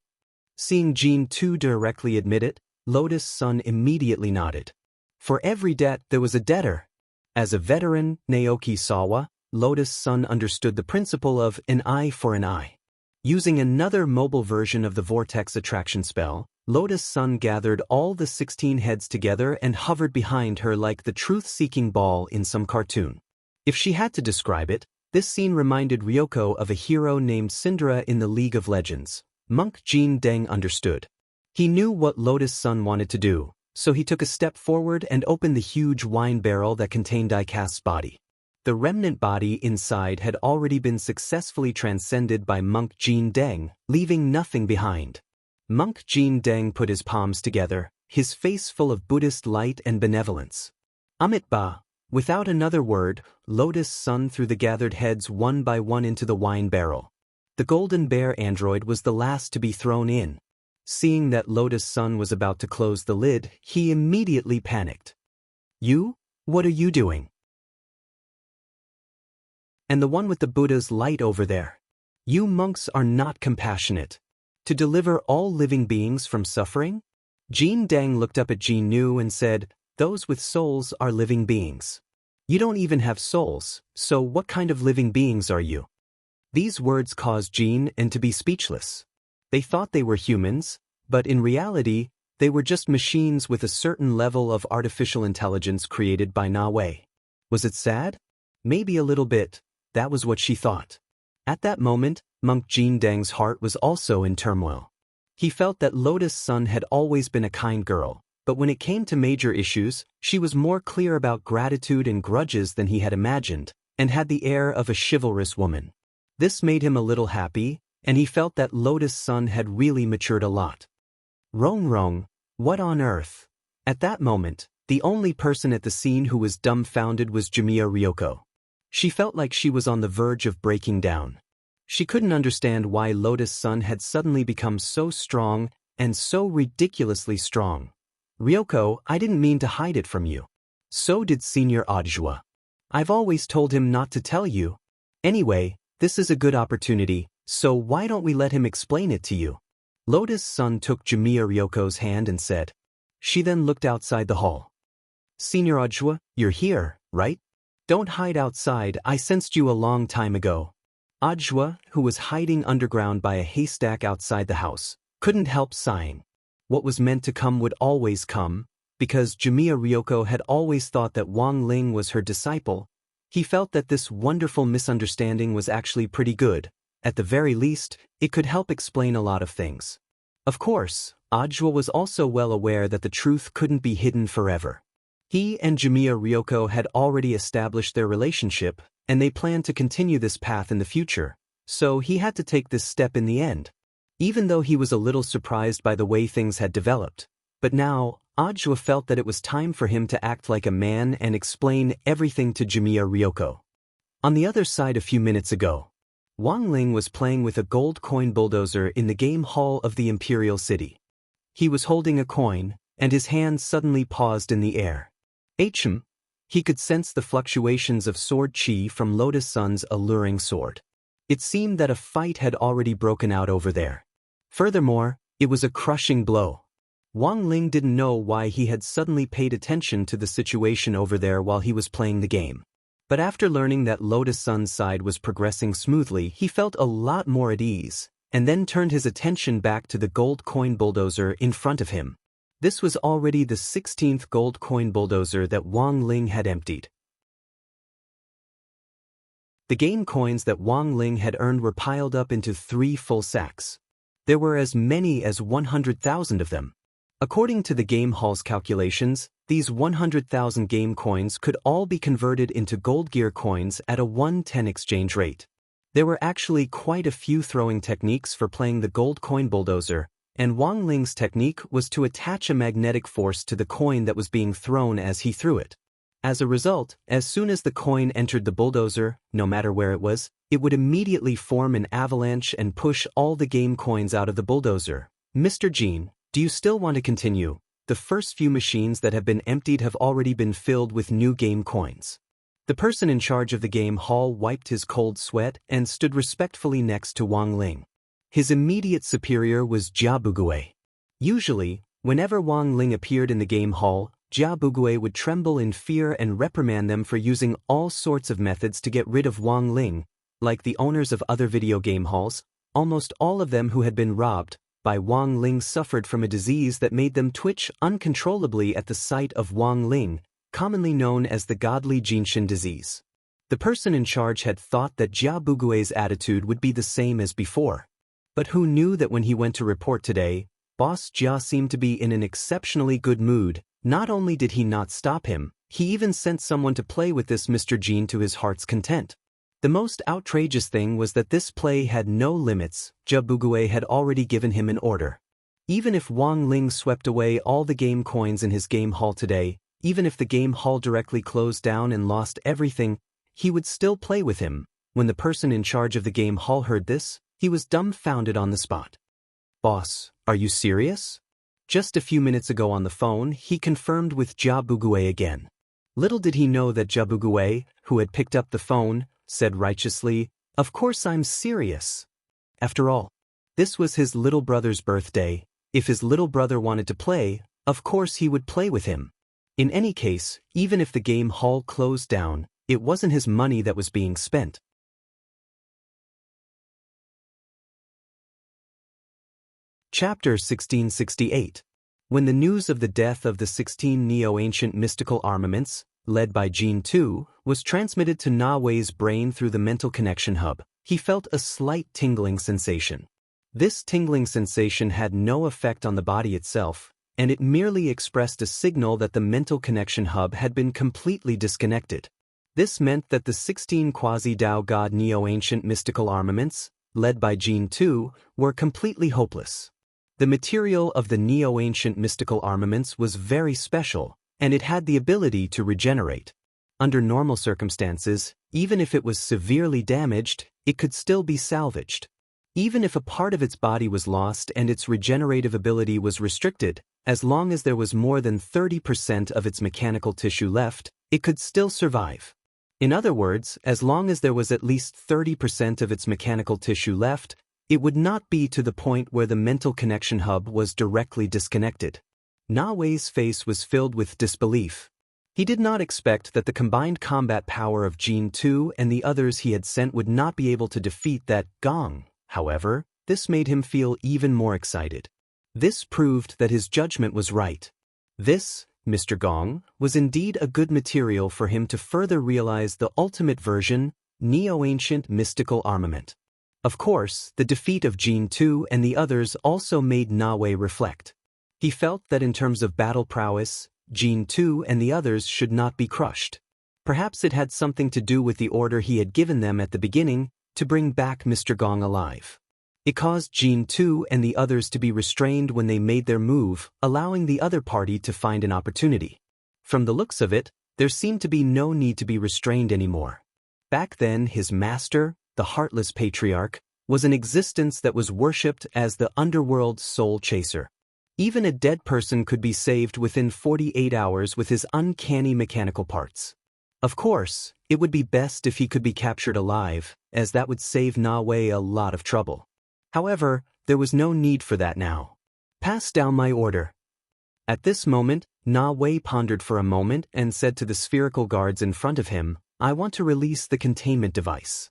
Seeing Jean 2 directly admit it, Lotus Sun immediately nodded. For every debt there was a debtor. As a veteran, Naoki Sawa, Lotus Sun understood the principle of an eye for an eye. Using another mobile version of the vortex attraction spell, Lotus Sun gathered all the 16 heads together and hovered behind her like the truth-seeking ball in some cartoon. If she had to describe it, this scene reminded Ryoko of a hero named Syndra in the League of Legends. Monk Jin Deng understood. He knew what Lotus Sun wanted to do, so he took a step forward and opened the huge wine barrel that contained Dicast's body. The remnant body inside had already been successfully transcended by Monk Jin Deng, leaving nothing behind. Monk Jin Deng put his palms together, his face full of Buddhist light and benevolence. Amitabha. Without another word, Lotus Sun threw the gathered heads one by one into the wine barrel. The golden bear android was the last to be thrown in. Seeing that Lotus Sun was about to close the lid, he immediately panicked. You? What are you doing? And the one with the Buddha's light over there. You monks are not compassionate. To deliver all living beings from suffering? Jin Deng looked up at Jin Nu and said, those with souls are living beings. You don't even have souls, so what kind of living beings are you? These words caused Jin and to be speechless. They thought they were humans, but in reality, they were just machines with a certain level of artificial intelligence created by Na Wei. Was it sad? Maybe a little bit. That was what she thought. At that moment, Monk Jin Deng's heart was also in turmoil. He felt that Lotus Sun had always been a kind girl, but when it came to major issues, she was more clear about gratitude and grudges than he had imagined, and had the air of a chivalrous woman. This made him a little happy, and he felt that Lotus Sun had really matured a lot. Rong, what on earth? At that moment, the only person at the scene who was dumbfounded was Jimiya Ryoko. She felt like she was on the verge of breaking down. She couldn't understand why Lotus Sun had suddenly become so strong and so ridiculously strong. Ryoko, I didn't mean to hide it from you. So did Senior Audiobook. I've always told him not to tell you. Anyway, this is a good opportunity, so why don't we let him explain it to you? Lotus Sun took Jimiya Ryoko's hand and said. She then looked outside the hall. Senior Audiobook, you're here, right? Don't hide outside, I sensed you a long time ago. Audiobook, who was hiding underground by a haystack outside the house, couldn't help sighing. What was meant to come would always come, because Jimiya Ryoko had always thought that Wang Ling was her disciple. He felt that this wonderful misunderstanding was actually pretty good. At the very least, it could help explain a lot of things. Of course, Audiobook was also well aware that the truth couldn't be hidden forever. He and Jimiya Ryoko had already established their relationship, and they planned to continue this path in the future, so he had to take this step in the end. Even though he was a little surprised by the way things had developed, but now, Audiobook felt that it was time for him to act like a man and explain everything to Jimiya Ryoko. On the other side a few minutes ago, Wang Ling was playing with a gold coin bulldozer in the game hall of the Imperial City. He was holding a coin, and his hand suddenly paused in the air. He could sense the fluctuations of sword chi from Lotus Sun's alluring sword. It seemed that a fight had already broken out over there. Furthermore, it was a crushing blow. Wang Ling didn't know why he had suddenly paid attention to the situation over there while he was playing the game. But after learning that Lotus Sun's side was progressing smoothly, he felt a lot more at ease, and then turned his attention back to the gold coin bulldozer in front of him. This was already the 16th gold coin bulldozer that Wang Ling had emptied. The game coins that Wang Ling had earned were piled up into 3 full sacks. There were as many as 100,000 of them. According to the game hall's calculations, these 100,000 game coins could all be converted into gold gear coins at a 1:10 exchange rate. There were actually quite a few throwing techniques for playing the gold coin bulldozer, and Wang Ling's technique was to attach a magnetic force to the coin that was being thrown as he threw it. As a result, as soon as the coin entered the bulldozer, no matter where it was, it would immediately form an avalanche and push all the game coins out of the bulldozer. Mr. Jean, do you still want to continue? The first few machines that have been emptied have already been filled with new game coins. The person in charge of the game hall wiped his cold sweat and stood respectfully next to Wang Ling. His immediate superior was Jia Bugui. Usually, whenever Wang Ling appeared in the game hall, Jia Bugui would tremble in fear and reprimand them for using all sorts of methods to get rid of Wang Ling. Like the owners of other video game halls, almost all of them who had been robbed by Wang Ling suffered from a disease that made them twitch uncontrollably at the sight of Wang Ling, commonly known as the godly Jinshin disease. The person in charge had thought that Jia Bugui's attitude would be the same as before. But who knew that when he went to report today, Boss Jia seemed to be in an exceptionally good mood. Not only did he not stop him, he even sent someone to play with this Mr. Jean to his heart's content. The most outrageous thing was that this play had no limits. Jia Bugui had already given him an order. Even if Wang Ling swept away all the game coins in his game hall today, even if the game hall directly closed down and lost everything, he would still play with him. When the person in charge of the game hall heard this, he was dumbfounded on the spot. Boss, are you serious? Just a few minutes ago on the phone, he confirmed with Jia Bugui again. Little did he know that Jia Bugui, who had picked up the phone, said righteously, "Of course I'm serious." After all, this was his little brother's birthday. If his little brother wanted to play, of course he would play with him. In any case, even if the game hall closed down, it wasn't his money that was being spent. Chapter 1668. When the news of the death of the 16 neo-ancient mystical armaments, led by Jin Tu, was transmitted to Na Wei's brain through the mental connection hub, he felt a slight tingling sensation. This tingling sensation had no effect on the body itself, and it merely expressed a signal that the mental connection hub had been completely disconnected. This meant that the 16 quasi-Dao God neo-ancient mystical armaments, led by Jin Tu, were completely hopeless. The material of the neo-ancient mystical armaments was very special, and it had the ability to regenerate. Under normal circumstances, even if it was severely damaged, it could still be salvaged. Even if a part of its body was lost and its regenerative ability was restricted, as long as there was more than 30% of its mechanical tissue left, it could still survive. In other words, as long as there was at least 30% of its mechanical tissue left, it would not be to the point where the mental connection hub was directly disconnected. Na Wei's face was filled with disbelief. He did not expect that the combined combat power of Jin Tu and the others he had sent would not be able to defeat that Gong. However, this made him feel even more excited. This proved that his judgment was right. This, Mr. Gong, was indeed a good material for him to further realize the ultimate version, neo-ancient mystical armament. Of course, the defeat of Jin Tu and the others also made Na Wei reflect. He felt that in terms of battle prowess, Jin Tu and the others should not be crushed. Perhaps it had something to do with the order he had given them at the beginning to bring back Mr. Gong alive. It caused Jin Tu and the others to be restrained when they made their move, allowing the other party to find an opportunity. From the looks of it, there seemed to be no need to be restrained anymore. Back then, his master, the Heartless Patriarch, was an existence that was worshipped as the underworld's soul chaser. Even a dead person could be saved within 48 hours with his uncanny mechanical parts. Of course, it would be best if he could be captured alive, as that would save Na Wei a lot of trouble. However, there was no need for that now. Pass down my order. At this moment, Na Wei pondered for a moment and said to the spherical guards in front of him, "I want to release the containment device."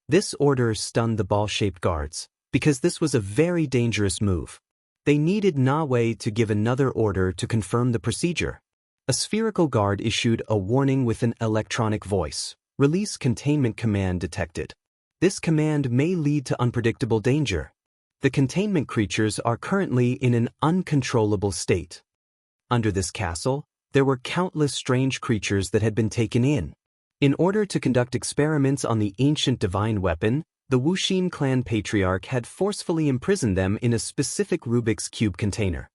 This order stunned the ball-shaped guards, because this was a very dangerous move. They needed Na Wei to give another order to confirm the procedure. A spherical guard issued a warning with an electronic voice. "Release containment command detected." This command may lead to unpredictable danger. The containment creatures are currently in an uncontrollable state. Under this castle, there were countless strange creatures that had been taken in. In order to conduct experiments on the ancient divine weapon, the Wuxin clan patriarch had forcefully imprisoned them in a specific Rubik's Cube container.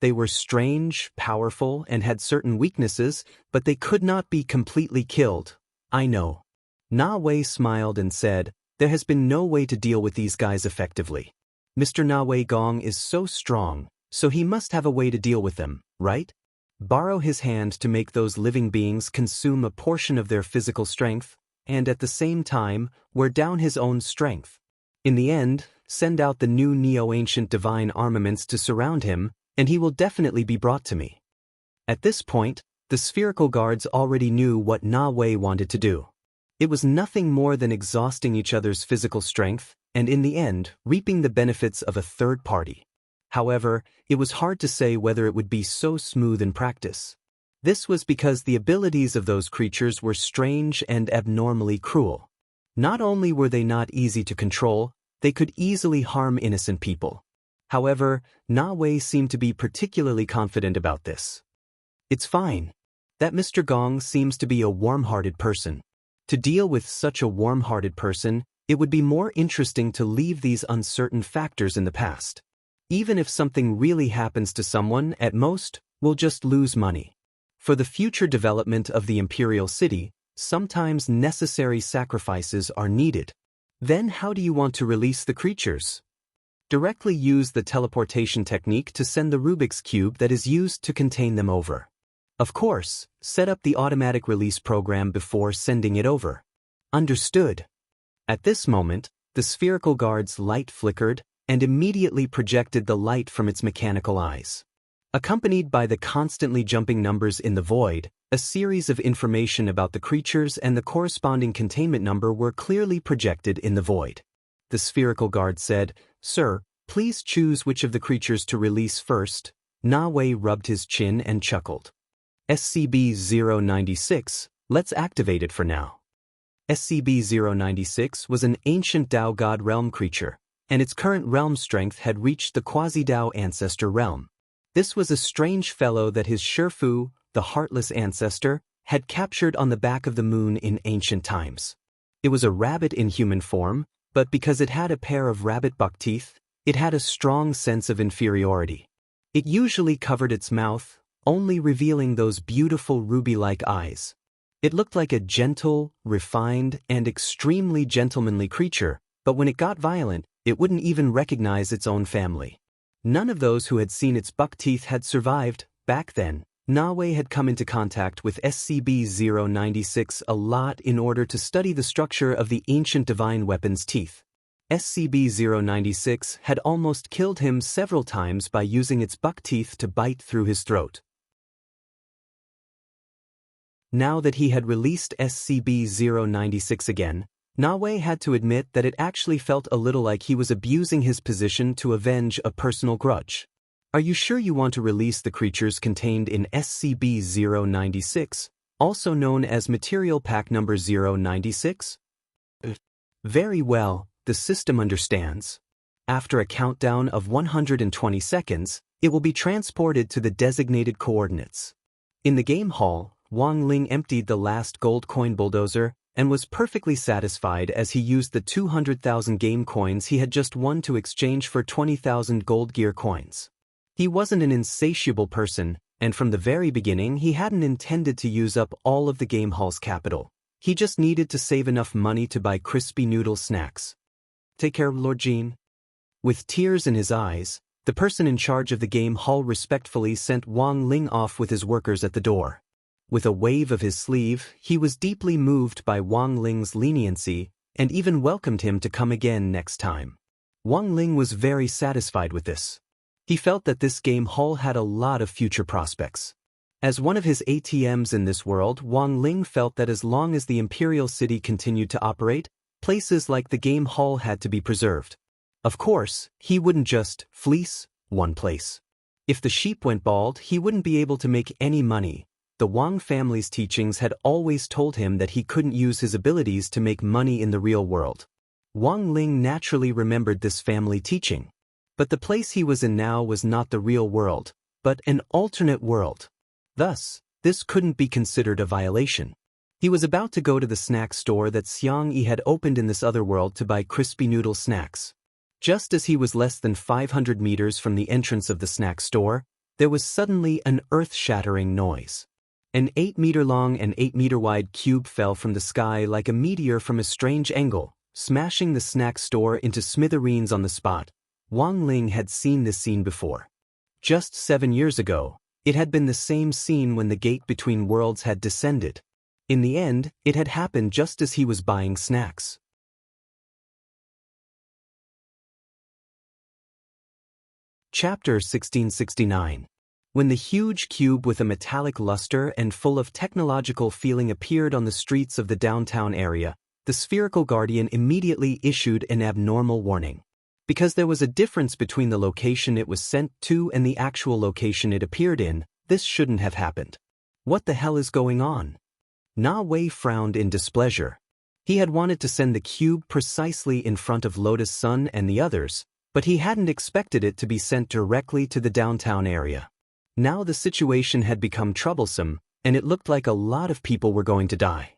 They were strange, powerful, and had certain weaknesses, but they could not be completely killed. "I know." Na Wei smiled and said, "There has been no way to deal with these guys effectively. Mr. Na Wei Gong is so strong, so he must have a way to deal with them, right? Borrow his hand to make those living beings consume a portion of their physical strength, and at the same time, wear down his own strength. In the end, send out the new neo-ancient divine armaments to surround him, and he will definitely be brought to me." At this point, the spherical guards already knew what Na Wei wanted to do. It was nothing more than exhausting each other's physical strength, and in the end, reaping the benefits of a third party. However, it was hard to say whether it would be so smooth in practice. This was because the abilities of those creatures were strange and abnormally cruel. Not only were they not easy to control, they could easily harm innocent people. However, Na Wei seemed to be particularly confident about this. "It's fine. That Mr. Gong seems to be a warm-hearted person. To deal with such a warm-hearted person, it would be more interesting to leave these uncertain factors in the past. Even if something really happens to someone, at most, we'll just lose money. For the future development of the Imperial City, sometimes necessary sacrifices are needed. Then how do you want to release the creatures? Directly use the teleportation technique to send the Rubik's Cube that is used to contain them over. Of course, set up the automatic release program before sending it over." "Understood." At this moment, the spherical guard's light flickered and immediately projected the light from its mechanical eyes. Accompanied by the constantly jumping numbers in the void, a series of information about the creatures and the corresponding containment number were clearly projected in the void. The spherical guard said, "Sir, please choose which of the creatures to release first." Na Wei rubbed his chin and chuckled. "SCP-096, let's activate it for now." SCP-096 was an ancient Dao God realm creature, and its current realm strength had reached the Quasi-Dao ancestor realm. This was a strange fellow that his Shifu, the heartless ancestor, had captured on the back of the moon in ancient times. It was a rabbit in human form, but because it had a pair of rabbit buck teeth, it had a strong sense of inferiority. It usually covered its mouth, only revealing those beautiful ruby-like eyes. It looked like a gentle, refined, and extremely gentlemanly creature, but when it got violent, it wouldn't even recognize its own family. None of those who had seen its buck teeth had survived. Back then, Na Wei had come into contact with SCP-096 a lot in order to study the structure of the ancient divine weapon's teeth. SCP-096 had almost killed him several times by using its buck teeth to bite through his throat. Now that he had released SCP-096 again, Na Wei had to admit that it actually felt a little like he was abusing his position to avenge a personal grudge. "Are you sure you want to release the creatures contained in SCP-096, also known as Material Pack Number 096? Very well, the system understands. After a countdown of 120 seconds, it will be transported to the designated coordinates." In the game hall, Wang Ling emptied the last gold coin bulldozer and was perfectly satisfied as he used the 200,000 game coins he had just won to exchange for 20,000 gold gear coins. He wasn't an insatiable person, and from the very beginning he hadn't intended to use up all of the game hall's capital. He just needed to save enough money to buy crispy noodle snacks. "Take care, Lord Jean." With tears in his eyes, the person in charge of the game hall respectfully sent Wang Ling off with his workers at the door. With a wave of his sleeve, he was deeply moved by Wang Ling's leniency and even welcomed him to come again next time. Wang Ling was very satisfied with this. He felt that this game hall had a lot of future prospects. As one of his ATMs in this world, Wang Ling felt that as long as the Imperial City continued to operate, places like the game hall had to be preserved. Of course, he wouldn't just fleece one place. If the sheep went bald, he wouldn't be able to make any money. The Wang family's teachings had always told him that he couldn't use his abilities to make money in the real world. Wang Ling naturally remembered this family teaching. But the place he was in now was not the real world, but an alternate world. Thus, this couldn't be considered a violation. He was about to go to the snack store that Xiang Yi had opened in this other world to buy crispy noodle snacks. Just as he was less than 500 meters from the entrance of the snack store, there was suddenly an earth-shattering noise. An 8-meter-long and 8-meter-wide cube fell from the sky like a meteor from a strange angle, smashing the snack store into smithereens on the spot. Wang Ling had seen this scene before. Just 7 years ago, it had been the same scene when the gate between worlds had descended. In the end, it had happened just as he was buying snacks. Chapter 1669. When the huge cube with a metallic luster and full of technological feeling appeared on the streets of the downtown area, the spherical guardian immediately issued an abnormal warning. Because there was a difference between the location it was sent to and the actual location it appeared in, this shouldn't have happened. What the hell is going on? Na Wei frowned in displeasure. He had wanted to send the cube precisely in front of Lotus Sun and the others, but he hadn't expected it to be sent directly to the downtown area. Now the situation had become troublesome, and it looked like a lot of people were going to die.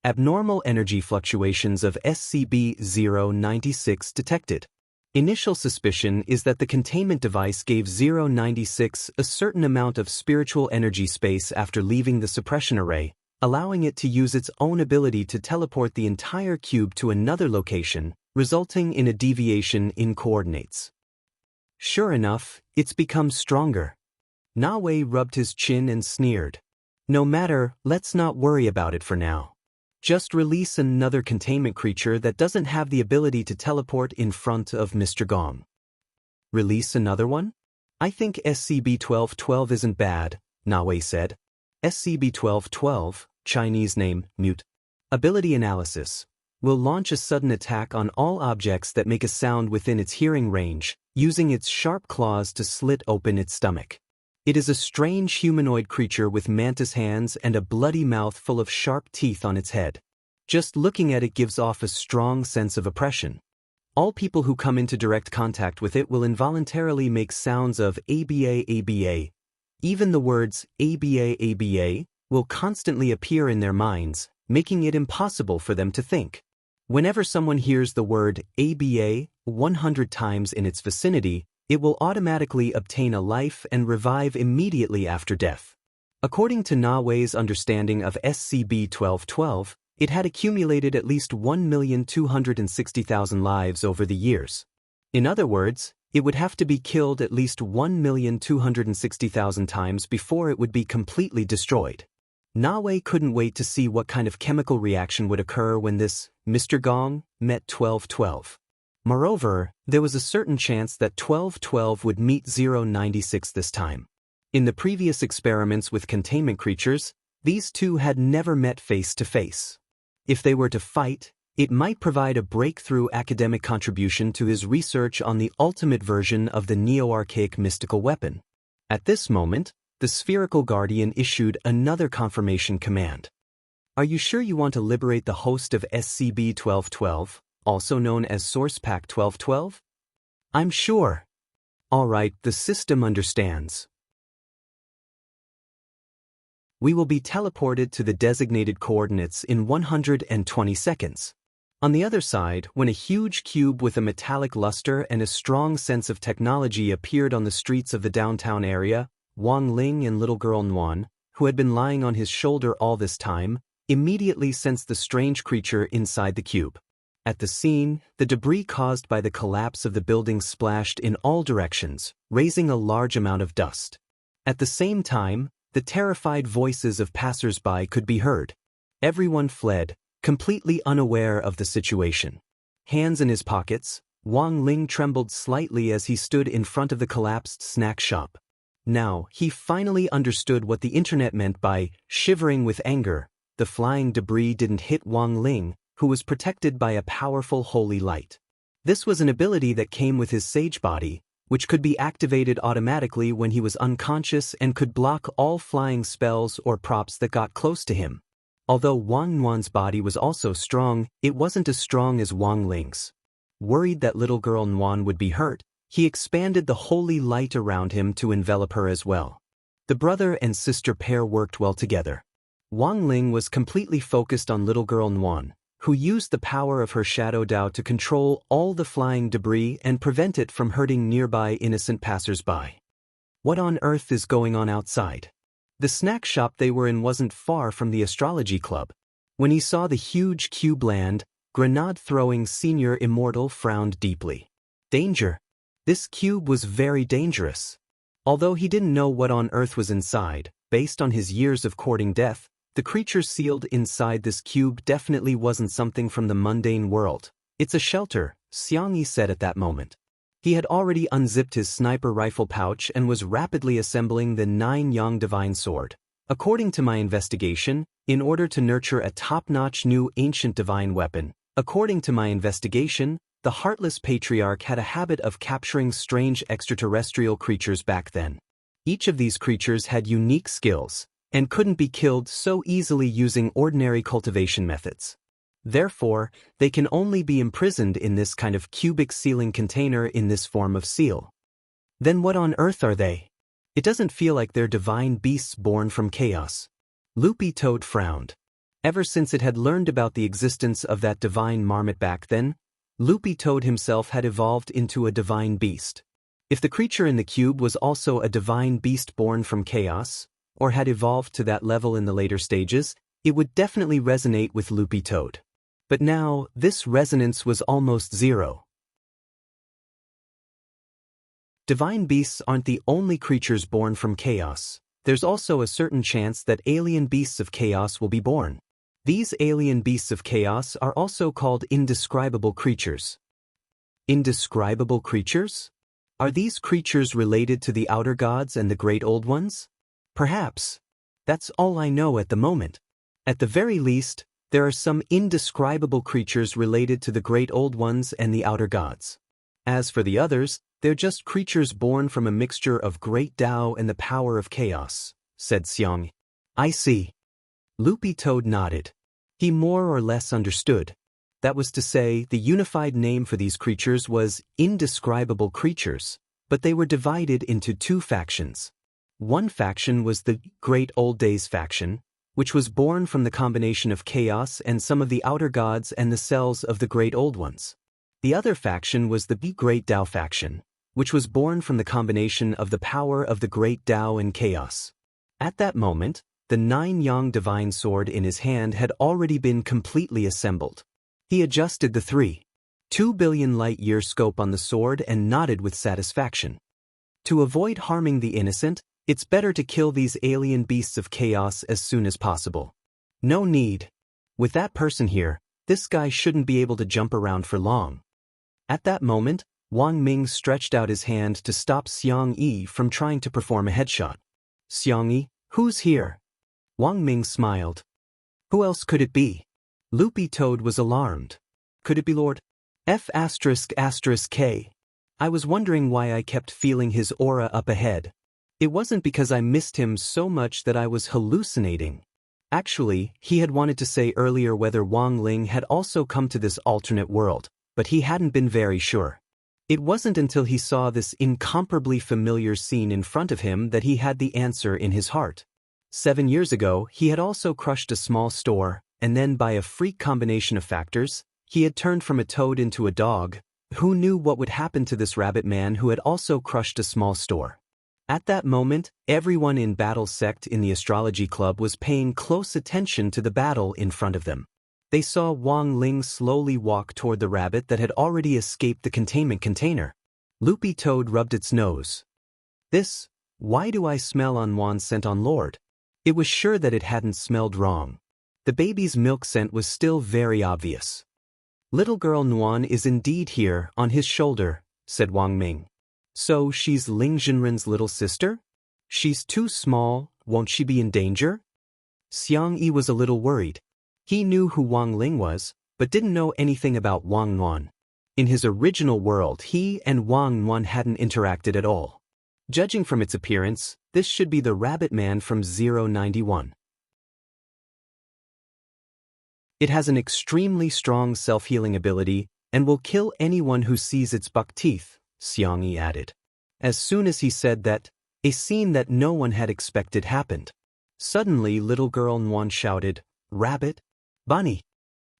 Abnormal energy fluctuations of SCP-096 detected. Initial suspicion is that the containment device gave 096 a certain amount of spiritual energy space after leaving the suppression array, allowing it to use its own ability to teleport the entire cube to another location, resulting in a deviation in coordinates. Sure enough, it's become stronger. Na Wei rubbed his chin and sneered. No matter, let's not worry about it for now. Just release another containment creature that doesn't have the ability to teleport in front of Mr. Gong. Release another one? I think SCP-1212 isn't bad, Na Wei said. SCP-1212, Chinese name, Mute. Ability analysis. Will launch a sudden attack on all objects that make a sound within its hearing range, using its sharp claws to slit open its stomach. It is a strange humanoid creature with mantis hands and a bloody mouth full of sharp teeth on its head. Just looking at it gives off a strong sense of oppression. All people who come into direct contact with it will involuntarily make sounds of ABA ABA. Even the words ABA ABA will constantly appear in their minds, making it impossible for them to think. Whenever someone hears the word ABA 100 times in its vicinity, it will automatically obtain a life and revive immediately after death. According to Na Wei's understanding of SCP-1212, it had accumulated at least 1,260,000 lives over the years. In other words, it would have to be killed at least 1,260,000 times before it would be completely destroyed. Na Wei couldn't wait to see what kind of chemical reaction would occur when this Mr. Gong met 1212. Moreover, there was a certain chance that 1212 would meet 096 this time. In the previous experiments with containment creatures, these two had never met face to face. If they were to fight, it might provide a breakthrough academic contribution to his research on the ultimate version of the neo-archaic mystical weapon. At this moment, the spherical guardian issued another confirmation command. Are you sure you want to liberate the host of SCP-1212? Also known as Source Pack 1212? I'm sure. All right, the system understands. We will be teleported to the designated coordinates in 120 seconds. On the other side, when a huge cube with a metallic luster and a strong sense of technology appeared on the streets of the downtown area, Wang Ling and little girl Nuan, who had been lying on his shoulder all this time, immediately sensed the strange creature inside the cube. At the scene, the debris caused by the collapse of the building splashed in all directions, raising a large amount of dust. At the same time, the terrified voices of passers-by could be heard. Everyone fled, completely unaware of the situation. Hands in his pockets, Wang Ling trembled slightly as he stood in front of the collapsed snack shop. Now, he finally understood what the internet meant by shivering with anger. The flying debris didn't hit Wang Ling, who was protected by a powerful holy light. This was an ability that came with his sage body, which could be activated automatically when he was unconscious and could block all flying spells or props that got close to him. Although Wang Nuan's body was also strong, it wasn't as strong as Wang Ling's. Worried that little girl Nuan would be hurt, he expanded the holy light around him to envelop her as well. The brother and sister pair worked well together. Wang Ling was completely focused on little girl Nuan, who used the power of her shadow Dao to control all the flying debris and prevent it from hurting nearby innocent passers-by. What on earth is going on outside? The snack shop they were in wasn't far from the astrology club. When he saw the huge cube land, grenade-throwing senior Immortal frowned deeply. Danger. This cube was very dangerous. Although he didn't know what on earth was inside, based on his years of courting death, the creature sealed inside this cube definitely wasn't something from the mundane world. It's a shelter, Xiang Yi said at that moment. He had already unzipped his sniper rifle pouch and was rapidly assembling the 9-yang divine sword. According to my investigation, in order to nurture a top-notch new ancient divine weapon, the Heartless Patriarch had a habit of capturing strange extraterrestrial creatures back then. Each of these creatures had unique skills, and couldn't be killed so easily using ordinary cultivation methods. Therefore, they can only be imprisoned in this kind of cubic sealing container in this form of seal. Then what on earth are they? It doesn't feel like they're divine beasts born from chaos. Loopy Toad frowned. Ever since it had learned about the existence of that divine marmot back then, Loopy Toad himself had evolved into a divine beast. If the creature in the cube was also a divine beast born from chaos, or had evolved to that level in the later stages, it would definitely resonate with Loopy Toad. But now, this resonance was almost zero. Divine beasts aren't the only creatures born from chaos. There's also a certain chance that alien beasts of chaos will be born. These alien beasts of chaos are also called indescribable creatures. Indescribable creatures? Are these creatures related to the outer gods and the great old ones? Perhaps. That's all I know at the moment. At the very least, there are some indescribable creatures related to the great old ones and the outer gods. As for the others, they're just creatures born from a mixture of great Tao and the power of chaos, said Xiang. I see. Loopy Toad nodded. He more or less understood. That was to say, the unified name for these creatures was indescribable creatures, but they were divided into two factions. One faction was the Great Old Days faction, which was born from the combination of chaos and some of the outer gods and the cells of the Great Old Ones. The other faction was the Great Tao faction, which was born from the combination of the power of the Great Tao and chaos. At that moment, the 9-yang divine sword in his hand had already been completely assembled. He adjusted the 3.2 billion light-year scope on the sword and nodded with satisfaction. To avoid harming the innocent, it's better to kill these alien beasts of chaos as soon as possible. No need. With that person here, this guy shouldn't be able to jump around for long. At that moment, Wang Ming stretched out his hand to stop Xiang Yi from trying to perform a headshot. Xiang Yi, who's here? Wang Ming smiled. Who else could it be? Loopy Toad was alarmed. Could it be Lord F***K? I was wondering why I kept feeling his aura up ahead. It wasn't because I missed him so much that I was hallucinating. Actually, he had wanted to say earlier whether Wang Ling had also come to this alternate world, but he hadn't been very sure. It wasn't until he saw this incomparably familiar scene in front of him that he had the answer in his heart. 7 years ago, he had also crushed a small store, and then by a freak combination of factors, he had turned from a toad into a dog. Who knew what would happen to this rabbit man who had also crushed a small store? At that moment, everyone in Battle Sect in the astrology club was paying close attention to the battle in front of them. They saw Wang Ling slowly walk toward the rabbit that had already escaped the containment container. Loopy Toad rubbed its nose. Why do I smell unwanted scent on Lord? It was sure that it hadn't smelled wrong. The baby's milk scent was still very obvious. Little girl Nuan is indeed here, on his shoulder, said Wang Ming. So she's Ling Jinren's little sister? She's too small, won't she be in danger? Xiang Yi was a little worried. He knew who Wang Ling was, but didn't know anything about Wang Nuan. In his original world, he and Wang Nuan hadn't interacted at all. Judging from its appearance, this should be the rabbit man from 091. It has an extremely strong self-healing ability and will kill anyone who sees its buck teeth, Xiang Yi added. As soon as he said that, a scene that no one had expected happened. Suddenly little girl Nuan shouted, "Rabbit! Bunny!"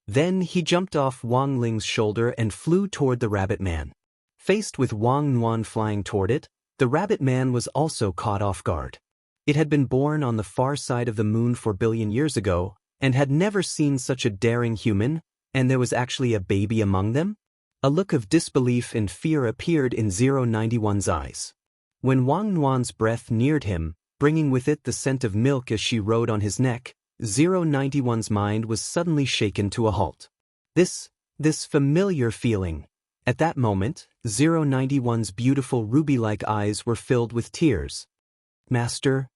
Then he jumped off Wang Ling's shoulder and flew toward the rabbit man. Faced with Wang Nuan flying toward it, the rabbit man was also caught off guard. It had been born on the far side of the moon 4 billion years ago, and had never seen such a daring human, and there was actually a baby among them? A look of disbelief and fear appeared in 091's eyes. When Wang Nuan's breath neared him, bringing with it the scent of milk as she rode on his neck, 091's mind was suddenly shaken to a halt. This familiar feeling. At that moment, 091's beautiful ruby-like eyes were filled with tears. Master?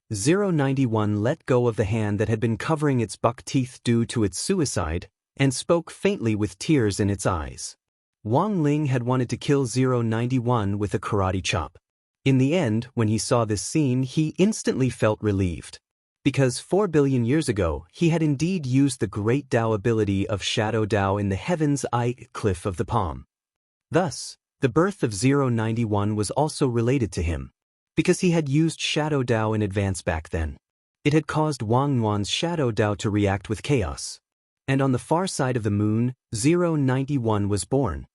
091 let go of the hand that had been covering its buck teeth due to its suicide, and spoke faintly with tears in its eyes. Wang Ling had wanted to kill 091 with a karate chop. In the end, when he saw this scene, he instantly felt relieved. Because 4 billion years ago, he had indeed used the great Dao ability of Shadow Dao in the Heaven's Eye Cliff of the Palm. Thus, the birth of 091 was also related to him. Because he had used Shadow Dao in advance back then. It had caused Wang Nuan's Shadow Dao to react with chaos. And on the far side of the moon, 091 was born.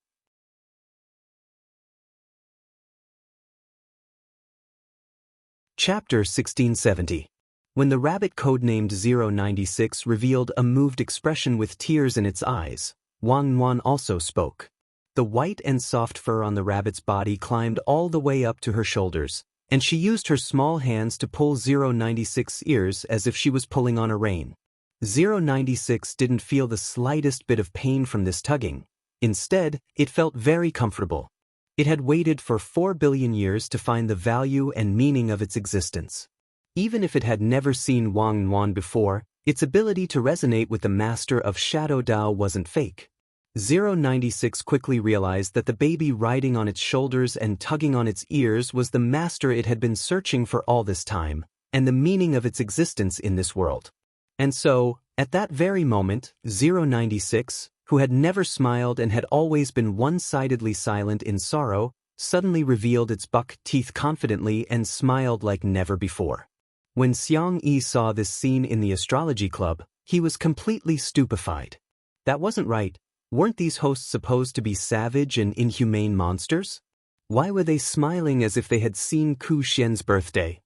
Chapter 1670. When the rabbit codenamed 096 revealed a moved expression with tears in its eyes, Wang Nuan also spoke. The white and soft fur on the rabbit's body climbed all the way up to her shoulders, and she used her small hands to pull 096's ears as if she was pulling on a rein. 096 didn't feel the slightest bit of pain from this tugging. Instead, it felt very comfortable. It had waited for 4 billion years to find the value and meaning of its existence. Even if it had never seen Wang Nuan before, its ability to resonate with the master of Shadow Dao wasn't fake. 096 quickly realized that the baby riding on its shoulders and tugging on its ears was the master it had been searching for all this time, and the meaning of its existence in this world. And so, at that very moment, 096, who had never smiled and had always been one-sidedly silent in sorrow, suddenly revealed its buck teeth confidently and smiled like never before. When Xiang Yi saw this scene in the astrology club, he was completely stupefied. That wasn't right. Weren't these hosts supposed to be savage and inhumane monsters? Why were they smiling as if they had seen Ku Xian's birthday?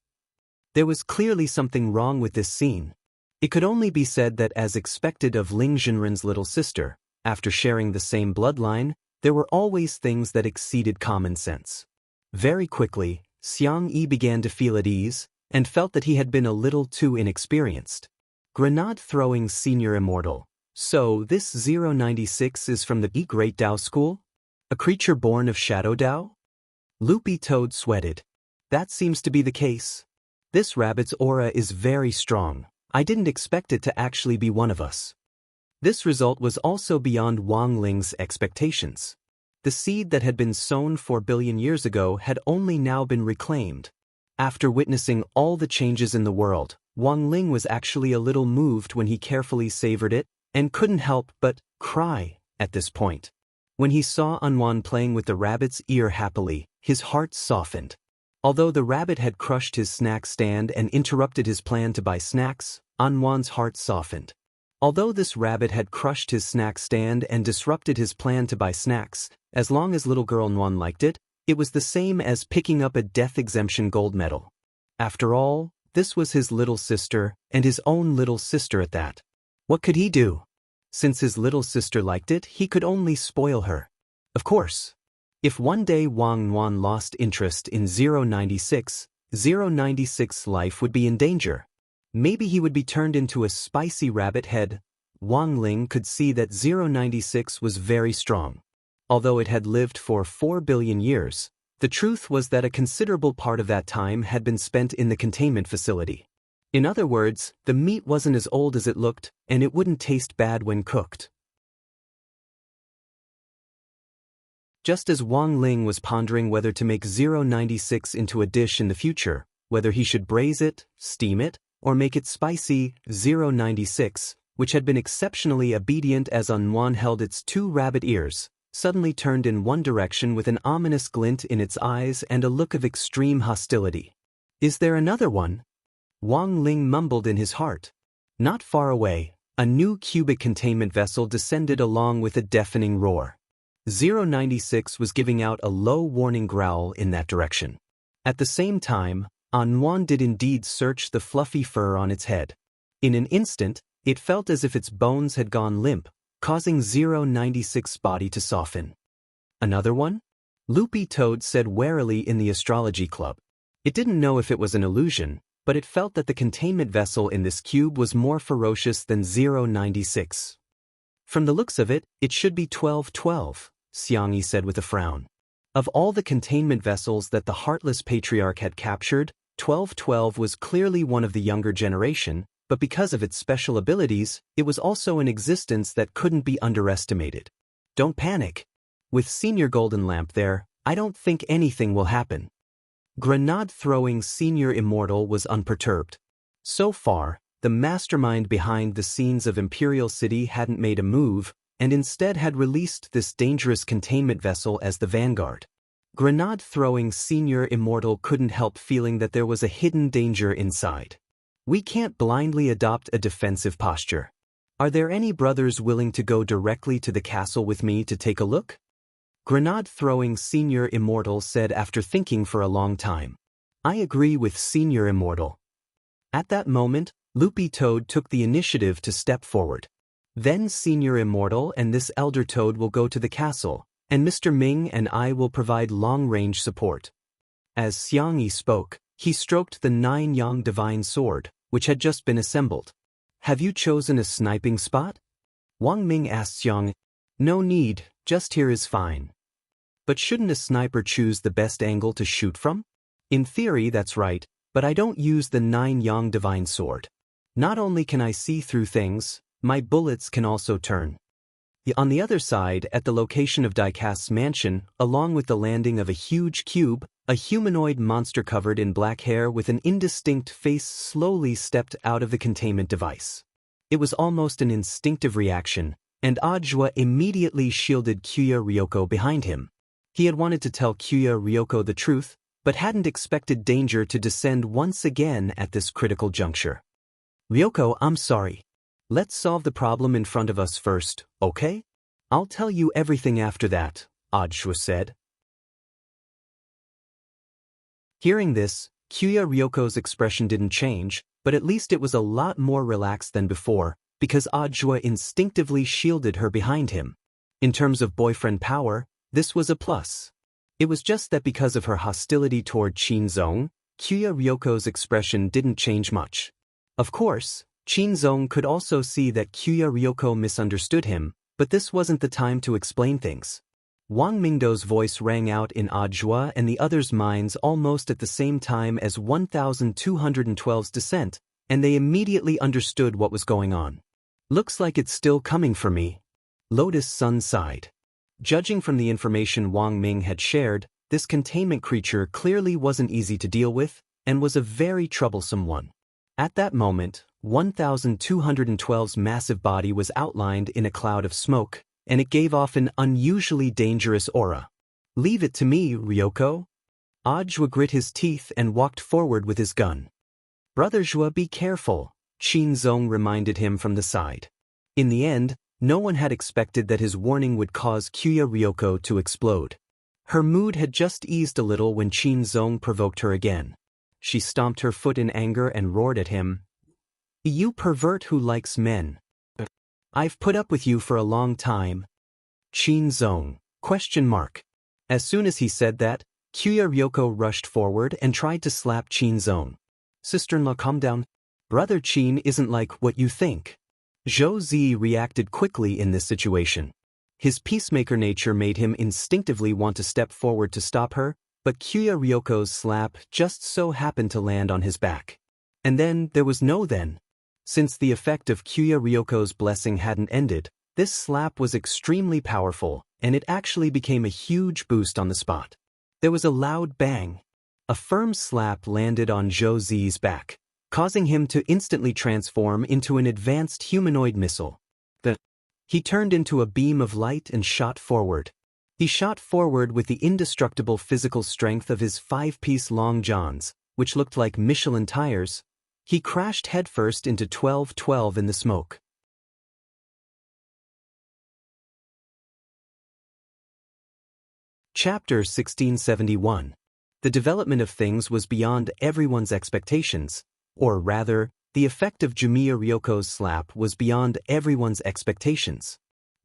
There was clearly something wrong with this scene. It could only be said that, as expected of Ling Jinren's little sister, after sharing the same bloodline, there were always things that exceeded common sense. Very quickly, Xiang Yi began to feel at ease, and felt that he had been a little too inexperienced. Grenade-throwing senior immortal. So, this 096 is from the Great Dao School? A creature born of Shadow Dao? Loopy Toad sweated. That seems to be the case. This rabbit's aura is very strong. I didn't expect it to actually be one of us. This result was also beyond Wang Ling's expectations. The seed that had been sown 4 billion years ago had only now been reclaimed. After witnessing all the changes in the world, Wang Ling was actually a little moved when he carefully savored it, and couldn't help but cry at this point. When he saw Anwan playing with the rabbit's ear happily, his heart softened. Although the rabbit had crushed his snack stand and interrupted his plan to buy snacks, Anwan's heart softened. Although this rabbit had crushed his snack stand and disrupted his plan to buy snacks, as long as little girl Nuan liked it, it was the same as picking up a death exemption gold medal. After all, this was his little sister, and his own little sister at that. What could he do? Since his little sister liked it, he could only spoil her. Of course. If one day Wang Nuan lost interest in 096, 096's life would be in danger. Maybe he would be turned into a spicy rabbit head, Wang Ling could see that 096 was very strong. Although it had lived for 4 billion years, the truth was that a considerable part of that time had been spent in the containment facility. In other words, the meat wasn't as old as it looked, and it wouldn't taste bad when cooked. Just as Wang Ling was pondering whether to make 096 into a dish in the future, whether he should braise it, steam it, or make it spicy, 096, which had been exceptionally obedient as Anwan held its 2 rabbit ears, suddenly turned in one direction with an ominous glint in its eyes and a look of extreme hostility. "Is there another one?" Wang Ling mumbled in his heart. Not far away, a new cubic containment vessel descended along with a deafening roar. 096 was giving out a low warning growl in that direction. At the same time, Anwan did indeed search the fluffy fur on its head. In an instant, it felt as if its bones had gone limp, causing 096's body to soften. "Another one?" Loopy Toad said warily in the astrology club. It didn't know if it was an illusion, but it felt that the containment vessel in this cube was more ferocious than 096. "From the looks of it, it should be 1212, Xiangyi said with a frown. Of all the containment vessels that the heartless patriarch had captured, 1212 was clearly one of the younger generation, but because of its special abilities, it was also an existence that couldn't be underestimated. "Don't panic. With Senior Golden Lamp there, I don't think anything will happen." Grenade-throwing Senior Immortal was unperturbed. So far, the mastermind behind the scenes of Imperial City hadn't made a move, and instead had released this dangerous containment vessel as the vanguard. Grenade-throwing Senior Immortal couldn't help feeling that there was a hidden danger inside. "We can't blindly adopt a defensive posture. Are there any brothers willing to go directly to the castle with me to take a look?" Grenade-throwing Senior Immortal said after thinking for a long time. "I agree with Senior Immortal." At that moment, Loopy Toad took the initiative to step forward. "Then Senior Immortal and this Elder Toad will go to the castle, and Mr. Ming and I will provide long-range support." As Xiangyi spoke, he stroked the 9-yang divine sword, which had just been assembled. "Have you chosen a sniping spot?" Wang Ming asked Xiangyi. "No need, just here is fine." "But shouldn't a sniper choose the best angle to shoot from?" "In theory that's right, but I don't use the 9-yang divine sword. Not only can I see through things, my bullets can also turn." On the other side, at the location of Diecast's mansion, along with the landing of a huge cube, a humanoid monster covered in black hair with an indistinct face slowly stepped out of the containment device. It was almost an instinctive reaction, and Ajua immediately shielded Kuya Ryoko behind him. He had wanted to tell Kuya Ryoko the truth, but hadn't expected danger to descend once again at this critical juncture. "Ryoko, I'm sorry. Let's solve the problem in front of us first, okay? I'll tell you everything after that," Ajua said. Hearing this, Kuya Ryoko's expression didn't change, but at least it was a lot more relaxed than before, because Ajua instinctively shielded her behind him. In terms of boyfriend power, this was a plus. It was just that because of her hostility toward Qinzong, Kuya Ryoko's expression didn't change much. Of course, Qinzong could also see that Kuya Ryoko misunderstood him, but this wasn't the time to explain things. Wang Mingdo's voice rang out in Ajua and the others' minds almost at the same time as 1212's descent, and they immediately understood what was going on. "Looks like it's still coming for me." Lotus Sun sighed. Judging from the information Wang Ming had shared, this containment creature clearly wasn't easy to deal with, and was a very troublesome one. At that moment, 1212's massive body was outlined in a cloud of smoke, and it gave off an unusually dangerous aura. "Leave it to me, Ryoko." Ajua grit his teeth and walked forward with his gun. "Brother Jua, be careful," Qinzong reminded him from the side. In the end, no one had expected that his warning would cause Kuya Ryoko to explode. Her mood had just eased a little when Qinzong provoked her again. She stomped her foot in anger and roared at him. "You pervert who likes men. I've put up with you for a long time." Qinzong? ? As soon as he said that, Kuya Ryoko rushed forward and tried to slap Qinzong. "Sister-in-law, calm down. Brother Qin isn't like what you think." Zhou Zi reacted quickly in this situation. His peacemaker nature made him instinctively want to step forward to stop her, but Kuya Ryoko's slap just so happened to land on his back. And then there was no then. Since the effect of Kuya Ryoko's blessing hadn't ended, this slap was extremely powerful, and it actually became a huge boost on the spot. There was a loud bang. A firm slap landed on Zhou Zi's back, causing him to instantly transform into an advanced humanoid missile. He turned into a beam of light and shot forward. He shot forward with the indestructible physical strength of his 5-piece long johns, which looked like Michelin tires. He crashed headfirst into 1212 in the smoke. Chapter 1671. The development of things was beyond everyone's expectations, or rather, the effect of Jumiya Ryoko's slap was beyond everyone's expectations.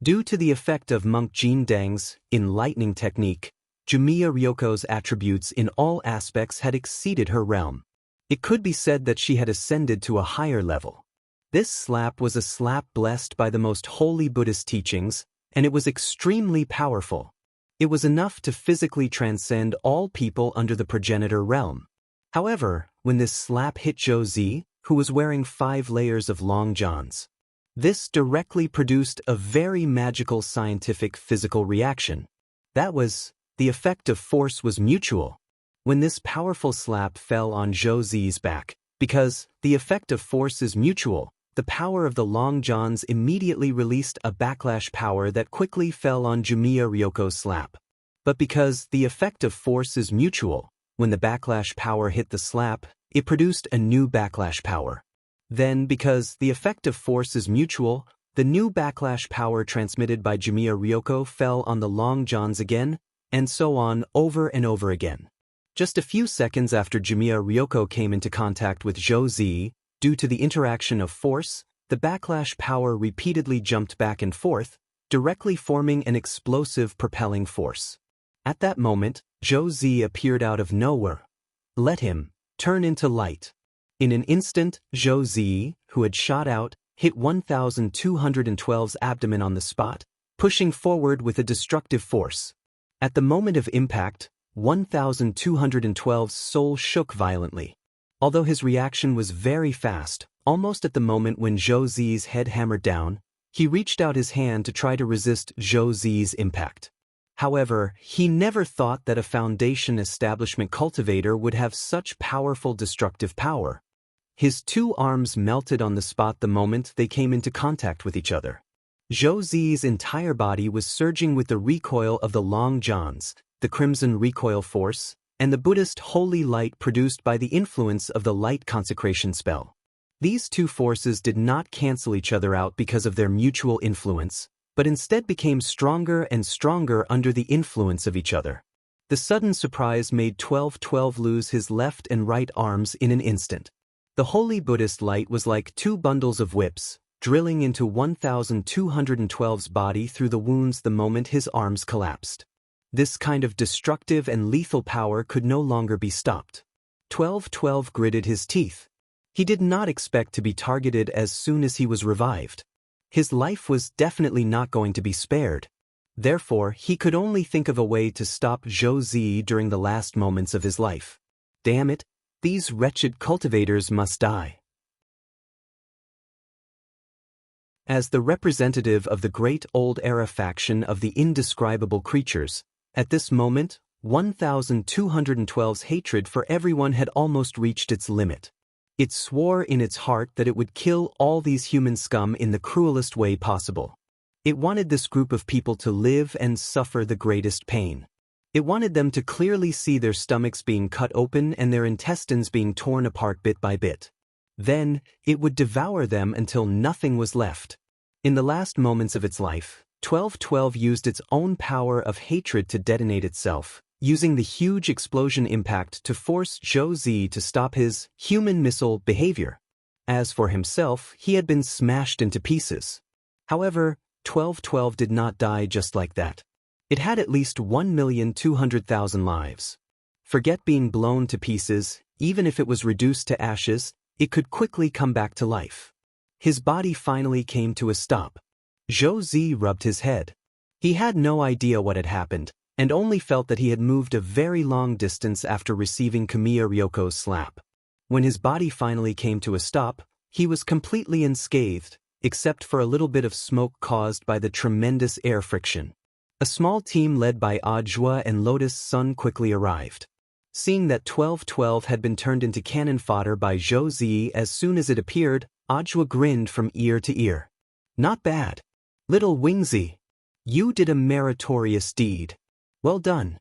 Due to the effect of Monk Jin Deng's enlightening technique, Jumiya Ryoko's attributes in all aspects had exceeded her realm. It could be said that she had ascended to a higher level. This slap was a slap blessed by the most holy Buddhist teachings, and it was extremely powerful. It was enough to physically transcend all people under the progenitor realm. However, when this slap hit Zhou Zi, who was wearing 5 layers of long johns, this directly produced a very magical scientific physical reaction. That was, the effect of force was mutual. When this powerful slap fell on Zhou Zi's back, because the effect of force is mutual, the power of the long johns immediately released a backlash power that quickly fell on Jumiya Ryoko's slap. But because the effect of force is mutual, when the backlash power hit the slap, it produced a new backlash power. Then, because the effect of force is mutual, the new backlash power transmitted by Jumiya Ryoko fell on the long johns again, and so on over and over again. Just a few seconds after Jumiya Ryoko came into contact with Zhou Zi, due to the interaction of force, the backlash power repeatedly jumped back and forth, directly forming an explosive propelling force. At that moment, Zhou Zi appeared out of nowhere. Let him turn into light. In an instant, Zhou Zi, who had shot out, hit 1212's abdomen on the spot, pushing forward with a destructive force. At the moment of impact, 1212's soul shook violently. Although his reaction was very fast, almost at the moment when Zhou Zi's head hammered down, he reached out his hand to try to resist Zhou Zi's impact. However, he never thought that a foundation establishment cultivator would have such powerful destructive power. His 2 arms melted on the spot the moment they came into contact with each other. Zhou Zi's entire body was surging with the recoil of the long johns, the crimson recoil force, and the Buddhist holy light produced by the influence of the light consecration spell. These 2 forces did not cancel each other out because of their mutual influence, but instead became stronger and stronger under the influence of each other. The sudden surprise made 1212 lose his left and right arms in an instant. The holy Buddhist light was like 2 bundles of whips, drilling into 1212's body through the wounds the moment his arms collapsed. This kind of destructive and lethal power could no longer be stopped. 1212 gritted his teeth. He did not expect to be targeted as soon as he was revived. His life was definitely not going to be spared. Therefore, he could only think of a way to stop Zhou Zi during the last moments of his life. Damn it, these wretched cultivators must die. As the representative of the great old era faction of the indescribable creatures, at this moment, 1212's hatred for everyone had almost reached its limit. It swore in its heart that it would kill all these human scum in the cruelest way possible. It wanted this group of people to live and suffer the greatest pain. It wanted them to clearly see their stomachs being cut open and their intestines being torn apart bit by bit. Then, it would devour them until nothing was left. In the last moments of its life, 1212 used its own power of hatred to detonate itself, using the huge explosion impact to force Zhou Zi to stop his human missile behavior. As for himself, he had been smashed into pieces. However, 1212 did not die just like that. It had at least 1,200,000 lives. Forget being blown to pieces, even if it was reduced to ashes, it could quickly come back to life. his body finally came to a stop. Zhou Zi rubbed his head. He had no idea what had happened, and only felt that he had moved a very long distance after receiving Kamiya Ryoko's slap. When his body finally came to a stop, he was completely unscathed, except for a little bit of smoke caused by the tremendous air friction. A small team led by Ajwa and Lotus Sun quickly arrived. Seeing that 1212 had been turned into cannon fodder by Zhou Zi as soon as it appeared, Ajwa grinned from ear to ear. Not bad. Little Wingzi. You did a meritorious deed. Well done.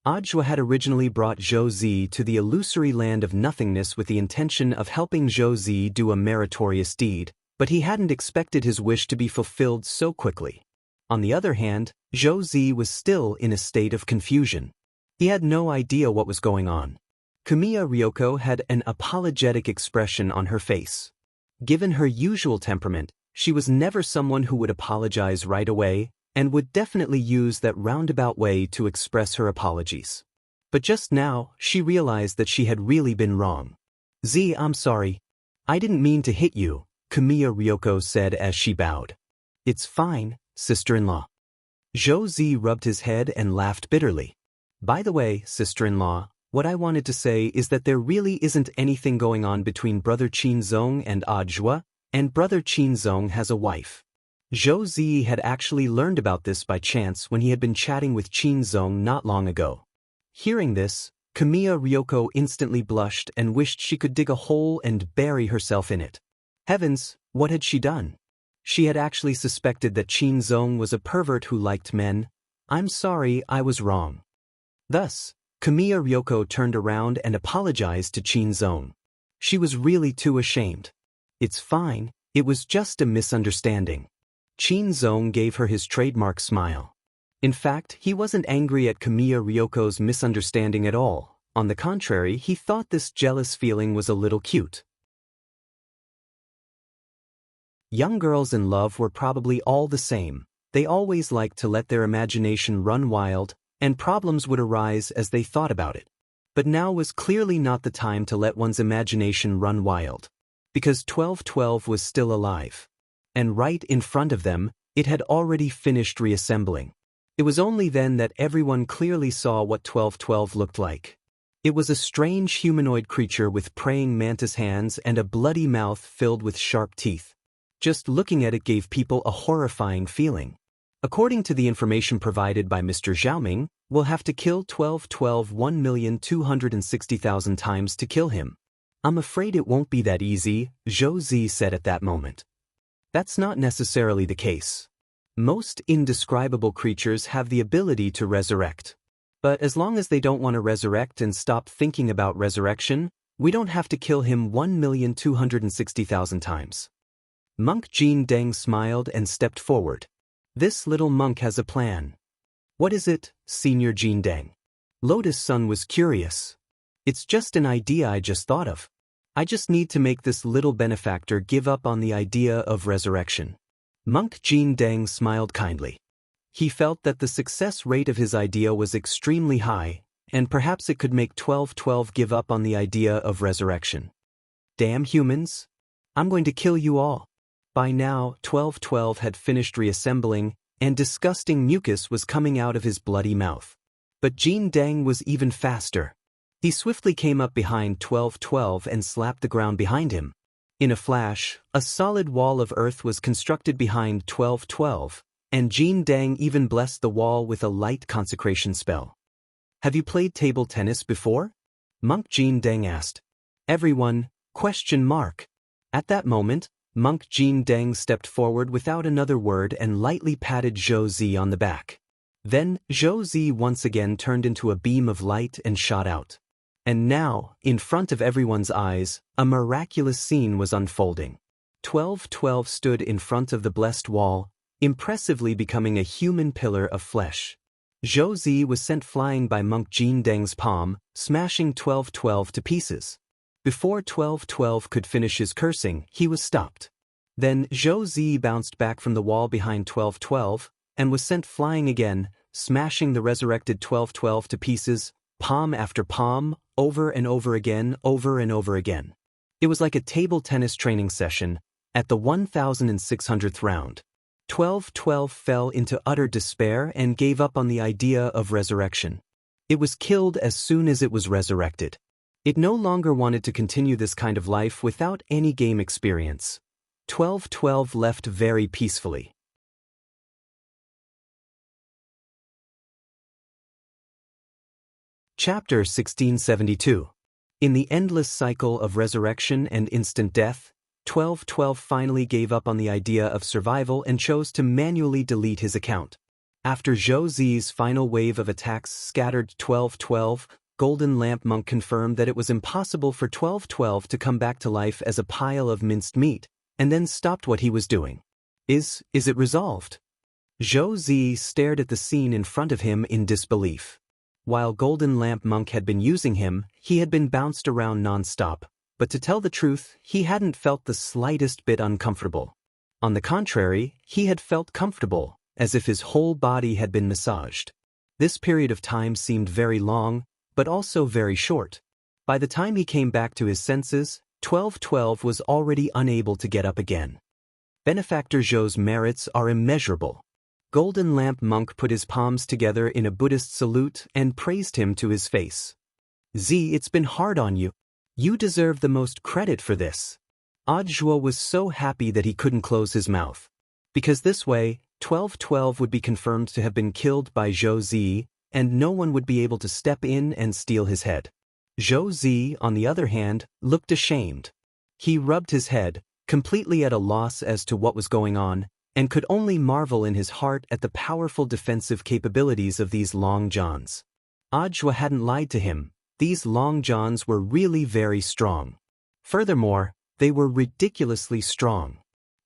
Ajwa had originally brought Zhou Zi to the illusory land of nothingness with the intention of helping Zhou Zi do a meritorious deed, but he hadn't expected his wish to be fulfilled so quickly. On the other hand, Zhou Zi was still in a state of confusion. He had no idea what was going on. Kamiya Ryoko had an apologetic expression on her face. Given her usual temperament, she was never someone who would apologize right away, and would definitely use that roundabout way to express her apologies. But just now, she realized that she had really been wrong. "Z, I'm sorry. I didn't mean to hit you," Kamiya Ryoko said as she bowed. "It's fine, sister-in-law." Zhou Zi rubbed his head and laughed bitterly. "By the way, sister-in-law, what I wanted to say is that there really isn't anything going on between Brother Qinzong and Ajwa, and Brother Qinzong has a wife." Zhou Zi had actually learned about this by chance when he had been chatting with Qinzong not long ago. Hearing this, Kamiya Ryoko instantly blushed and wished she could dig a hole and bury herself in it. Heavens, what had she done? She had actually suspected that Qinzong was a pervert who liked men. "I'm sorry, I was wrong." Thus, Kamiya Ryoko turned around and apologized to Qinzong. She was really too ashamed. "It's fine, it was just a misunderstanding." Qinzong gave her his trademark smile. In fact, he wasn't angry at Kamiya Ryoko's misunderstanding at all. On the contrary, he thought this jealous feeling was a little cute. Young girls in love were probably all the same. They always liked to let their imagination run wild, and problems would arise as they thought about it. But now was clearly not the time to let one's imagination run wild. Because 1212 was still alive. And right in front of them, it had already finished reassembling. It was only then that everyone clearly saw what 1212 looked like. It was a strange humanoid creature with praying mantis hands and a bloody mouth filled with sharp teeth. Just looking at it gave people a horrifying feeling. According to the information provided by Mr. Xiaoming, we'll have to kill 1212 1,260,000 times to kill him. "I'm afraid it won't be that easy," Zhou Zi said at that moment. That's not necessarily the case. Most indescribable creatures have the ability to resurrect. But as long as they don't want to resurrect and stop thinking about resurrection, we don't have to kill him 1,260,000 times. Monk Jin Deng smiled and stepped forward. "This little monk has a plan." "What is it, Senior Jin Deng?" Lotus Sun was curious. "It's just an idea I just thought of. I just need to make this little benefactor give up on the idea of resurrection." Monk Jin Deng smiled kindly. He felt that the success rate of his idea was extremely high, and perhaps it could make 1212 give up on the idea of resurrection. "Damn humans. I'm going to kill you all." By now, 1212 had finished reassembling, and disgusting mucus was coming out of his bloody mouth. But Jin Deng was even faster. He swiftly came up behind 1212 and slapped the ground behind him. In a flash, a solid wall of earth was constructed behind 1212, and Jin Deng even blessed the wall with a light consecration spell. "Have you played table tennis before?" Monk Jin Deng asked. Everyone, ? At that moment, Monk Jin Deng stepped forward without another word and lightly patted Zhou Zi on the back. Then, Zhou Zi once again turned into a beam of light and shot out. And now, in front of everyone's eyes, a miraculous scene was unfolding. 1212 stood in front of the blessed wall, impressively becoming a human pillar of flesh. Zhou Zi was sent flying by Monk Jin Deng's palm, smashing 1212 to pieces. Before 1212 could finish his cursing, he was stopped. Then Zhou Zi bounced back from the wall behind 1212, and was sent flying again, smashing the resurrected 1212 to pieces, palm after palm, over and over again, over and over again. It was like a table tennis training session, At the 1600th round, 1212 fell into utter despair and gave up on the idea of resurrection. It was killed as soon as it was resurrected. It no longer wanted to continue this kind of life without any game experience. 1212 left very peacefully. Chapter 1672. In the endless cycle of resurrection and instant death, 1212 finally gave up on the idea of survival and chose to manually delete his account. After Zhou Zi's final wave of attacks scattered 1212, Golden Lamp Monk confirmed that it was impossible for 1212 to come back to life as a pile of minced meat, and then stopped what he was doing. Is it resolved? Zhou Zi stared at the scene in front of him in disbelief. While Golden Lamp Monk had been using him, he had been bounced around non-stop, but to tell the truth, he hadn't felt the slightest bit uncomfortable. On the contrary, he had felt comfortable, as if his whole body had been massaged. This period of time seemed very long, but also very short. By the time he came back to his senses, 1212 was already unable to get up again. Benefactor Zhou's merits are immeasurable. Golden Lamp Monk put his palms together in a Buddhist salute and praised him to his face. Z, it's been hard on you. You deserve the most credit for this. Zhuo was so happy that he couldn't close his mouth. Because this way, 1212 would be confirmed to have been killed by Zhou Zi, and no one would be able to step in and steal his head. Zhou Zi, on the other hand, looked ashamed. He rubbed his head, completely at a loss as to what was going on, and could only marvel in his heart at the powerful defensive capabilities of these Long Johns. Zhuo hadn't lied to him. These Long Johns were really very strong. Furthermore, they were ridiculously strong.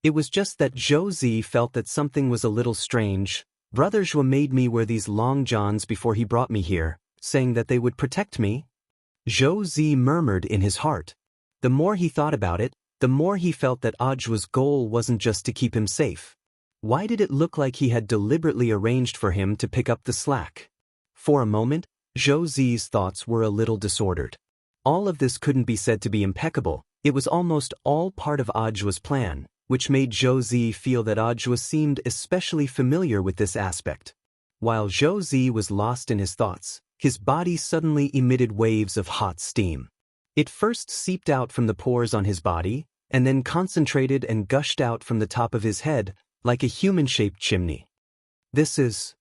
It was just that Zhou Zi felt that something was a little strange. Brother Zhuo made me wear these Long Johns before he brought me here, saying that they would protect me. Zhou Zi murmured in his heart. The more he thought about it, the more he felt that Zhuo's goal wasn't just to keep him safe. Why did it look like he had deliberately arranged for him to pick up the slack? For a moment, Zhou Zi's thoughts were a little disordered. All of this couldn't be said to be impeccable. It was almost all part of Zhuo's plan, which made Zhou Zi feel that Zhuo seemed especially familiar with this aspect. While Zhou Zi was lost in his thoughts, his body suddenly emitted waves of hot steam. It first seeped out from the pores on his body, and then concentrated and gushed out from the top of his head, like a human-shaped chimney. This is...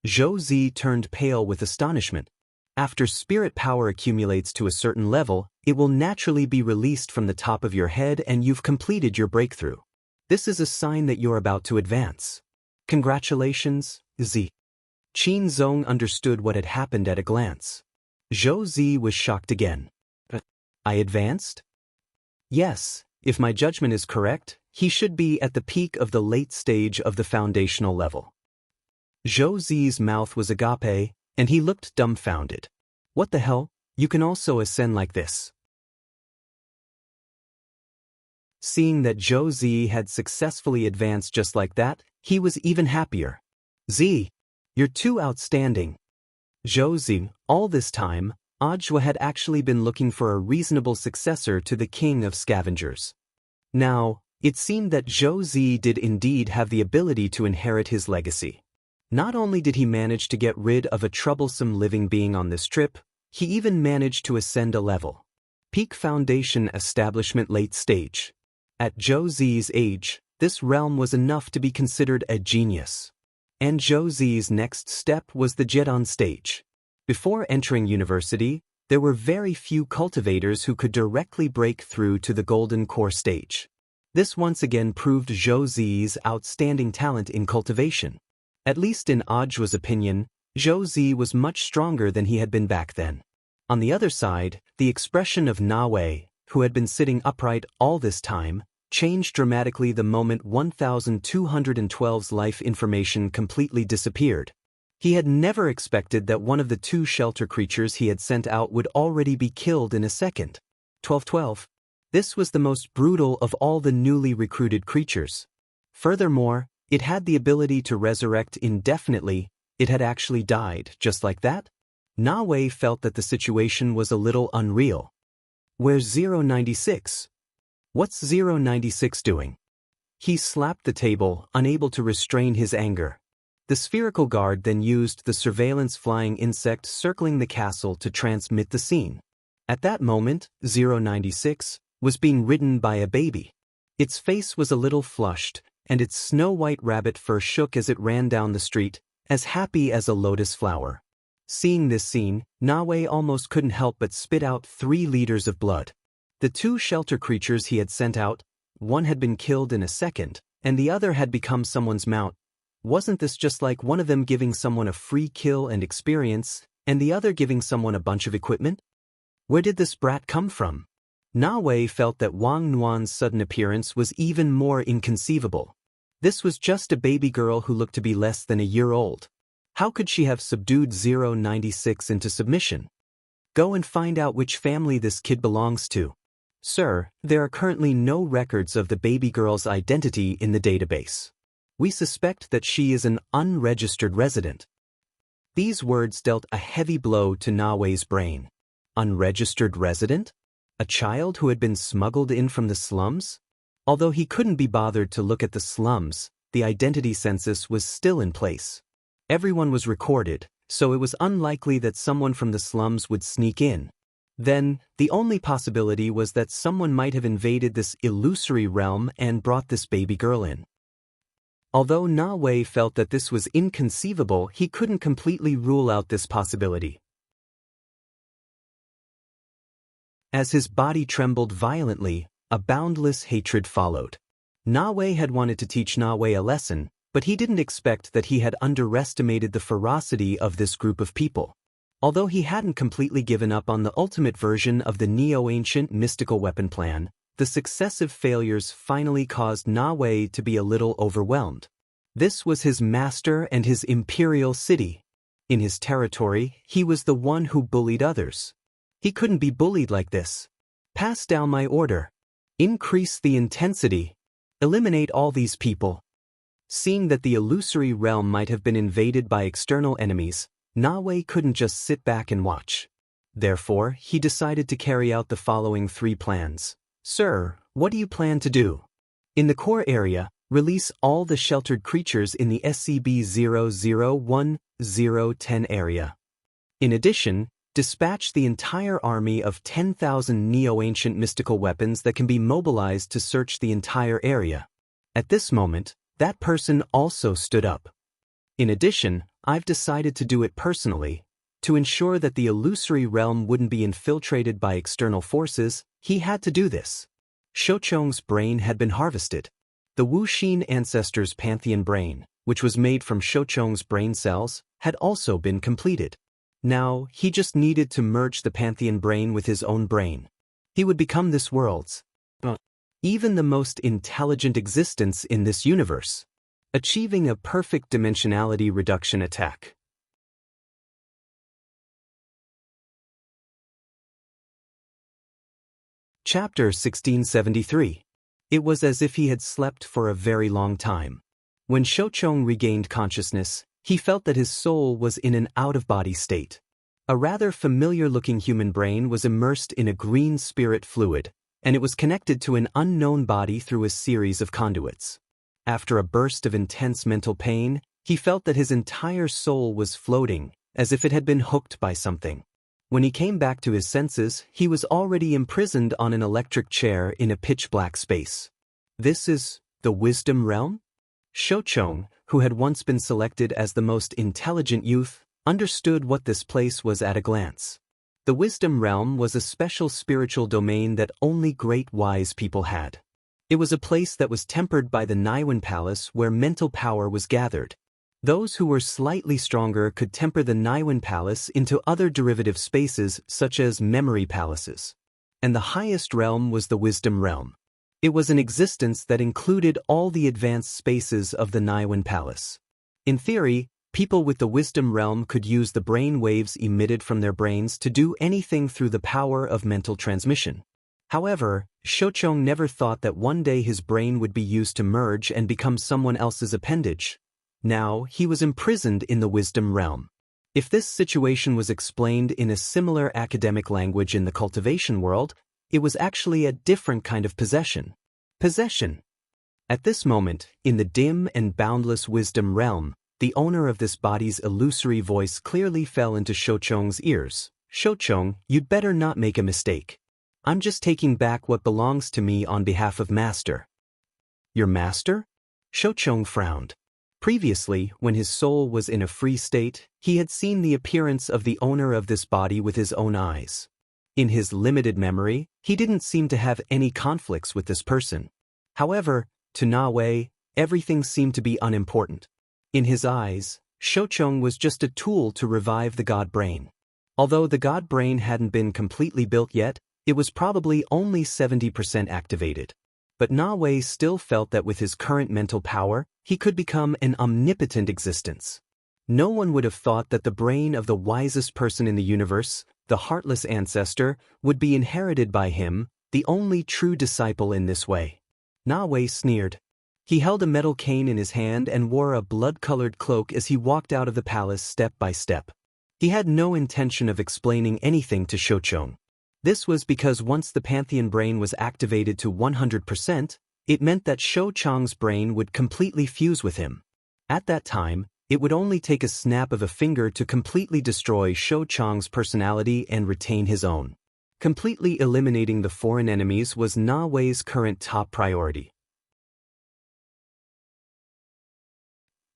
Zhou Zi turned pale with astonishment. After spirit power accumulates to a certain level, it will naturally be released from the top of your head and you've completed your breakthrough. This is a sign that you're about to advance. Congratulations, Zi. Qin Zong understood what had happened at a glance. Zhou Zi was shocked again. I advanced? Yes, if my judgment is correct, he should be at the peak of the late stage of the foundational level. Zhou Zi's mouth was agape, and he looked dumbfounded. What the hell? You can also ascend like this. Seeing that Zhou Zi had successfully advanced just like that, he was even happier. Zi, you're too outstanding. Zhou Zi, all this time, Zhuo had actually been looking for a reasonable successor to the king of scavengers. Now, it seemed that Zhou Zi did indeed have the ability to inherit his legacy. Not only did he manage to get rid of a troublesome living being on this trip, he even managed to ascend a level. Peak Foundation Establishment Late Stage. At Zhou Zi's age, this realm was enough to be considered a genius. And Zhou Zi's next step was the Jedon stage. Before entering university, there were very few cultivators who could directly break through to the Golden Core stage. This once again proved Zhou Zi's outstanding talent in cultivation. At least in Zhuo's opinion, Zhou Zi was much stronger than he had been back then. On the other side, the expression of Na Wei, who had been sitting upright all this time, changed dramatically the moment 1212's life information completely disappeared. He had never expected that one of the two shelter creatures he had sent out would already be killed in a second. 1212. This was the most brutal of all the newly recruited creatures. Furthermore, it had the ability to resurrect indefinitely. It had actually died, just like that. Na Wei felt that the situation was a little unreal. Where's 096? What's 096 doing? He slapped the table, unable to restrain his anger. The spherical guard then used the surveillance flying insect circling the castle to transmit the scene. At that moment, 096 was being ridden by a baby. Its face was a little flushed, and its snow-white rabbit fur shook as it ran down the street, as happy as a lotus flower. Seeing this scene, Nawe almost couldn't help but spit out 3 liters of blood. The 2 shelter creatures he had sent out, one had been killed in a second, and the other had become someone's mount. Wasn't this just like one of them giving someone a free kill and experience, and the other giving someone a bunch of equipment? Where did this brat come from? Nawe felt that Wang Nuan's sudden appearance was even more inconceivable. This was just a baby girl who looked to be less than a year old. How could she have subdued 096 into submission? Go and find out which family this kid belongs to. Sir, there are currently no records of the baby girl's identity in the database. We suspect that she is an unregistered resident. These words dealt a heavy blow to Nawe's brain. Unregistered resident? A child who had been smuggled in from the slums? Although he couldn't be bothered to look at the slums, the identity census was still in place. Everyone was recorded, so it was unlikely that someone from the slums would sneak in. Then, the only possibility was that someone might have invaded this illusory realm and brought this baby girl in. Although Nawe felt that this was inconceivable, he couldn't completely rule out this possibility. As his body trembled violently, a boundless hatred followed. Nawe had wanted to teach Nawe a lesson, but he didn't expect that he had underestimated the ferocity of this group of people. Although he hadn't completely given up on the ultimate version of the neo-ancient mystical weapon plan, the successive failures finally caused Nawe to be a little overwhelmed. This was his master and his imperial city. In his territory, he was the one who bullied others. He couldn't be bullied like this. Pass down my order. Increase the intensity. Eliminate all these people. Seeing that the illusory realm might have been invaded by external enemies, Nawe couldn't just sit back and watch. Therefore, he decided to carry out the following 3 plans. Sir, what do you plan to do? In the core area, release all the sheltered creatures in the SCP-001-010 area. In addition, dispatch the entire army of 10,000 neo-ancient mystical weapons that can be mobilized to search the entire area. At this moment, that person also stood up. In addition, I've decided to do it personally. To ensure that the illusory realm wouldn't be infiltrated by external forces, he had to do this. Shochong's brain had been harvested. The Wuxin ancestors' pantheon brain, which was made from Shochong's brain cells, had also been completed. Now, he just needed to merge the pantheon brain with his own brain. He would become this world's, even the most intelligent existence in this universe, achieving a perfect dimensionality reduction attack. Chapter 1673. It was as if he had slept for a very long time. When Shochong regained consciousness, he felt that his soul was in an out-of-body state. A rather familiar-looking human brain was immersed in a green spirit fluid, and it was connected to an unknown body through a series of conduits. After a burst of intense mental pain, he felt that his entire soul was floating, as if it had been hooked by something. When he came back to his senses, he was already imprisoned on an electric chair in a pitch-black space. This is the Wisdom Realm? Shochong, who had once been selected as the most intelligent youth, understood what this place was at a glance. The Wisdom Realm was a special spiritual domain that only great wise people had. It was a place that was tempered by the Naiwan Palace where mental power was gathered. Those who were slightly stronger could temper the Naiwan Palace into other derivative spaces such as memory palaces. And the highest realm was the Wisdom Realm. It was an existence that included all the advanced spaces of the Naiwan Palace. In theory, people with the Wisdom Realm could use the brain waves emitted from their brains to do anything through the power of mental transmission. However, Shochong never thought that one day his brain would be used to merge and become someone else's appendage. Now, he was imprisoned in the Wisdom Realm. If this situation was explained in a similar academic language in the cultivation world, it was actually a different kind of possession. Possession. At this moment, in the dim and boundless wisdom realm, the owner of this body's illusory voice clearly fell into Shochong's ears. Shochong, you'd better not make a mistake. I'm just taking back what belongs to me on behalf of Master. Your master? Shochong frowned. Previously, when his soul was in a free state, he had seen the appearance of the owner of this body with his own eyes. In his limited memory, he didn't seem to have any conflicts with this person. However, to Na Wei, everything seemed to be unimportant. In his eyes, Shochong was just a tool to revive the god brain. Although the god brain hadn't been completely built yet, it was probably only 70% activated. But Na Wei still felt that with his current mental power, he could become an omnipotent existence. No one would have thought that the brain of the wisest person in the universe, the heartless ancestor, would be inherited by him, the only true disciple in this way. Na Wei sneered. He held a metal cane in his hand and wore a blood-colored cloak as he walked out of the palace step by step. He had no intention of explaining anything to Shochong. This was because once the Pantheon brain was activated to 100%, it meant that Shochong's brain would completely fuse with him. At that time, it would only take a snap of a finger to completely destroy Shochong's personality and retain his own. Completely eliminating the foreign enemies was Na Wei's current top priority.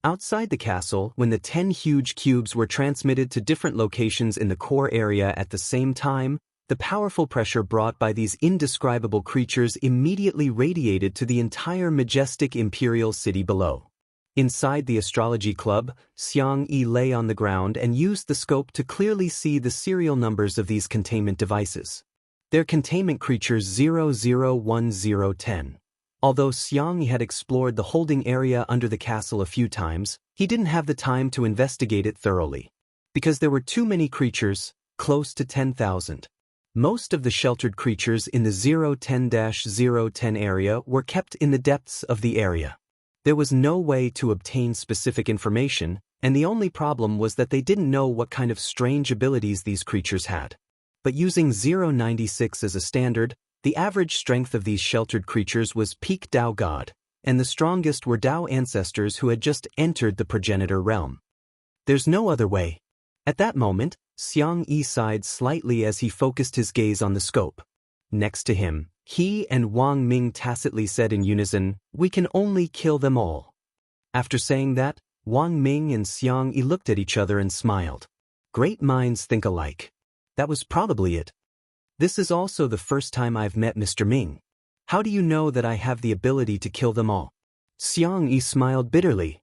Outside the castle, when the 10 huge cubes were transmitted to different locations in the core area at the same time, the powerful pressure brought by these indescribable creatures immediately radiated to the entire majestic imperial city below. Inside the astrology club, Xiang Yi lay on the ground and used the scope to clearly see the serial numbers of these containment devices. They're containment creatures 001010. Although Xiang Yi had explored the holding area under the castle a few times, he didn't have the time to investigate it thoroughly. Because there were too many creatures, close to 10,000. Most of the sheltered creatures in the 010-010 area were kept in the depths of the area. There was no way to obtain specific information, and the only problem was that they didn't know what kind of strange abilities these creatures had. But using 096 as a standard, the average strength of these sheltered creatures was peak Dao God, and the strongest were Dao ancestors who had just entered the progenitor realm. There's no other way. At that moment, Xiang Yi sighed slightly as he focused his gaze on the scope. Next to him, he and Wang Ming tacitly said in unison, "We can only kill them all." After saying that, Wang Ming and Xiang Yi looked at each other and smiled. Great minds think alike. That was probably it. This is also the first time I've met Mr. Ming. How do you know that I have the ability to kill them all? Xiang Yi smiled bitterly.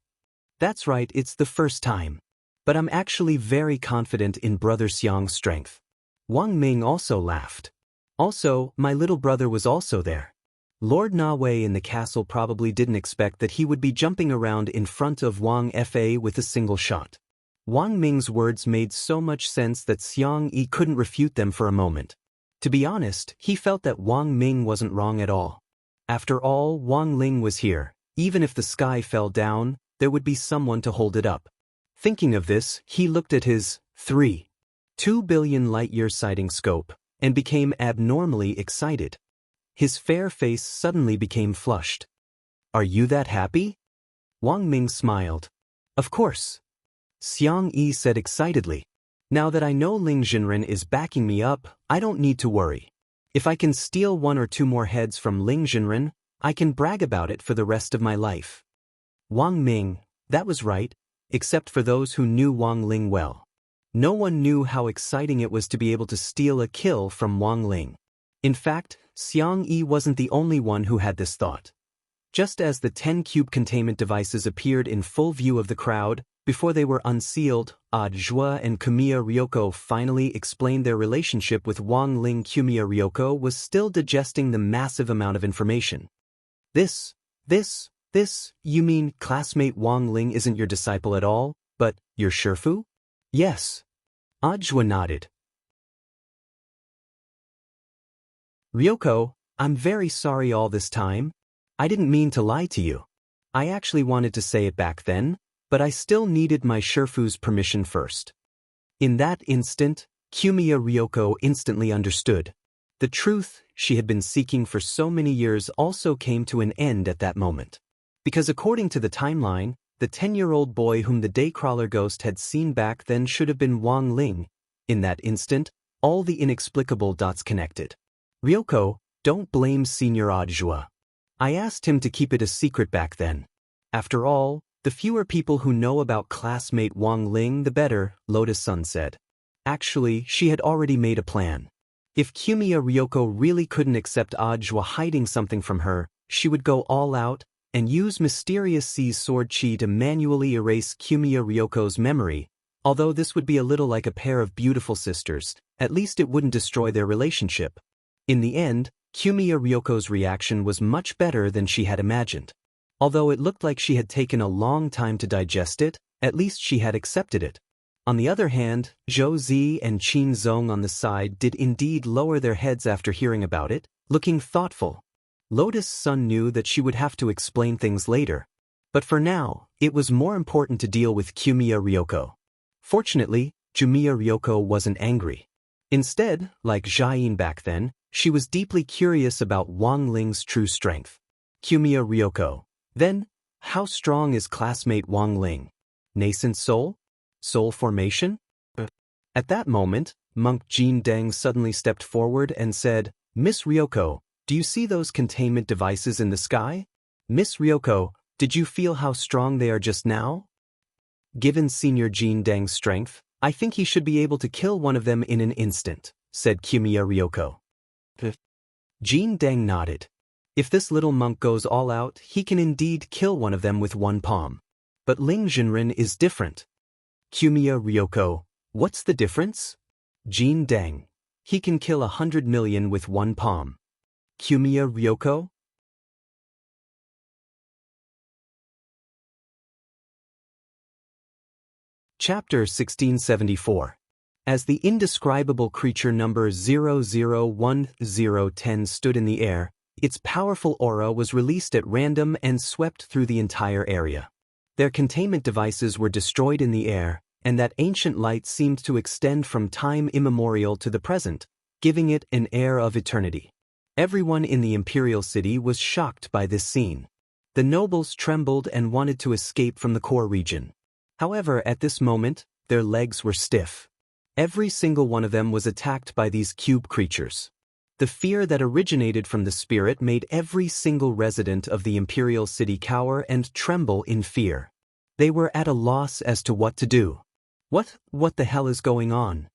That's right, it's the first time. But I'm actually very confident in Brother Xiang's strength. Wang Ming also laughed. Also, my little brother was also there. Lord Na Wei in the castle probably didn't expect that he would be jumping around in front of Wang Fa with a single shot. Wang Ming's words made so much sense that Xiang Yi couldn't refute them for a moment. To be honest, he felt that Wang Ming wasn't wrong at all. After all, Wang Ling was here. Even if the sky fell down, there would be someone to hold it up. Thinking of this, he looked at his 2 billion light-year sighting scope and became abnormally excited. His fair face suddenly became flushed. Are you that happy? Wang Ming smiled. Of course. Xiang Yi said excitedly. Now that I know Ling Jinren is backing me up, I don't need to worry. If I can steal 1 or 2 more heads from Ling Jinren, I can brag about it for the rest of my life. Wang Ming, that was right, except for those who knew Wang Ling well. No one knew how exciting it was to be able to steal a kill from Wang Ling. In fact, Xiang Yi wasn't the only one who had this thought. Just as the 10 cube containment devices appeared in full view of the crowd, before they were unsealed, Jua and Kumiya Ryoko finally explained their relationship with Wang Ling. Kumiya Ryoko was still digesting the massive amount of information. This, you mean classmate Wang Ling isn't your disciple at all, but your Shifu? Yes. Jua nodded. Ryoko, I'm very sorry all this time. I didn't mean to lie to you. I actually wanted to say it back then, but I still needed my Shifu's permission first. In that instant, Kumiya Ryoko instantly understood. The truth she had been seeking for so many years also came to an end at that moment. Because according to the timeline, the 10-year-old boy whom the Daycrawler ghost had seen back then should have been Wang Ling. In that instant, all the inexplicable dots connected. Ryoko, don't blame Senior Audiobook. I asked him to keep it a secret back then. After all, the fewer people who know about classmate Wang Ling the better, Lotus-sun said. Actually, she had already made a plan. If Kiyomiya Ryoko really couldn't accept Audiobook hiding something from her, she would go all out and use Mysterious Sea's sword chi to manually erase Kiyomiya Ryoko's memory. Although this would be a little like a pair of beautiful sisters, at least it wouldn't destroy their relationship. In the end, Kiyomiya Ryoko's reaction was much better than she had imagined. Although it looked like she had taken a long time to digest it, at least she had accepted it. On the other hand, Zhou Zi and Qin Zong on the side did indeed lower their heads after hearing about it, looking thoughtful. Lotus-sun knew that she would have to explain things later. But for now, it was more important to deal with Kiyomiya Ryoko. Fortunately, Kiyomiya Ryoko wasn't angry. Instead, like Jiayin back then, she was deeply curious about Wang Ling's true strength. Kiyomiya Ryoko. Then, how strong is classmate Wang Ling? Nascent soul? Soul formation? At that moment, Monk Jin Deng suddenly stepped forward and said, Miss Ryoko, do you see those containment devices in the sky? Miss Ryoko, did you feel how strong they are just now? Given Senior Jin Deng's strength, I think he should be able to kill one of them in an instant, said Kiyomiya Ryoko. Jin Deng nodded. If this little monk goes all out, he can indeed kill one of them with one palm. But Ling Jinren is different. Kiyomiya Ryoko, what's the difference? Jin Deng. He can kill 100 million with one palm. Kiyomiya Ryoko? Chapter 1674. As the indescribable creature number 001010 stood in the air, its powerful aura was released at random and swept through the entire area. Their containment devices were destroyed in the air, and that ancient light seemed to extend from time immemorial to the present, giving it an air of eternity. Everyone in the imperial city was shocked by this scene. The nobles trembled and wanted to escape from the core region. However, at this moment, their legs were stiff. Every single one of them was attacked by these cube creatures. The fear that originated from the spirit made every single resident of the imperial city cower and tremble in fear. They were at a loss as to what to do. What the hell is going on?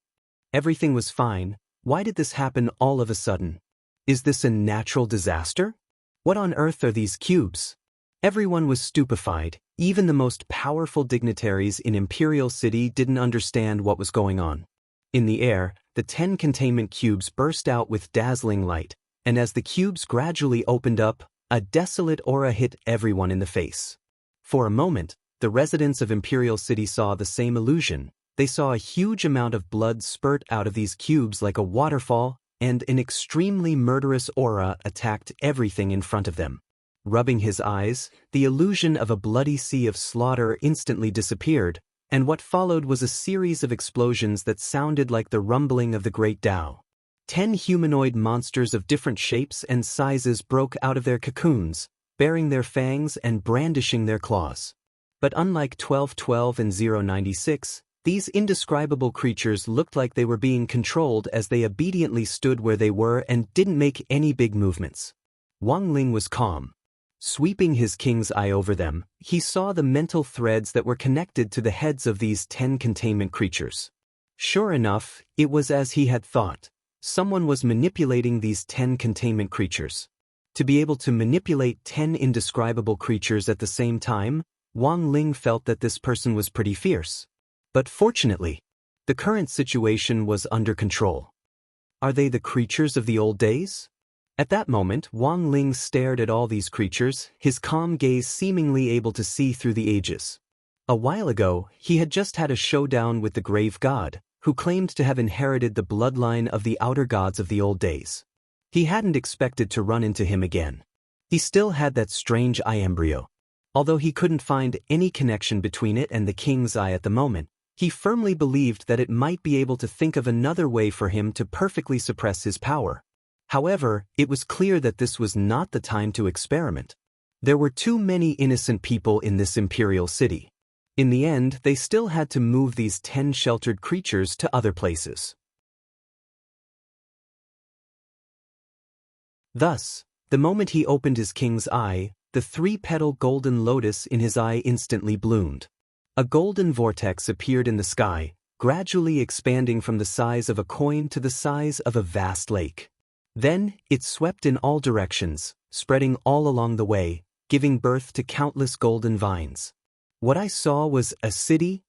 Everything was fine. Why did this happen all of a sudden? Is this a natural disaster? What on earth are these cubes? Everyone was stupefied. Even the most powerful dignitaries in Imperial City didn't understand what was going on. In the air, the 10 containment cubes burst out with dazzling light, and as the cubes gradually opened up, a desolate aura hit everyone in the face. For a moment, the residents of Imperial City saw the same illusion. They saw a huge amount of blood spurt out of these cubes like a waterfall, and an extremely murderous aura attacked everything in front of them. Rubbing his eyes, the illusion of a bloody sea of slaughter instantly disappeared, and what followed was a series of explosions that sounded like the rumbling of the Great Tao. 10 humanoid monsters of different shapes and sizes broke out of their cocoons, baring their fangs and brandishing their claws. But unlike 1212 and 096, these indescribable creatures looked like they were being controlled as they obediently stood where they were and didn't make any big movements. Wang Ling was calm. Sweeping his king's eye over them, he saw the mental threads that were connected to the heads of these 10 containment creatures. Sure enough, it was as he had thought. Someone was manipulating these 10 containment creatures. To be able to manipulate 10 indescribable creatures at the same time, Wang Ling felt that this person was pretty fierce. But fortunately, the current situation was under control. Are they the creatures of the old days? At that moment, Wang Ling stared at all these creatures, his calm gaze seemingly able to see through the ages. A while ago, he had just had a showdown with the grave god, who claimed to have inherited the bloodline of the outer gods of the old days. He hadn't expected to run into him again. He still had that strange eye embryo. Although he couldn't find any connection between it and the king's eye at the moment, he firmly believed that it might be able to think of another way for him to perfectly suppress his power. However, it was clear that this was not the time to experiment. There were too many innocent people in this imperial city. In the end, they still had to move these 10 sheltered creatures to other places. Thus, the moment he opened his king's eye, the 3-petal golden lotus in his eye instantly bloomed. A golden vortex appeared in the sky, gradually expanding from the size of a coin to the size of a vast lake. Then, it swept in all directions, spreading all along the way, giving birth to countless golden vines. What I saw was a city.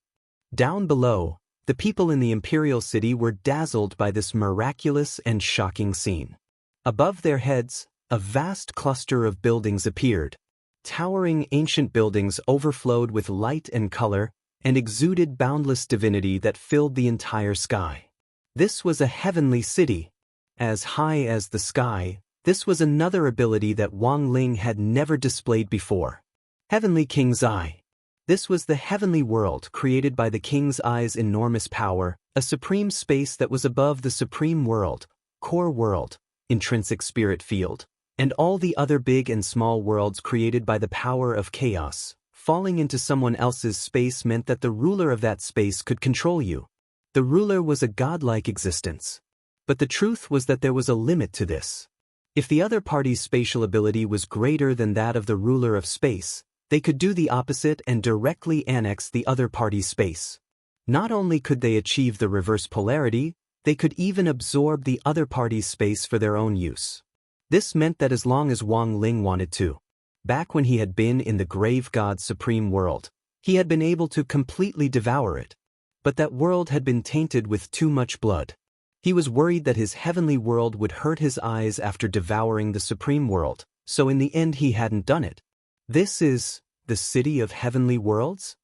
Down below, the people in the imperial city were dazzled by this miraculous and shocking scene. Above their heads, a vast cluster of buildings appeared. Towering ancient buildings overflowed with light and color and exuded boundless divinity that filled the entire sky. This was a heavenly city. As high as the sky, this was another ability that Wang Ling had never displayed before. Heavenly King's Eye. This was the heavenly world created by the King's Eye's enormous power, a supreme space that was above the supreme world, core world, intrinsic spirit field, and all the other big and small worlds created by the power of chaos. Falling into someone else's space meant that the ruler of that space could control you. The ruler was a godlike existence. But the truth was that there was a limit to this. If the other party's spatial ability was greater than that of the ruler of space, they could do the opposite and directly annex the other party's space. Not only could they achieve the reverse polarity, they could even absorb the other party's space for their own use. This meant that as long as Wang Ling wanted to, back when he had been in the grave god's supreme world, he had been able to completely devour it. But that world had been tainted with too much blood. He was worried that his heavenly world would hurt his eyes after devouring the supreme world, so in the end he hadn't done it. This is the city of heavenly worlds?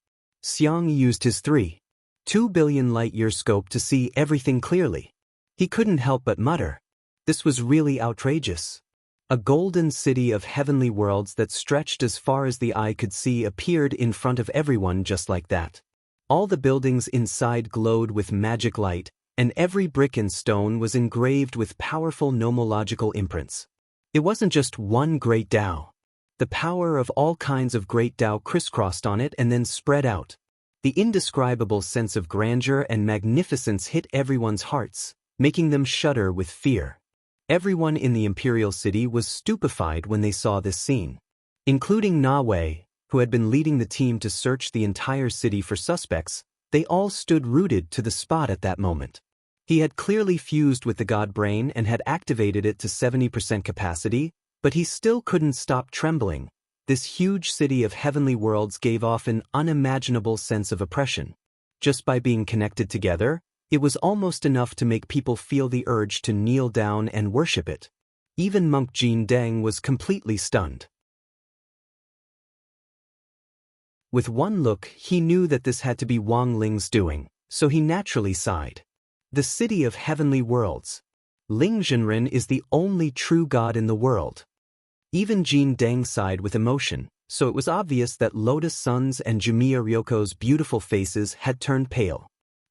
Xiang used his 3.2 billion light-year scope to see everything clearly. He couldn't help but mutter. This was really outrageous. A golden city of heavenly worlds that stretched as far as the eye could see appeared in front of everyone just like that. All the buildings inside glowed with magic light, and every brick and stone was engraved with powerful nomological imprints. It wasn't just one great Tao. The power of all kinds of great Tao crisscrossed on it and then spread out. The indescribable sense of grandeur and magnificence hit everyone's hearts, making them shudder with fear. Everyone in the imperial city was stupefied when they saw this scene, including Na Wei, who had been leading the team to search the entire city for suspects. They all stood rooted to the spot at that moment. He had clearly fused with the god brain and had activated it to 70% capacity, but he still couldn't stop trembling. This huge city of heavenly worlds gave off an unimaginable sense of oppression. Just by being connected together, it was almost enough to make people feel the urge to kneel down and worship it. Even monk Jin Deng was completely stunned. With one look, he knew that this had to be Wang Ling's doing, so he naturally sighed. The city of heavenly worlds. Ling Zhenren is the only true god in the world. Even Jin Deng sighed with emotion, so it was obvious that Lotus Sun's and Jumiya Ryoko's beautiful faces had turned pale.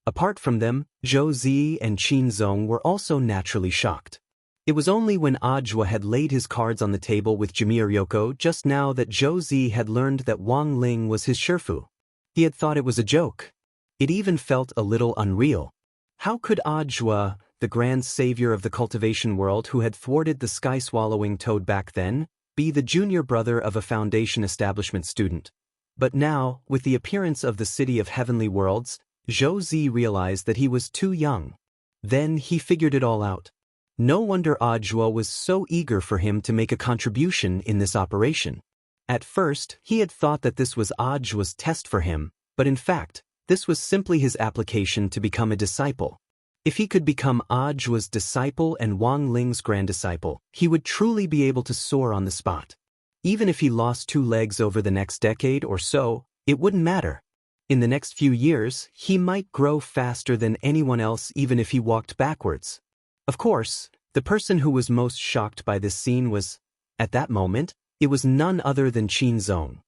Apart from them, Zhou Zi and Qin Zong were also naturally shocked. It was only when Ajwa had laid his cards on the table with Jumiya Ryoko just now that Zhou Zi had learned that Wang Ling was his Shifu. He had thought it was a joke. It even felt a little unreal. How could Ajwa, the grand savior of the cultivation world who had thwarted the sky-swallowing toad back then, be the junior brother of a foundation establishment student? But now, with the appearance of the city of heavenly worlds, Zhou Zi realized that he was too young. Then he figured it all out. No wonder Ajwa was so eager for him to make a contribution in this operation. At first, he had thought that this was Ajwa's test for him, but in fact, this was simply his application to become a disciple. If he could become Ajwa's disciple and Wang Ling's grand disciple, he would truly be able to soar on the spot. Even if he lost 2 legs over the next decade or so, it wouldn't matter. In the next few years, he might grow faster than anyone else even if he walked backwards. Of course, the person who was most shocked by this scene was, at that moment, it was none other than Qin Zong.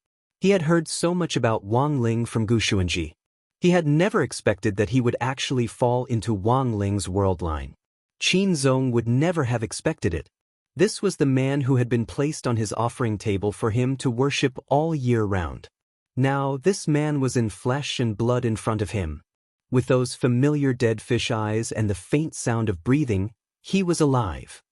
He had heard so much about Wang Ling from Gu Xuanji. He had never expected that he would actually fall into Wang Ling's world line. Qin Zong would never have expected it. This was the man who had been placed on his offering table for him to worship all year round. Now this man was in flesh and blood in front of him. With those familiar dead fish eyes and the faint sound of breathing, he was alive.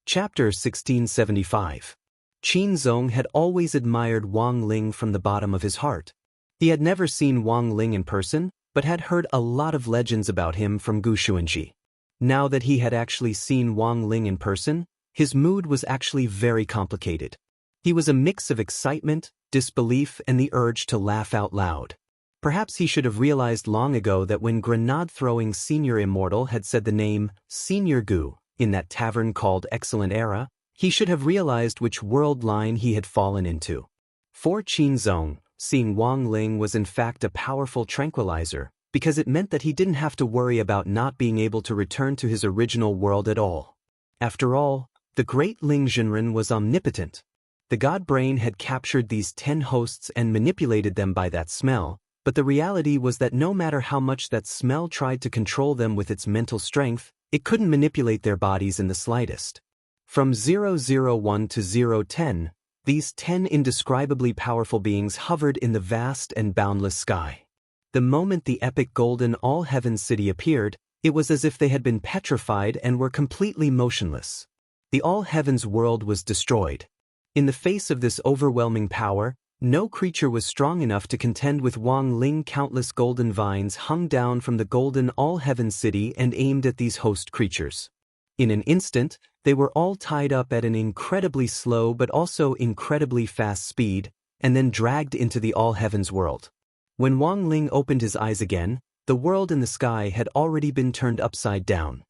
Chapter 1675. Qin Zong had always admired Wang Ling from the bottom of his heart. He had never seen Wang Ling in person, but had heard a lot of legends about him from Gu Xuanji. Now that he had actually seen Wang Ling in person, his mood was actually very complicated. He was a mix of excitement, disbelief, and the urge to laugh out loud. Perhaps he should have realized long ago that when grenade-throwing Senior Immortal had said the name Senior Gu in that tavern called Excellent Era, he should have realized which world line he had fallen into. For Qin Zong, seeing Wang Ling was in fact a powerful tranquilizer, because it meant that he didn't have to worry about not being able to return to his original world at all. After all, the great Ling Zhenren was omnipotent. The god brain had captured these 10 hosts and manipulated them by that smell, but the reality was that no matter how much that smell tried to control them with its mental strength, it couldn't manipulate their bodies in the slightest. From 001 to 010, these 10 indescribably powerful beings hovered in the vast and boundless sky. The moment the epic golden all-heaven city appeared, it was as if they had been petrified and were completely motionless. The all-heavens world was destroyed. In the face of this overwhelming power, no creature was strong enough to contend with Wang Ling. Countless golden vines hung down from the golden all-heaven city and aimed at these host creatures. In an instant, they were all tied up at an incredibly slow but also incredibly fast speed, and then dragged into the all-heavens world. When Wang Ling opened his eyes again, the world in the sky had already been turned upside down.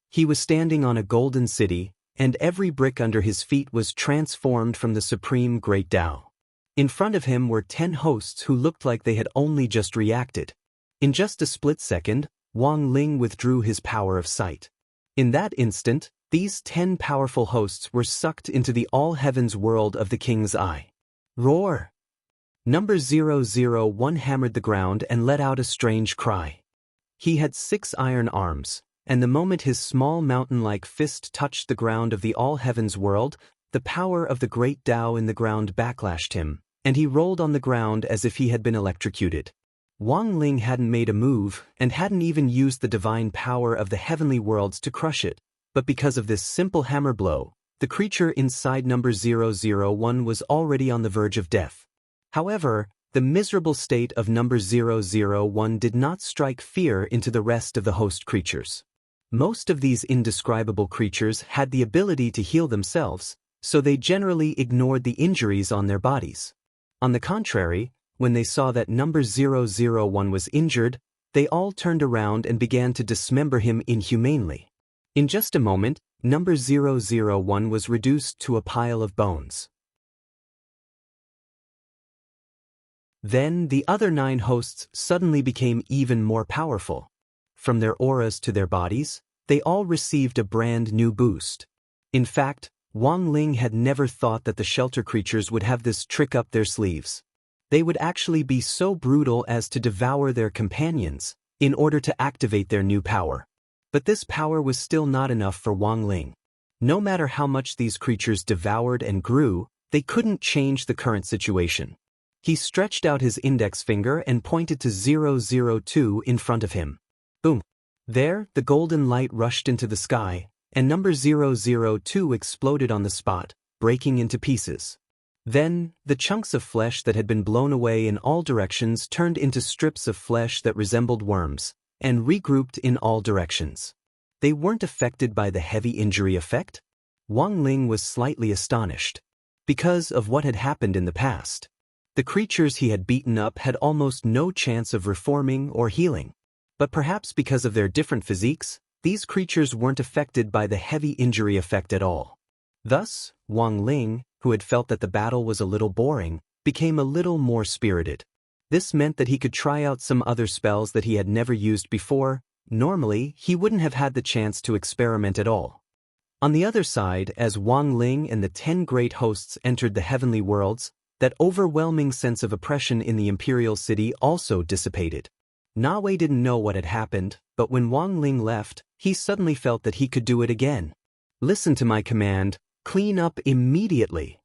He was standing on a golden city, and every brick under his feet was transformed from the supreme great Tao. In front of him were 10 hosts who looked like they had only just reacted. In just a split second, Wang Ling withdrew his power of sight. In that instant, these 10 powerful hosts were sucked into the all-heavens world of the King's Eye. Roar! Number 001 hammered the ground and let out a strange cry. He had 6 iron arms, and the moment his small mountain-like fist touched the ground of the all-heavens world, the power of the great Tao in the ground backlashed him, and he rolled on the ground as if he had been electrocuted. Wang Ling hadn't made a move and hadn't even used the divine power of the heavenly worlds to crush it, but because of this simple hammer blow, the creature inside number 001 was already on the verge of death. However, the miserable state of number 001 did not strike fear into the rest of the host creatures. Most of these indescribable creatures had the ability to heal themselves, so they generally ignored the injuries on their bodies. On the contrary, when they saw that number 001 was injured, they all turned around and began to dismember him inhumanely. In just a moment, number 001 was reduced to a pile of bones. Then the other 9 hosts suddenly became even more powerful. From their auras to their bodies, they all received a brand new boost. In fact, Wang Ling had never thought that the shelter creatures would have this trick up their sleeves. They would actually be so brutal as to devour their companions in order to activate their new power. But this power was still not enough for Wang Ling. No matter how much these creatures devoured and grew, they couldn't change the current situation. He stretched out his index finger and pointed to 002 in front of him. Boom! There, the golden light rushed into the sky, and number 002 exploded on the spot, breaking into pieces. Then, the chunks of flesh that had been blown away in all directions turned into strips of flesh that resembled worms, and regrouped in all directions. They weren't affected by the heavy injury effect? Wang Ling was slightly astonished. Because of what had happened in the past, the creatures he had beaten up had almost no chance of reforming or healing. But perhaps because of their different physiques, these creatures weren't affected by the heavy injury effect at all. Thus, Wang Ling, who had felt that the battle was a little boring, became a little more spirited. This meant that he could try out some other spells that he had never used before. Normally, he wouldn't have had the chance to experiment at all. On the other side, as Wang Ling and the 10 great hosts entered the heavenly worlds, that overwhelming sense of oppression in the imperial city also dissipated. Na Wei didn't know what had happened, but when Wang Ling left, he suddenly felt that he could do it again. Listen to my command, clean up immediately.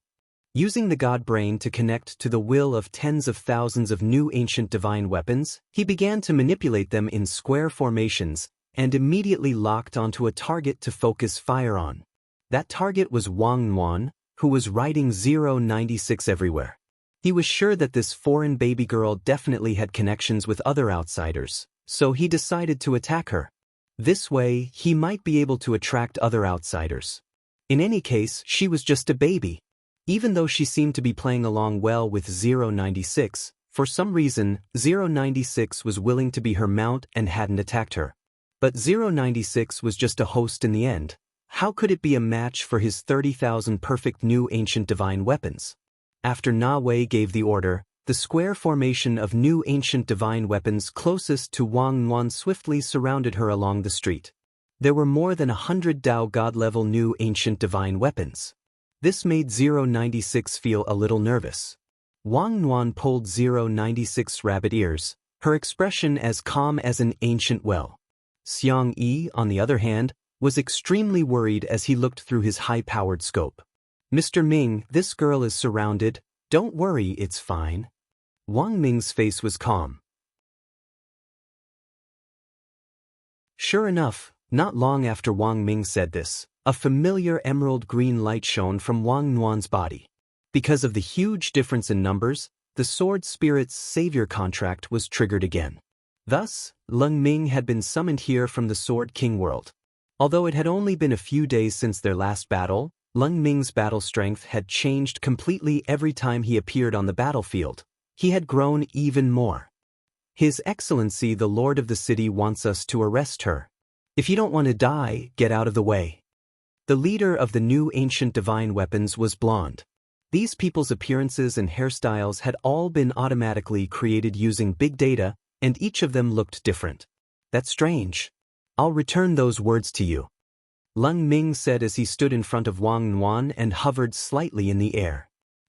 Using the god brain to connect to the will of tens of thousands of new ancient divine weapons, he began to manipulate them in square formations and immediately locked onto a target to focus fire on. That target was Wang Nuan, who was writing 096 everywhere. He was sure that this foreign baby girl definitely had connections with other outsiders, so he decided to attack her. This way, he might be able to attract other outsiders. In any case, she was just a baby. Even though she seemed to be playing along well with 096, for some reason, 096 was willing to be her mount and hadn't attacked her. But 096 was just a host in the end. How could it be a match for his 30,000 perfect new ancient divine weapons? After Na Wei gave the order, the square formation of new ancient divine weapons closest to Wang Nuan swiftly surrounded her along the street. There were more than 100 Dao God-level new ancient divine weapons. This made 096 feel a little nervous. Wang Nuan pulled 096's rabbit ears, her expression as calm as an ancient well. Xiang Yi, on the other hand, was extremely worried as he looked through his high-powered scope. Mr. Ming, this girl is surrounded. Don't worry, it's fine. Wang Ming's face was calm. Sure enough, not long after Wang Ming said this, a familiar emerald green light shone from Wang Nuan's body. Because of the huge difference in numbers, the Sword Spirit's savior contract was triggered again. Thus, Leng Ming had been summoned here from the Sword King world. Although it had only been a few days since their last battle, Leng Ming's battle strength had changed completely every time he appeared on the battlefield. He had grown even more. His Excellency the Lord of the City wants us to arrest her. If you don't want to die, get out of the way. The leader of the new ancient divine weapons was blonde. These people's appearances and hairstyles had all been automatically created using big data, and each of them looked different. That's strange. I'll return those words to you. Leng Ming said as he stood in front of Wang Nuan and hovered slightly in the air.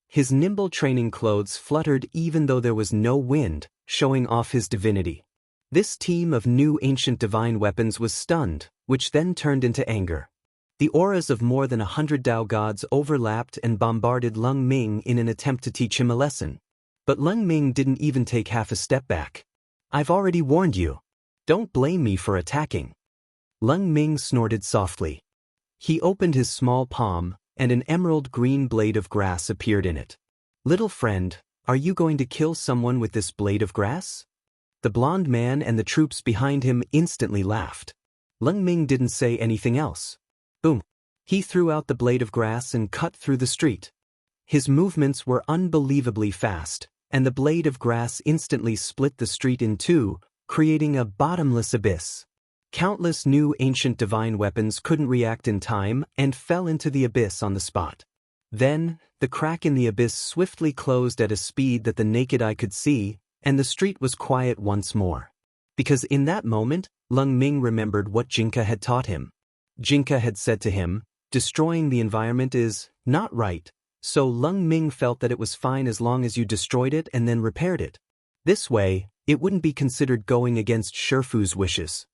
His nimble training clothes fluttered even though there was no wind, showing off his divinity. This team of new ancient divine weapons was stunned, which then turned into anger. The auras of more than 100 Dao gods overlapped and bombarded Leng Ming in an attempt to teach him a lesson. But Leng Ming didn't even take half a step back. I've already warned you. Don't blame me for attacking. Leng Ming snorted softly. He opened his small palm, and an emerald green blade of grass appeared in it. Little friend, are you going to kill someone with this blade of grass? The blond man and the troops behind him instantly laughed. Leng Ming didn't say anything else. Boom! He threw out the blade of grass and cut through the street. His movements were unbelievably fast, and the blade of grass instantly split the street in two, creating a bottomless abyss. Countless new ancient divine weapons couldn't react in time and fell into the abyss on the spot. Then, the crack in the abyss swiftly closed at a speed that the naked eye could see, and the street was quiet once more. Because in that moment, Leng Ming remembered what Jinka had taught him. Jinka had said to him, destroying the environment is not right, so Leng Ming felt that it was fine as long as you destroyed it and then repaired it. This way, it wouldn't be considered going against Shifu's wishes.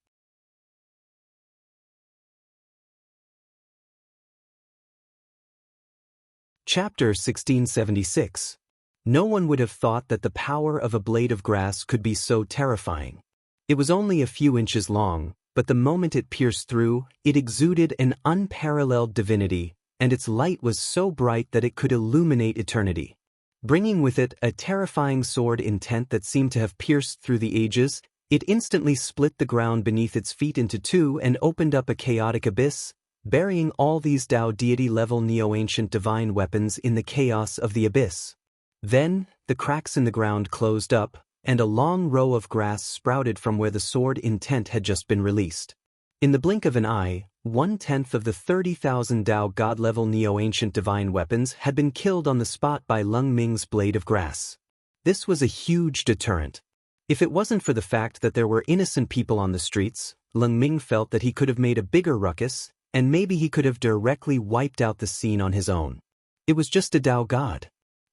Chapter 1676. No one would have thought that the power of a blade of grass could be so terrifying. It was only a few inches long, but the moment it pierced through, it exuded an unparalleled divinity, and its light was so bright that it could illuminate eternity. Bringing with it a terrifying sword intent that seemed to have pierced through the ages, it instantly split the ground beneath its feet into two and opened up a chaotic abyss, burying all these Dao deity-level neo-ancient divine weapons in the chaos of the abyss. Then, the cracks in the ground closed up, and a long row of grass sprouted from where the sword intent had just been released. In the blink of an eye, 1/10 of the 30,000 Dao God-level neo-ancient divine weapons had been killed on the spot by Leng Ming's blade of grass. This was a huge deterrent. If it wasn't for the fact that there were innocent people on the streets, Leng Ming felt that he could have made a bigger ruckus, and maybe he could have directly wiped out the scene on his own. It was just a Dao god.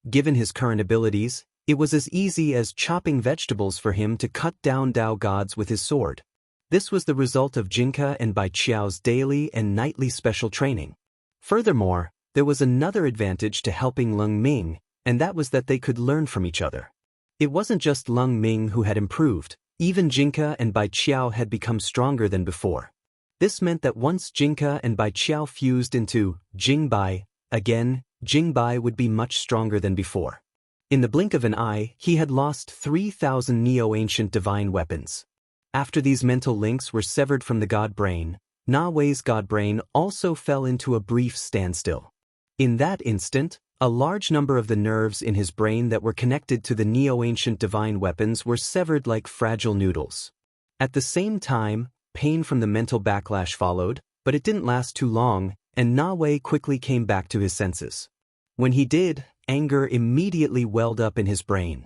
Given his current abilities, it was as easy as chopping vegetables for him to cut down Tao gods with his sword. This was the result of Jinka and Bai Qiao's daily and nightly special training. Furthermore, there was another advantage to helping Leng Ming, and that was that they could learn from each other. It wasn't just Leng Ming who had improved, even Jinka and Bai Qiao had become stronger than before. This meant that once Jinka and Bai Qiao fused into Jingbai, again, Jingbai would be much stronger than before. In the blink of an eye, he had lost 3,000 neo-ancient divine weapons. After these mental links were severed from the god brain, Na Wei's god brain also fell into a brief standstill. In that instant, a large number of the nerves in his brain that were connected to the neo-ancient divine weapons were severed like fragile noodles. At the same time, pain from the mental backlash followed, but it didn't last too long, and Na Wei quickly came back to his senses. When he did, anger immediately welled up in his brain.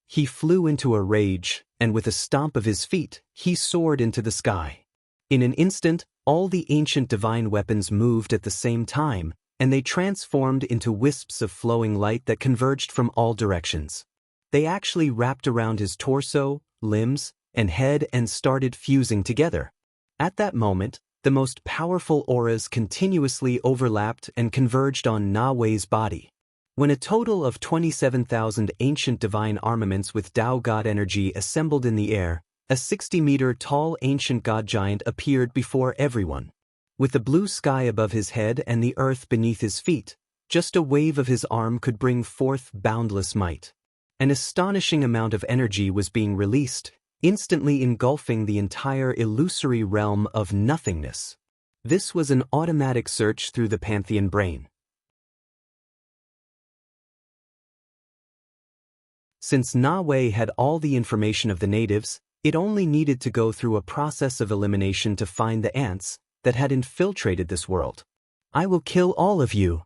He flew into a rage, and with a stomp of his feet, he soared into the sky. In an instant, all the ancient divine weapons moved at the same time, and they transformed into wisps of flowing light that converged from all directions. They actually wrapped around his torso, limbs, and head and started fusing together. At that moment, the most powerful auras continuously overlapped and converged on Na Wei's body. When a total of 27,000 ancient divine armaments with Tao God energy assembled in the air, a 60-meter-tall ancient god giant appeared before everyone. With the blue sky above his head and the earth beneath his feet, just a wave of his arm could bring forth boundless might. An astonishing amount of energy was being released, instantly engulfing the entire illusory realm of nothingness. This was an automatic search through the Pantheon brain. Since Na Wei had all the information of the natives, it only needed to go through a process of elimination to find the ants that had infiltrated this world. I will kill all of you.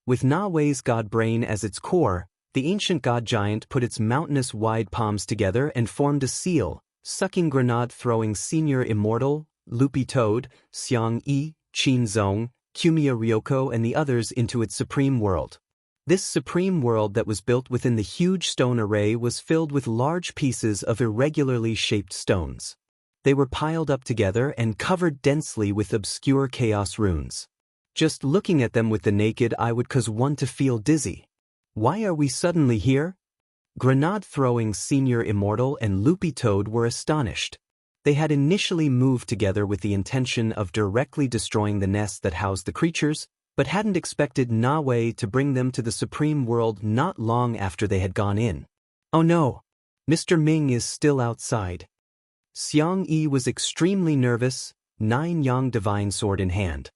With Na Wei's god brain as its core, the ancient god giant put its mountainous wide palms together and formed a seal, sucking grenade-throwing senior Immortal, Loopy Toad, Xiang Yi, Qin Zong, Kumiya Ryoko and the others into its supreme world. This supreme world that was built within the huge stone array was filled with large pieces of irregularly shaped stones. They were piled up together and covered densely with obscure chaos runes. Just looking at them with the naked eye would cause one to feel dizzy. Why are we suddenly here? Grenade-throwing senior Immortal and Loopy Toad were astonished. They had initially moved together with the intention of directly destroying the nest that housed the creatures, but hadn't expected Na Wei to bring them to the supreme world not long after they had gone in. Oh no! Mr. Ming is still outside. Xiang Yi was extremely nervous, 9-yang divine sword in hand.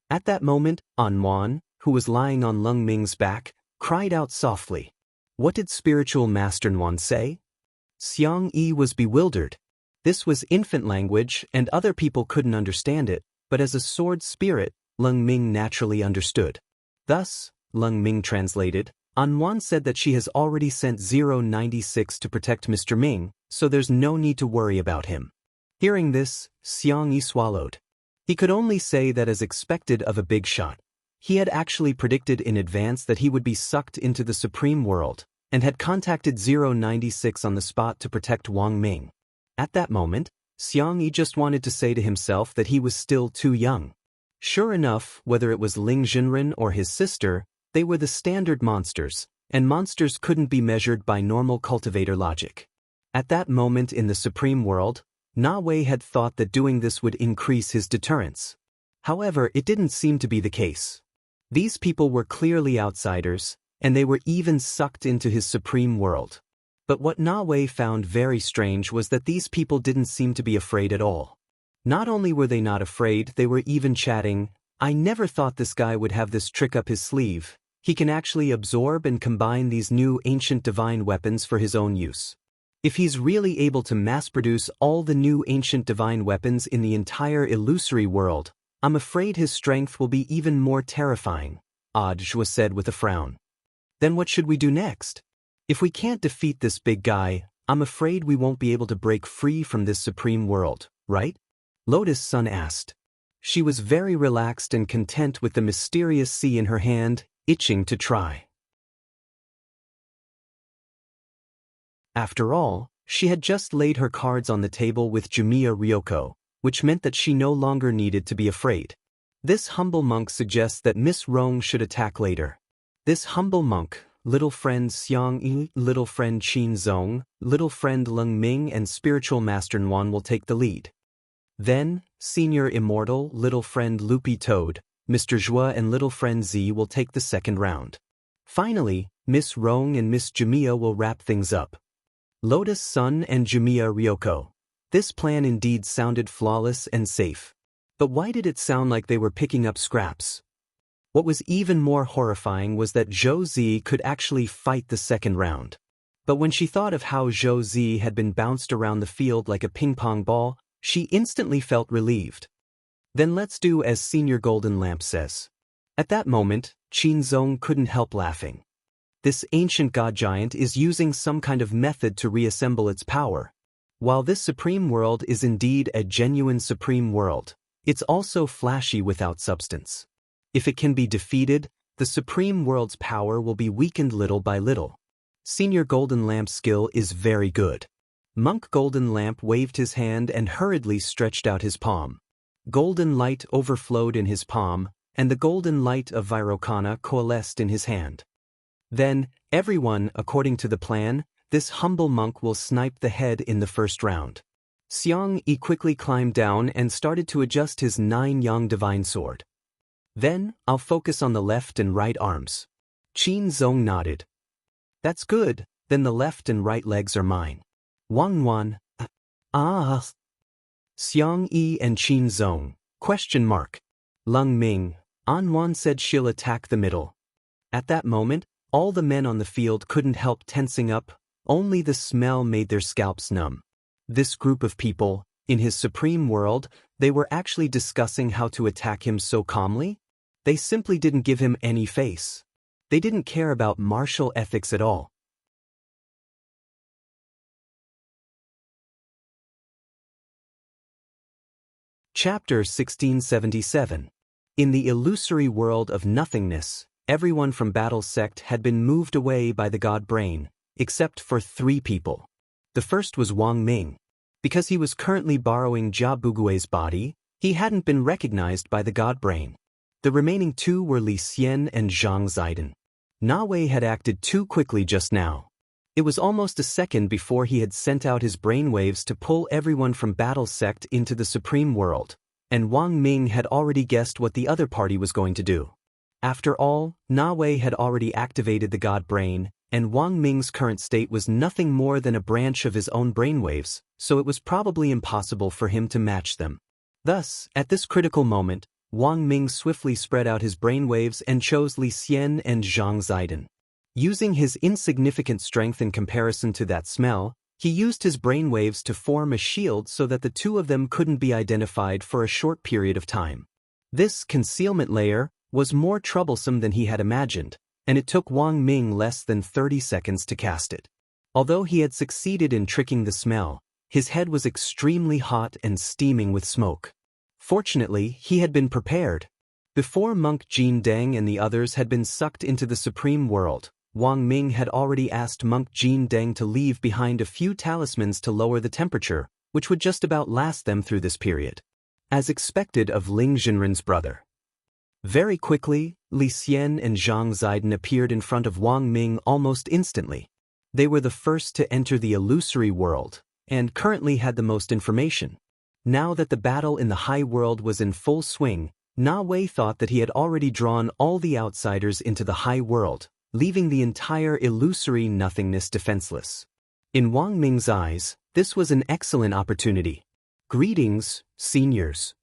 At that moment, An Wan, who was lying on Leng Ming's back, cried out softly. What did spiritual Master Wan say? Xiang Yi was bewildered. This was infant language and other people couldn't understand it, but as a sword spirit, Leng Ming naturally understood. Thus, Leng Ming translated, An Wan said that she has already sent 096 to protect Mr. Ming, so there's no need to worry about him. Hearing this, Xiang Yi swallowed. He could only say that as expected of a big shot. He had actually predicted in advance that he would be sucked into the supreme world, and had contacted 096 on the spot to protect Wang Ming. At that moment, Xiang Yi just wanted to say to himself that he was still too young. Sure enough, whether it was Ling Jinren or his sister, they were the standard monsters, and monsters couldn't be measured by normal cultivator logic. At that moment in the supreme world, Na Wei had thought that doing this would increase his deterrence. However, it didn't seem to be the case. These people were clearly outsiders, and they were even sucked into his supreme world. But what Na Wei found very strange was that these people didn't seem to be afraid at all. Not only were they not afraid, they were even chatting, I never thought this guy would have this trick up his sleeve. He can actually absorb and combine these new ancient divine weapons for his own use. If he's really able to mass-produce all the new ancient divine weapons in the entire illusory world, I'm afraid his strength will be even more terrifying, Audiobook said with a frown. Then what should we do next? If we can't defeat this big guy, I'm afraid we won't be able to break free from this supreme world, right? Lotus Sun asked. She was very relaxed and content with the mysterious sea in her hand, itching to try. After all, she had just laid her cards on the table with Jumiya Ryoko, which meant that she no longer needed to be afraid. This humble monk suggests that Miss Rong should attack later. This humble monk, little friend Xiang Yi, little friend Qin Zong, little friend Leng Ming and spiritual master Nguyen will take the lead. Then, senior Immortal, little friend Loopy Toad, Mr. Zhua and little friend Z will take the second round. Finally, Miss Rong and Miss Jumiya will wrap things up. Lotus Sun and Jumiya Ryoko. This plan indeed sounded flawless and safe. But why did it sound like they were picking up scraps? What was even more horrifying was that Zhou Zi could actually fight the second round. But when she thought of how Zhou Zi had been bounced around the field like a ping-pong ball, she instantly felt relieved. Then let's do as Senior Golden Lamp says. At that moment, Qin Zong couldn't help laughing. This ancient god giant is using some kind of method to reassemble its power. While this supreme world is indeed a genuine supreme world, it's also flashy without substance. If it can be defeated, the supreme world's power will be weakened little by little. Senior Golden Lamp's skill is very good. Monk Golden Lamp waved his hand and hurriedly stretched out his palm. Golden light overflowed in his palm, and the golden light of Virokana coalesced in his hand. Then, everyone, according to the plan, this humble monk will snipe the head in the first round. Xiang Yi quickly climbed down and started to adjust his 9-yang divine sword. Then, I'll focus on the left and right arms. Qin Zong nodded. That's good, then the left and right legs are mine. Wang Wan. Ah. Xiang Yi and Qin Zong. Leng Ming. An Wan said she'll attack the middle. At that moment, all the men on the field couldn't help tensing up, only the smell made their scalps numb. This group of people, in his supreme world, they were actually discussing how to attack him so calmly? They simply didn't give him any face. They didn't care about martial ethics at all. Chapter 1677. In the illusory world of nothingness, everyone from Battle Sect had been moved away by the god brain, except for 3 people. The first was Wang Ming. Because he was currently borrowing Jia Bugui's body, he hadn't been recognized by the god brain. The remaining 2 were Li Xian and Zhang Ziden. Na Wei had acted too quickly just now. It was almost a second before he had sent out his brainwaves to pull everyone from Battle Sect into the Supreme World, and Wang Ming had already guessed what the other party was going to do. After all, Na Wei had already activated the god brain, and Wang Ming's current state was nothing more than a branch of his own brainwaves, so it was probably impossible for him to match them. Thus, at this critical moment, Wang Ming swiftly spread out his brainwaves and chose Li Xian and Zhang Ziden. Using his insignificant strength in comparison to that smell, he used his brainwaves to form a shield so that the 2 of them couldn't be identified for a short period of time. This concealment layer was more troublesome than he had imagined, and it took Wang Ming less than 30 seconds to cast it. Although he had succeeded in tricking the smell, his head was extremely hot and steaming with smoke. Fortunately, he had been prepared. Before Monk Jin Deng and the others had been sucked into the Supreme World, Wang Ming had already asked Monk Jin Deng to leave behind a few talismans to lower the temperature, which would just about last them through this period. As expected of Ling Jinren's brother. Very quickly, Li Xian and Zhang Ziden appeared in front of Wang Ming almost instantly. They were the first to enter the illusory world, and currently had the most information. Now that the battle in the high world was in full swing, Na Wei thought that he had already drawn all the outsiders into the high world, leaving the entire illusory nothingness defenseless. In Wang Ming's eyes, this was an excellent opportunity. Greetings, seniors.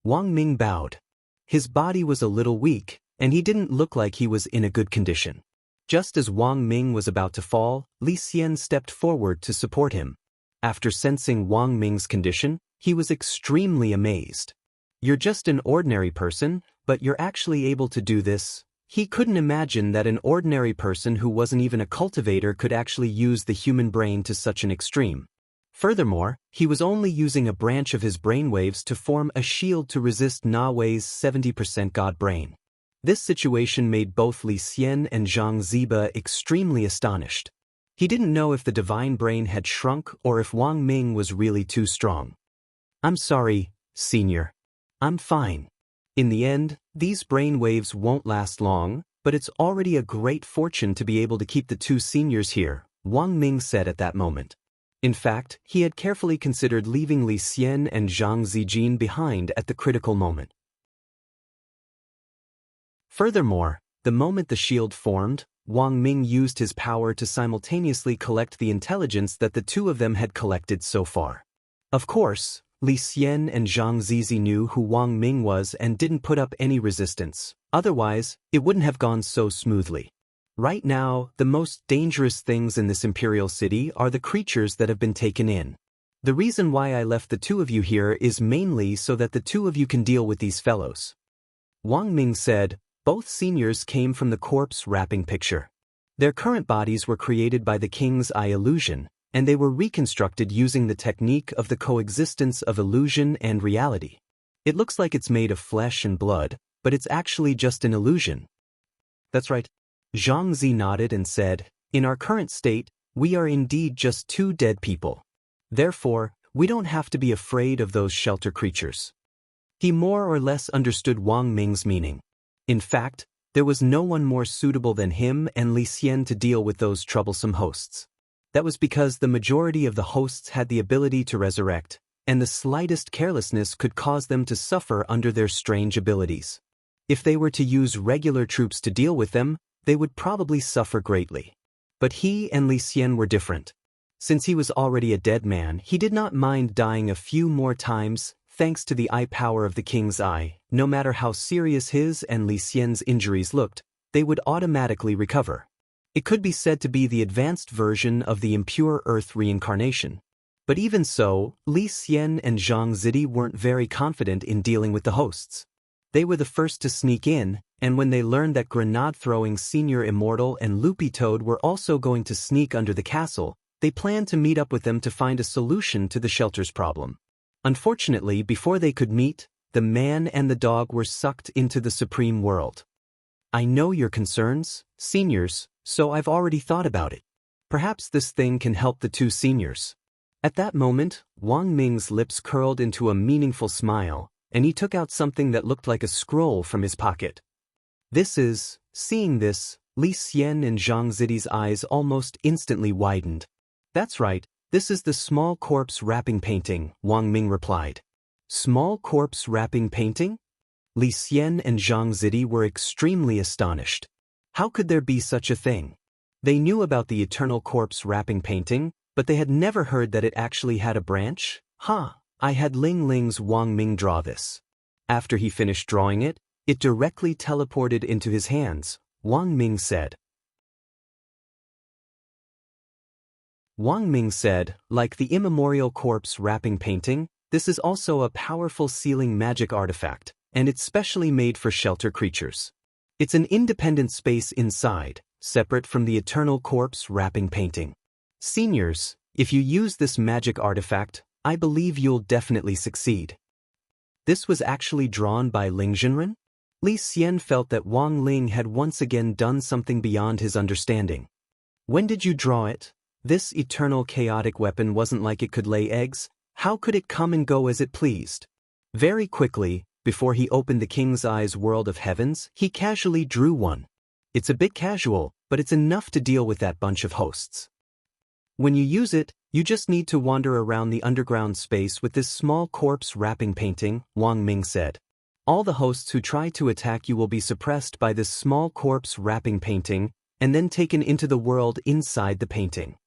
Wang Ming bowed. His body was a little weak, and he didn't look like he was in a good condition. Just as Wang Ming was about to fall, Li Xian stepped forward to support him. After sensing Wang Ming's condition, he was extremely amazed. You're just an ordinary person, but you're actually able to do this. He couldn't imagine that an ordinary person who wasn't even a cultivator could actually use the human brain to such an extreme. Furthermore, he was only using a branch of his brainwaves to form a shield to resist Na Wei's 70% god brain. This situation made both Li Xian and Zhang Ziba extremely astonished. He didn't know if the divine brain had shrunk or if Wang Ming was really too strong. "I'm sorry, Senior. I'm fine. In the end, these brain waves won't last long, but it's already a great fortune to be able to keep the two seniors here," Wang Ming said at that moment. In fact, he had carefully considered leaving Li Xian and Zhang Zijin behind at the critical moment. Furthermore, the moment the shield formed, Wang Ming used his power to simultaneously collect the intelligence that the two of them had collected so far. Of course, Li Xian and Zhang Zizi knew who Wang Ming was and didn't put up any resistance, otherwise, it wouldn't have gone so smoothly. Right now, the most dangerous things in this imperial city are the creatures that have been taken in. The reason why I left the two of you here is mainly so that the two of you can deal with these fellows. Wang Ming said. Both seniors came from the corpse wrapping picture. Their current bodies were created by the king's eye illusion, and they were reconstructed using the technique of the coexistence of illusion and reality. It looks like it's made of flesh and blood, but it's actually just an illusion. That's right. Zhang Zi nodded and said, "In our current state, we are indeed just two dead people. Therefore, we don't have to be afraid of those shelter creatures." He more or less understood Wang Ming's meaning. In fact, there was no one more suitable than him and Li Xian to deal with those troublesome hosts. That was because the majority of the hosts had the ability to resurrect, and the slightest carelessness could cause them to suffer under their strange abilities. If they were to use regular troops to deal with them, they would probably suffer greatly. But he and Li Xian were different. Since he was already a dead man, he did not mind dying a few more times, thanks to the eye power of the king's eye. No matter how serious his and Li Xian's injuries looked, they would automatically recover. It could be said to be the advanced version of the impure earth reincarnation. But even so, Li Xian and Zhang Zidi weren't very confident in dealing with the hosts. They were the first to sneak in, and when they learned that grenade-throwing Senior Immortal and Loopy Toad were also going to sneak under the castle, they planned to meet up with them to find a solution to the shelter's problem. Unfortunately, before they could meet, the man and the dog were sucked into the supreme world. "I know your concerns, seniors, so I've already thought about it. Perhaps this thing can help the two seniors." At that moment, Wang Ming's lips curled into a meaningful smile, and he took out something that looked like a scroll from his pocket. Seeing this, Li Xian and Zhang Zidi's eyes almost instantly widened. "That's right. This is the small corpse wrapping painting," Wang Ming replied. "Small corpse wrapping painting?" Li Xian and Zhang Zidi were extremely astonished. How could there be such a thing? They knew about the eternal corpse wrapping painting, but they had never heard that it actually had a branch. I had Ling Ling's Wang Ming draw this. After he finished drawing it, it directly teleported into his hands, Wang Ming said. Wang Ming said, like the immemorial corpse wrapping painting, this is also a powerful sealing magic artifact, and it's specially made for shelter creatures. It's an independent space inside, separate from the eternal corpse wrapping painting. Seniors, if you use this magic artifact, I believe you'll definitely succeed. This was actually drawn by Ling Zhenren? Li Xian felt that Wang Ling had once again done something beyond his understanding. When did you draw it? This eternal chaotic weapon wasn't like it could lay eggs. How could it come and go as it pleased? Very quickly, before he opened the King's Eye's world of heavens, he casually drew one. It's a bit casual, but it's enough to deal with that bunch of hosts. When you use it, you just need to wander around the underground space with this small corpse wrapping painting, Wang Ming said. All the hosts who try to attack you will be suppressed by this small corpse wrapping painting, and then taken into the world inside the painting.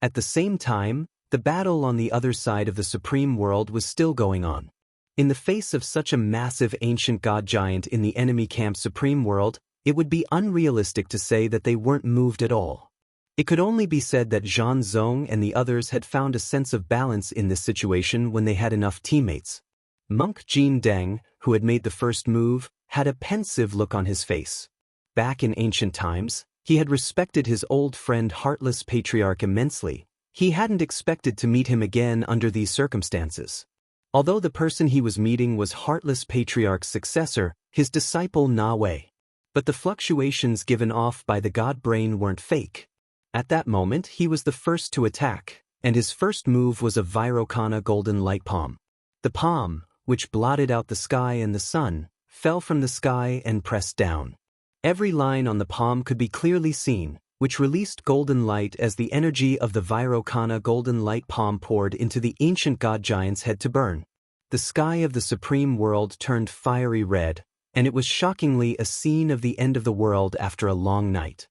At the same time, the battle on the other side of the supreme world was still going on. In the face of such a massive ancient god giant in the enemy camp's supreme world, it would be unrealistic to say that they weren't moved at all. It could only be said that Zhan Zong and the others had found a sense of balance in this situation when they had enough teammates. Monk Jin Deng, who had made the first move, had a pensive look on his face. Back in ancient times, he had respected his old friend Heartless Patriarch immensely. He hadn't expected to meet him again under these circumstances. Although the person he was meeting was Heartless Patriarch's successor, his disciple Na Wei. But the fluctuations given off by the god brain weren't fake. At that moment he was the first to attack, and his first move was a Virokana golden light palm. The palm, which blotted out the sky and the sun, fell from the sky and pressed down. Every line on the palm could be clearly seen, which released golden light as the energy of the Virokana golden light palm poured into the ancient god giant's head to burn. The sky of the supreme world turned fiery red, and it was shockingly a scene of the end of the world after a long night.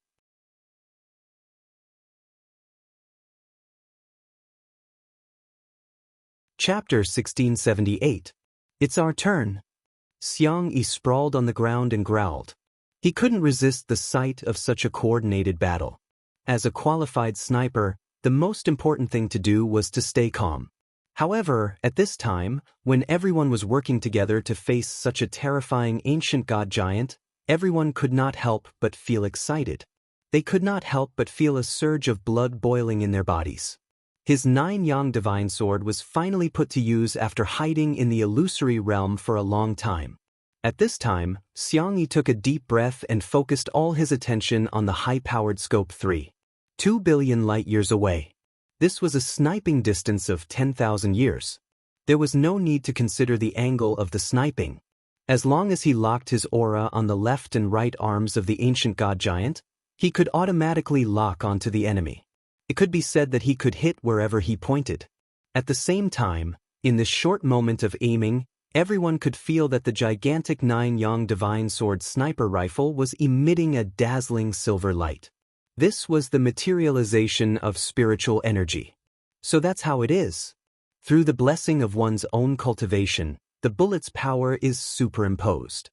Chapter 1678. It's our turn. Xiangyi sprawled on the ground and growled. He couldn't resist the sight of such a coordinated battle. As a qualified sniper, the most important thing to do was to stay calm. However, at this time, when everyone was working together to face such a terrifying ancient god giant, everyone could not help but feel excited. They could not help but feel a surge of blood boiling in their bodies. His 9-yang divine sword was finally put to use after hiding in the illusory realm for a long time. At this time, Xiangyi took a deep breath and focused all his attention on the high-powered scope 3. 2 billion light-years away. This was a sniping distance of 10,000 years. There was no need to consider the angle of the sniping. As long as he locked his aura on the left and right arms of the ancient god giant, he could automatically lock onto the enemy. It could be said that he could hit wherever he pointed. At the same time, in this short moment of aiming, everyone could feel that the gigantic 9-yang divine sword sniper rifle was emitting a dazzling silver light. This was the materialization of spiritual energy. So that's how it is. Through the blessing of one's own cultivation, the bullet's power is superimposed.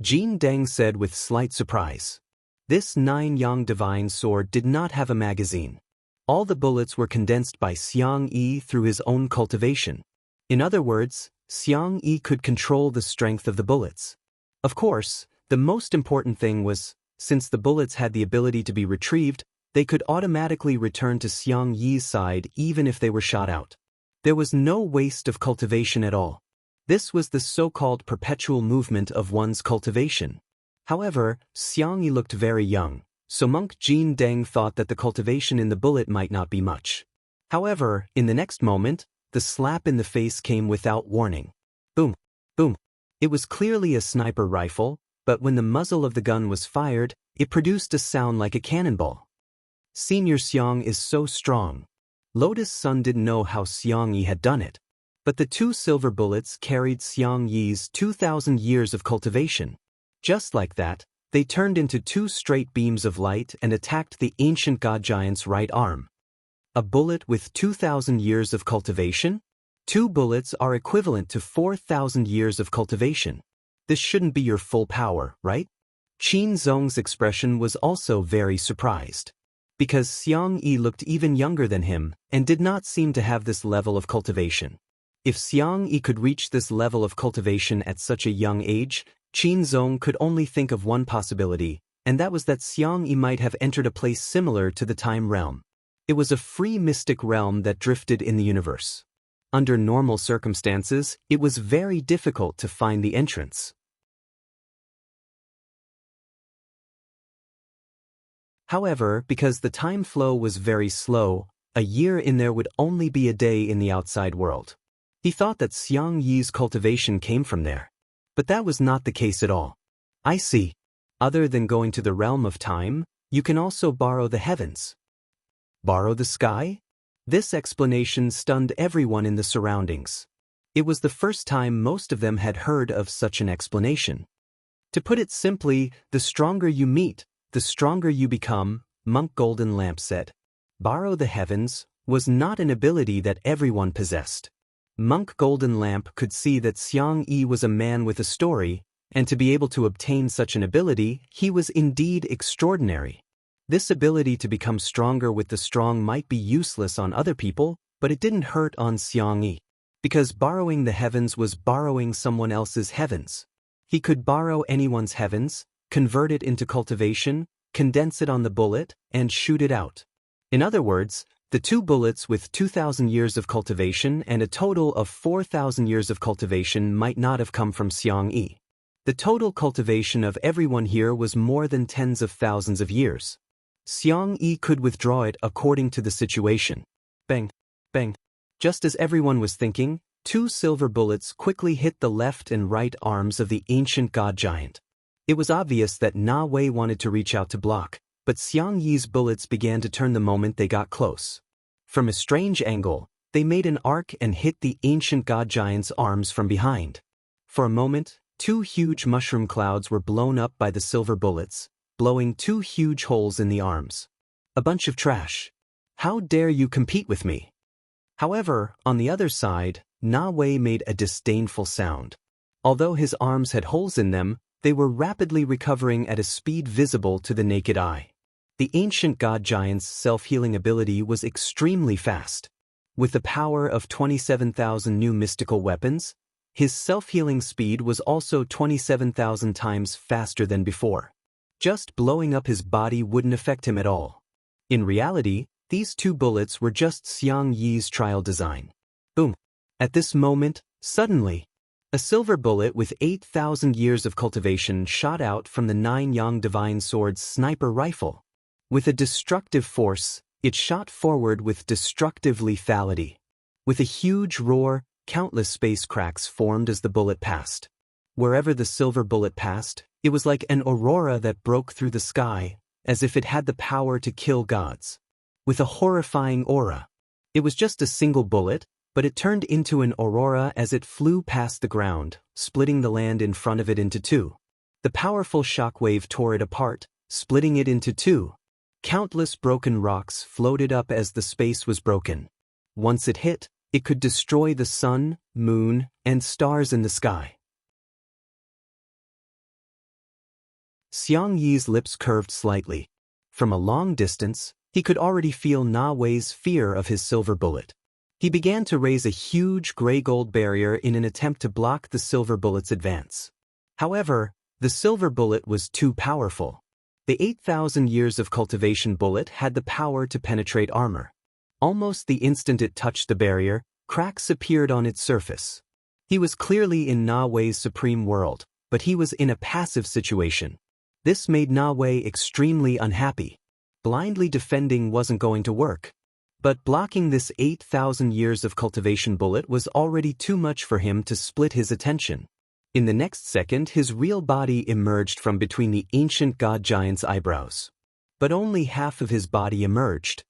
Jin Deng said with slight surprise. This 9-yang divine sword did not have a magazine. All the bullets were condensed by Xiangyi through his own cultivation. In other words, Xiangyi could control the strength of the bullets. Of course, the most important thing was, since the bullets had the ability to be retrieved, they could automatically return to Xiangyi's side even if they were shot out. There was no waste of cultivation at all. This was the so-called perpetual movement of one's cultivation. However, Xiangyi looked very young, so monk Jin Deng thought that the cultivation in the bullet might not be much. However, in the next moment, the slap in the face came without warning. Boom, boom. It was clearly a sniper rifle, but when the muzzle of the gun was fired, it produced a sound like a cannonball. Senior Xiang is so strong. Lotus Sun didn't know how Xiangyi had done it. But the 2 silver bullets carried Xiangyi's 2,000 years of cultivation. Just like that, they turned into 2 straight beams of light and attacked the ancient god giant's right arm. A bullet with 2,000 years of cultivation? 2 bullets are equivalent to 4,000 years of cultivation. This shouldn't be your full power, right? Qin Zong's expression was also very surprised. Because Xiangyi looked even younger than him and did not seem to have this level of cultivation. If Xiangyi could reach this level of cultivation at such a young age, Qin Zong could only think of one possibility, and that was that Xiangyi might have entered a place similar to the time realm. It was a free mystic realm that drifted in the universe. Under normal circumstances, it was very difficult to find the entrance. However, because the time flow was very slow, a year in there would only be a day in the outside world. He thought that Xiangyi's cultivation came from there. But that was not the case at all. I see. Other than going to the realm of time, you can also borrow the heavens. Borrow the sky? This explanation stunned everyone in the surroundings. It was the first time most of them had heard of such an explanation. To put it simply, the stronger you meet, the stronger you become, Monk Golden Lamp said. Borrow the heavens was not an ability that everyone possessed. Monk Golden Lamp could see that Xiangyi was a man with a story, and to be able to obtain such an ability, he was indeed extraordinary. This ability to become stronger with the strong might be useless on other people, but it didn't hurt on Xiangyi. Because borrowing the heavens was borrowing someone else's heavens. He could borrow anyone's heavens, convert it into cultivation, condense it on the bullet, and shoot it out. In other words, the 2 bullets with 2,000 years of cultivation and a total of 4,000 years of cultivation might not have come from Xiangyi. The total cultivation of everyone here was more than tens of thousands of years. Xiang Yi could withdraw it according to the situation. Bang, bang. Just as everyone was thinking, two silver bullets quickly hit the left and right arms of the ancient god giant. It was obvious that Na Wei wanted to reach out to block, but Xiang Yi's bullets began to turn the moment they got close. From a strange angle, they made an arc and hit the ancient god giant's arms from behind. For a moment, two huge mushroom clouds were blown up by the silver bullets, blowing two huge holes in the arms. A bunch of trash. How dare you compete with me? However, on the other side, Na Wei made a disdainful sound. Although his arms had holes in them, they were rapidly recovering at a speed visible to the naked eye. The ancient god giant's self-healing ability was extremely fast. With the power of 27,000 new mystical weapons, his self-healing speed was also 27,000 times faster than before. Just blowing up his body wouldn't affect him at all. In reality, these two bullets were just Xiang Yi's trial design. Boom! At this moment, suddenly, a silver bullet with 8,000 years of cultivation shot out from the 9-yang divine sword's sniper rifle. With a destructive force, it shot forward with destructive lethality. With a huge roar, countless space cracks formed as the bullet passed. Wherever the silver bullet passed, it was like an aurora that broke through the sky, as if it had the power to kill gods. With a horrifying aura. It was just a single bullet, but it turned into an aurora as it flew past the ground, splitting the land in front of it into two. The powerful shockwave tore it apart, splitting it into two. Countless broken rocks floated up as the space was broken. Once it hit, it could destroy the sun, moon, and stars in the sky. Xiang Yi's lips curved slightly. From a long distance, he could already feel Na Wei's fear of his silver bullet. He began to raise a huge gray-gold barrier in an attempt to block the silver bullet's advance. However, the silver bullet was too powerful. The 8,000 years of cultivation bullet had the power to penetrate armor. Almost the instant it touched the barrier, cracks appeared on its surface. He was clearly in Na Wei's supreme world, but he was in a passive situation. This made Na Wei extremely unhappy. Blindly defending wasn't going to work. But blocking this 8,000 years of cultivation bullet was already too much for him to split his attention. In the next second, his real body emerged from between the ancient god giant's eyebrows. But only half of his body emerged.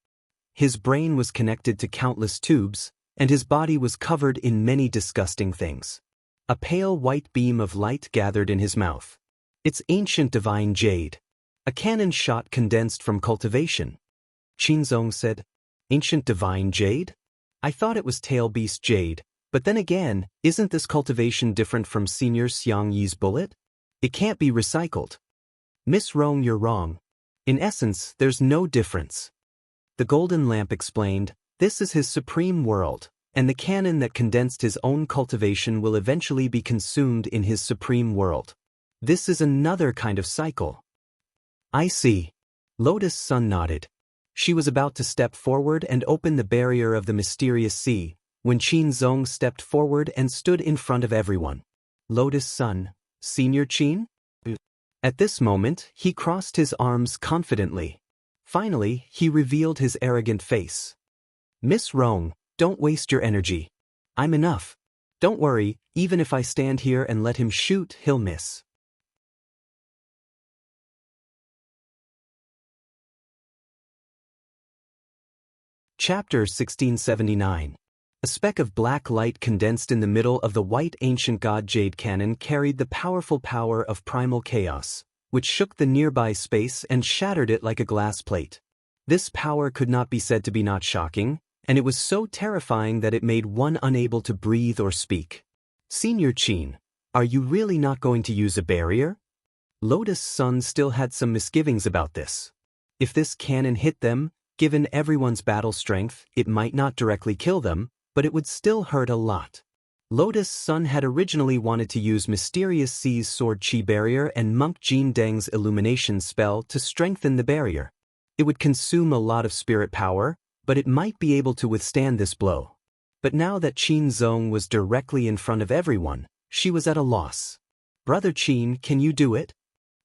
His brain was connected to countless tubes, and his body was covered in many disgusting things. A pale white beam of light gathered in his mouth. It's ancient divine jade. A cannon shot condensed from cultivation. Qinzong said, "Ancient divine jade? I thought it was tail beast jade, but then again, isn't this cultivation different from Senior Xiang Yi's bullet? It can't be recycled." "Miss Rong, you're wrong. In essence, there's no difference." The golden lamp explained, "This is his supreme world, and the cannon that condensed his own cultivation will eventually be consumed in his supreme world. This is another kind of cycle." "I see." Lotus Sun nodded. She was about to step forward and open the barrier of the mysterious sea, when Qinzong stepped forward and stood in front of everyone. "Lotus Sun, Senior Qin?" At this moment, he crossed his arms confidently. Finally, he revealed his arrogant face. "Miss Rong, don't waste your energy. I'm enough. Don't worry, even if I stand here and let him shoot, he'll miss." Chapter 1679. A speck of black light condensed in the middle of the white ancient god jade cannon carried the powerful power of primal chaos, which shook the nearby space and shattered it like a glass plate. This power could not be said to be not shocking, and it was so terrifying that it made one unable to breathe or speak. "Senior Qin, are you really not going to use a barrier?" Lotus Sun still had some misgivings about this. If this cannon hit them, given everyone's battle strength, it might not directly kill them, but it would still hurt a lot. Lotus Sun had originally wanted to use Mysterious Sea's Sword Chi Barrier and Monk Jin Deng's Illumination spell to strengthen the barrier. It would consume a lot of spirit power, but it might be able to withstand this blow. But now that Qinzong was directly in front of everyone, she was at a loss. "Brother Qin, can you do it?"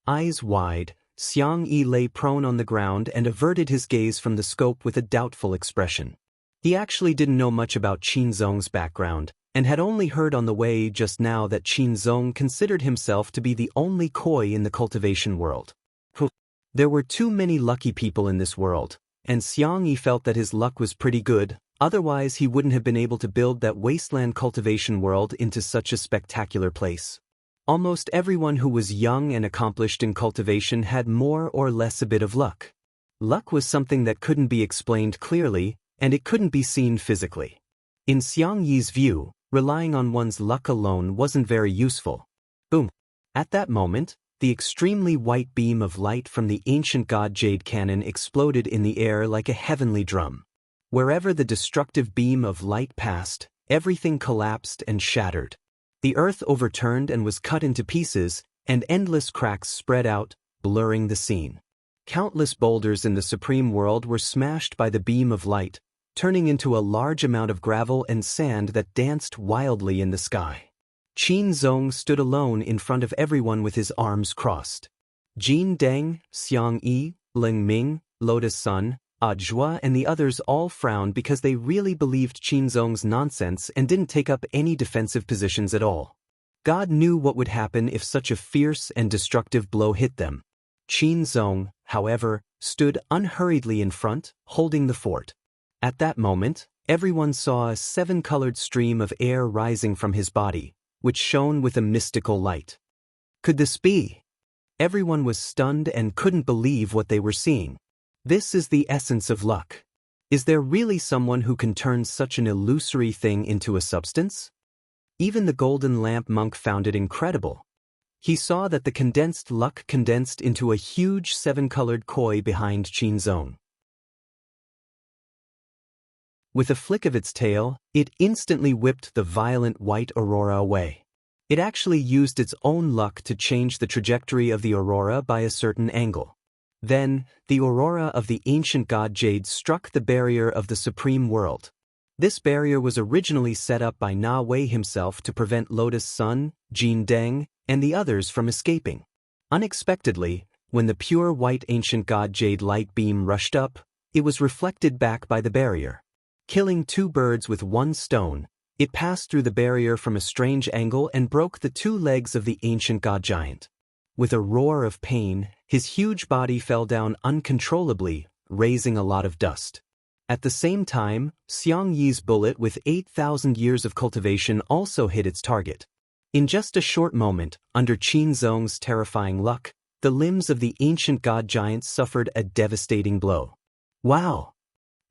Eyes wide, Xiang Yi lay prone on the ground and averted his gaze from the scope with a doubtful expression. He actually didn't know much about Qin Zong's background, and had only heard on the way just now that Qin Zong considered himself to be the only koi in the cultivation world. There were too many lucky people in this world, and Xiang Yi felt that his luck was pretty good, otherwise he wouldn't have been able to build that wasteland cultivation world into such a spectacular place. Almost everyone who was young and accomplished in cultivation had more or less a bit of luck. Luck was something that couldn't be explained clearly, and it couldn't be seen physically. In Xiang Yi's view, relying on one's luck alone wasn't very useful. Boom! At that moment, the extremely white beam of light from the ancient god jade cannon exploded in the air like a heavenly drum. Wherever the destructive beam of light passed, everything collapsed and shattered. The earth overturned and was cut into pieces, and endless cracks spread out, blurring the scene. Countless boulders in the supreme world were smashed by the beam of light, turning into a large amount of gravel and sand that danced wildly in the sky. Qin Zong stood alone in front of everyone with his arms crossed. Jin Deng, Xiang Yi, Ling Ming, Lotus Sun, Zhua and the others all frowned because they really believed Qin Zong's nonsense and didn't take up any defensive positions at all. God knew what would happen if such a fierce and destructive blow hit them. Qin Zong, however, stood unhurriedly in front, holding the fort. At that moment, everyone saw a seven-colored stream of air rising from his body, which shone with a mystical light. Could this be? Everyone was stunned and couldn't believe what they were seeing. This is the essence of luck. Is there really someone who can turn such an illusory thing into a substance? Even the golden lamp monk found it incredible. He saw that the condensed luck condensed into a huge seven-colored koi behind Qin Zong. With a flick of its tail, it instantly whipped the violent white aurora away. It actually used its own luck to change the trajectory of the aurora by a certain angle. Then, the aurora of the ancient god Jade struck the barrier of the supreme world. This barrier was originally set up by Na Wei himself to prevent Lotus Sun, Jin Deng, and the others from escaping. Unexpectedly, when the pure white ancient god Jade light beam rushed up, it was reflected back by the barrier. Killing two birds with one stone, it passed through the barrier from a strange angle and broke the two legs of the ancient god giant. With a roar of pain, his huge body fell down uncontrollably, raising a lot of dust. At the same time, Xiang Yi's bullet with 8,000 years of cultivation also hit its target. In just a short moment, under Qin Zong's terrifying luck, the limbs of the ancient god giant suffered a devastating blow. Wow!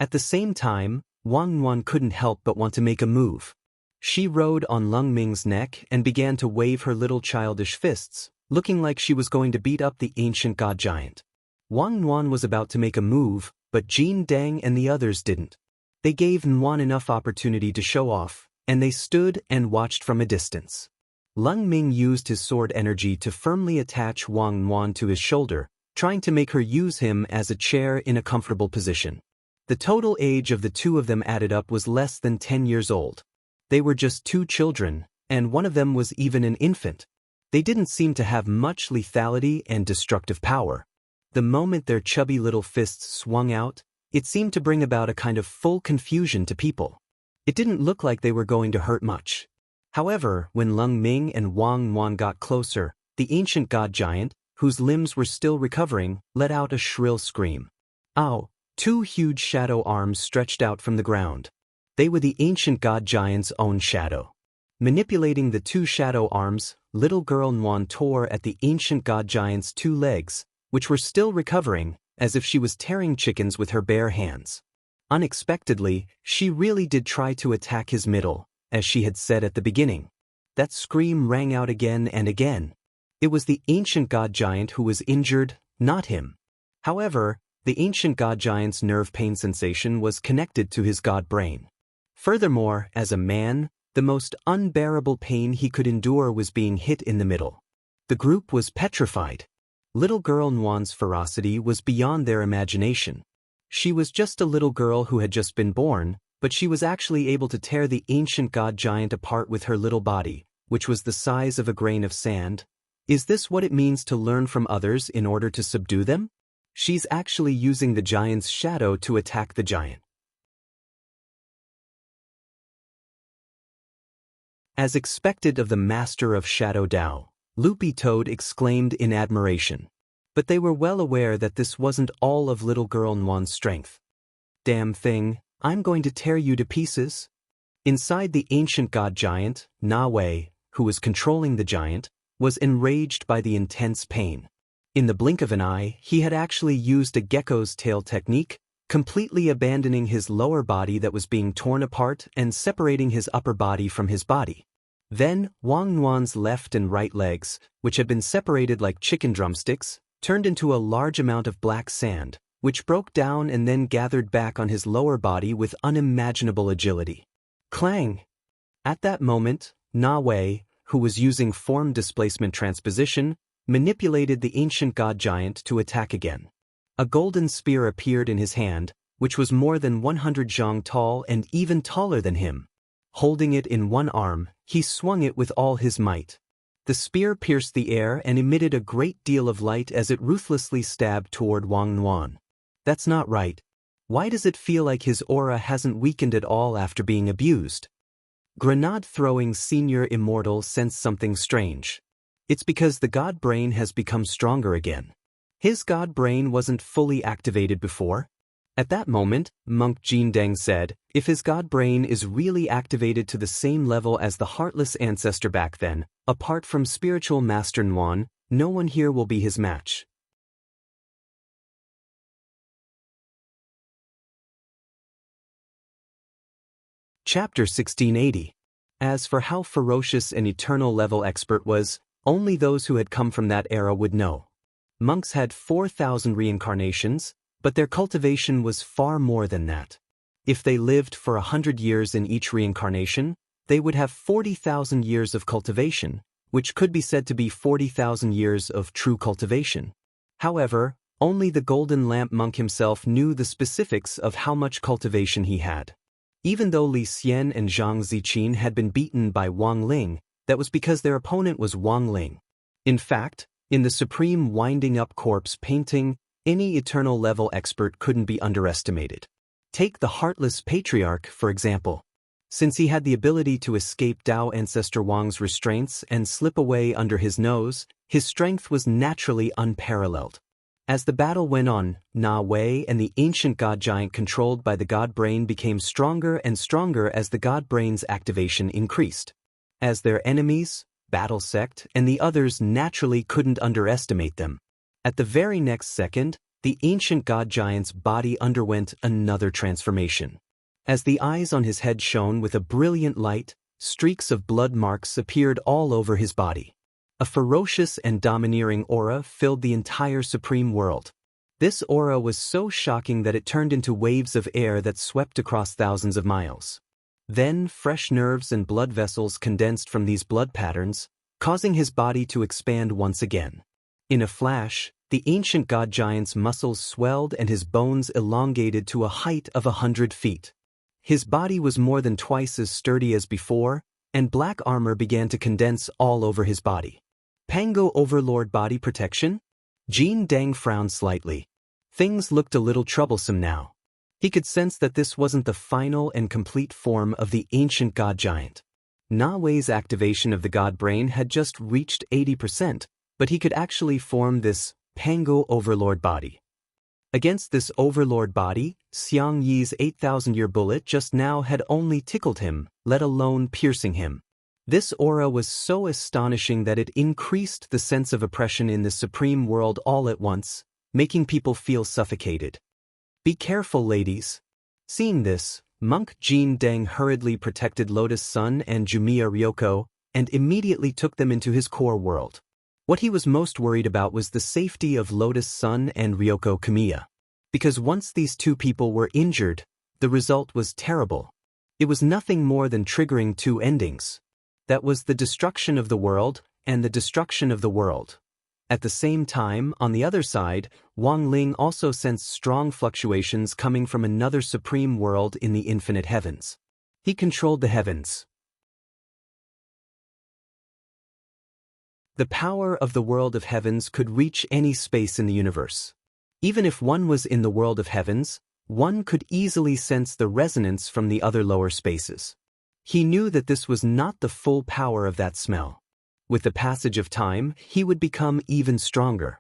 At the same time, Wang Yuan couldn't help but want to make a move. She rode on Lung Ming's neck and began to wave her little childish fists, looking like she was going to beat up the ancient god giant. Wang Yuan was about to make a move, but Jin Deng and the others didn't. They gave Yuan enough opportunity to show off, and they stood and watched from a distance. Lung Ming used his sword energy to firmly attach Wang Yuan to his shoulder, trying to make her use him as a chair in a comfortable position. The total age of the two of them added up was less than 10 years old. They were just two children, and one of them was even an infant. They didn't seem to have much lethality and destructive power. The moment their chubby little fists swung out, it seemed to bring about a kind of full confusion to people. It didn't look like they were going to hurt much. However, when Lung Ming and Wang Yuan got closer, the ancient god giant, whose limbs were still recovering, let out a shrill scream. Ow! Two huge shadow arms stretched out from the ground. They were the ancient god giant's own shadow. Manipulating the two shadow arms, little girl Yuan tore at the ancient god giant's two legs, which were still recovering, as if she was tearing chickens with her bare hands. Unexpectedly, she really did try to attack his middle, as she had said at the beginning. That scream rang out again and again. It was the ancient god giant who was injured, not him. However, the ancient god giant's nerve pain sensation was connected to his god brain. Furthermore, as a man, the most unbearable pain he could endure was being hit in the middle. The group was petrified. Little girl Yuan's ferocity was beyond their imagination. She was just a little girl who had just been born, but she was actually able to tear the ancient god giant apart with her little body, which was the size of a grain of sand, Is this what it means to learn from others in order to subdue them? She's actually using the giant's shadow to attack the giant. As expected of the master of Shadow Dao, Loopy Toad exclaimed in admiration. But they were well aware that this wasn't all of little girl Nwan's strength. Damn thing, I'm going to tear you to pieces. Inside, the ancient god giant, Na Wei, who was controlling the giant, was enraged by the intense pain. In the blink of an eye, he had actually used a gecko's tail technique, completely abandoning his lower body that was being torn apart and separating his upper body from his body. Then, Wang Nuan's left and right legs, which had been separated like chicken drumsticks, turned into a large amount of black sand, which broke down and then gathered back on his lower body with unimaginable agility. Clang! At that moment, Na Wei, who was using form displacement transposition, manipulated the ancient god giant to attack again. A golden spear appeared in his hand, which was more than 100 zhang tall and even taller than him. Holding it in one arm, he swung it with all his might. The spear pierced the air and emitted a great deal of light as it ruthlessly stabbed toward Wang Nuan. That's not right. Why does it feel like his aura hasn't weakened at all after being abused? Grenade-throwing Senior Immortal sensed something strange. It's because the god brain has become stronger again. His god brain wasn't fully activated before. At that moment, Monk Jin Deng said, if his god brain is really activated to the same level as the heartless ancestor back then, apart from spiritual master Nuan, no one here will be his match. Chapter 1680. As for how ferocious an eternal level expert was, only those who had come from that era would know. Monks had 4,000 reincarnations, but their cultivation was far more than that. If they lived for 100 years in each reincarnation, they would have 40,000 years of cultivation, which could be said to be 40,000 years of true cultivation. However, only the Golden Lamp Monk himself knew the specifics of how much cultivation he had. Even though Li Xian and Zhang Ziqin had been beaten by Wang Ling, that was because their opponent was Wang Ling. In fact, in the Supreme Winding Up Corpse painting, any eternal level expert couldn't be underestimated. Take the Heartless Patriarch, for example. Since he had the ability to escape Dao Ancestor Wang's restraints and slip away under his nose, his strength was naturally unparalleled. As the battle went on, Na Wei and the ancient god giant controlled by the god brain became stronger and stronger as the god brain's activation increased. As their enemies, Battle Sect, and the others naturally couldn't underestimate them. At the very next second, the ancient god giant's body underwent another transformation. As the eyes on his head shone with a brilliant light, streaks of blood marks appeared all over his body. A ferocious and domineering aura filled the entire supreme world. This aura was so shocking that it turned into waves of air that swept across thousands of miles. Then fresh nerves and blood vessels condensed from these blood patterns, causing his body to expand once again. In a flash, the ancient god giant's muscles swelled and his bones elongated to a height of 100 feet. His body was more than twice as sturdy as before, and black armor began to condense all over his body. Pango Overlord Body Protection? Jin Deng frowned slightly. Things looked a little troublesome now. He could sense that this wasn't the final and complete form of the ancient god giant. Na Wei's activation of the god brain had just reached 80%, but he could actually form this Pango Overlord body. Against this Overlord body, Xiang Yi's 8,000-year bullet just now had only tickled him, let alone piercing him. This aura was so astonishing that it increased the sense of oppression in the supreme world all at once, making people feel suffocated. Be careful, ladies. Seeing this, Monk Jin Deng hurriedly protected Lotus Sun and Jumiya Ryoko, and immediately took them into his core world. What he was most worried about was the safety of Lotus Sun and Ryoko Kamiya. Because once these two people were injured, the result was terrible. It was nothing more than triggering two endings. That was the destruction of the world and the destruction of the world. At the same time, on the other side, Wang Ling also sensed strong fluctuations coming from another supreme world in the infinite heavens. He controlled the heavens. The power of the world of heavens could reach any space in the universe. Even if one was in the world of heavens, one could easily sense the resonance from the other lower spaces. He knew that this was not the full power of that smell. With the passage of time, he would become even stronger.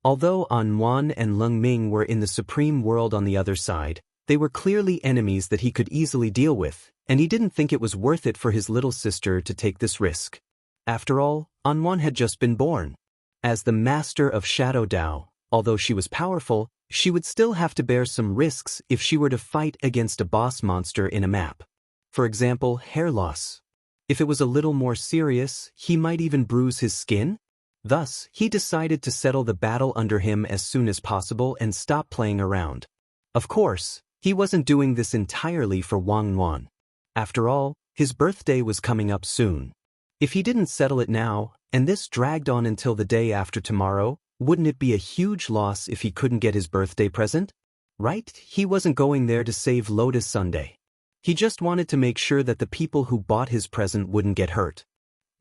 Although An Wan and Lung Ming were in the supreme world on the other side, they were clearly enemies that he could easily deal with, and he didn't think it was worth it for his little sister to take this risk. After all, An Wan had just been born. As the master of Shadow Dao, although she was powerful, she would still have to bear some risks if she were to fight against a boss monster in a map. For example, hair loss. If it was a little more serious, he might even bruise his skin. Thus, he decided to settle the battle under him as soon as possible and stop playing around. Of course, he wasn't doing this entirely for Wang Wan. After all, his birthday was coming up soon. If he didn't settle it now, and this dragged on until the day after tomorrow, wouldn't it be a huge loss if he couldn't get his birthday present? Right? He wasn't going there to save Lotus Sunday. He just wanted to make sure that the people who bought his present wouldn't get hurt.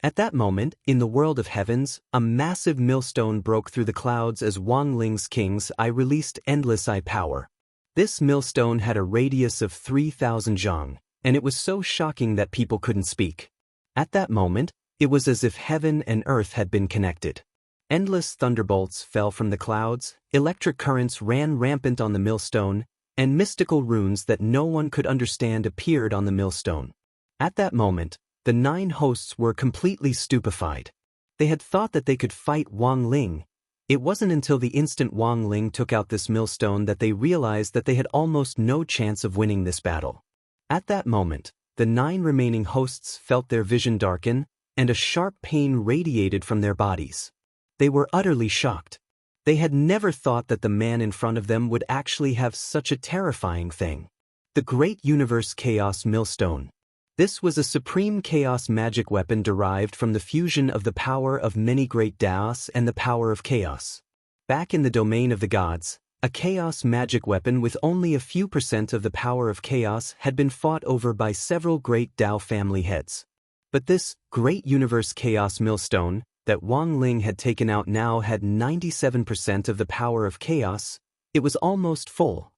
At that moment, in the world of heavens, a massive millstone broke through the clouds as Wang Ling's king's eye released endless eye power. This millstone had a radius of 3,000 zhang, and it was so shocking that people couldn't speak. At that moment, it was as if heaven and earth had been connected. Endless thunderbolts fell from the clouds, electric currents ran rampant on the millstone, and mystical runes that no one could understand appeared on the millstone. At that moment, the 9 hosts were completely stupefied. They had thought that they could fight Wang Ling. It wasn't until the instant Wang Ling took out this millstone that they realized that they had almost no chance of winning this battle. At that moment, the 9 remaining hosts felt their vision darken, and a sharp pain radiated from their bodies. They were utterly shocked. They had never thought that the man in front of them would actually have such a terrifying thing. The Great Universe Chaos Millstone. This was a supreme chaos magic weapon derived from the fusion of the power of many great Daos and the power of chaos. Back in the domain of the gods, a chaos magic weapon with only a few % of the power of chaos had been fought over by several great Dao family heads. But this Great Universe Chaos Millstone that Wang Ling had taken out now had 97% of the power of chaos. It was almost full.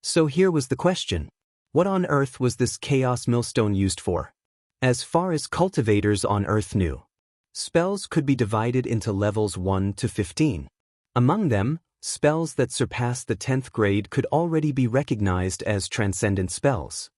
So here was the question. What on earth was this chaos millstone used for? As far as cultivators on Earth knew, spells could be divided into levels 1 to 15. Among them, spells that surpassed the 10th grade could already be recognized as transcendent spells.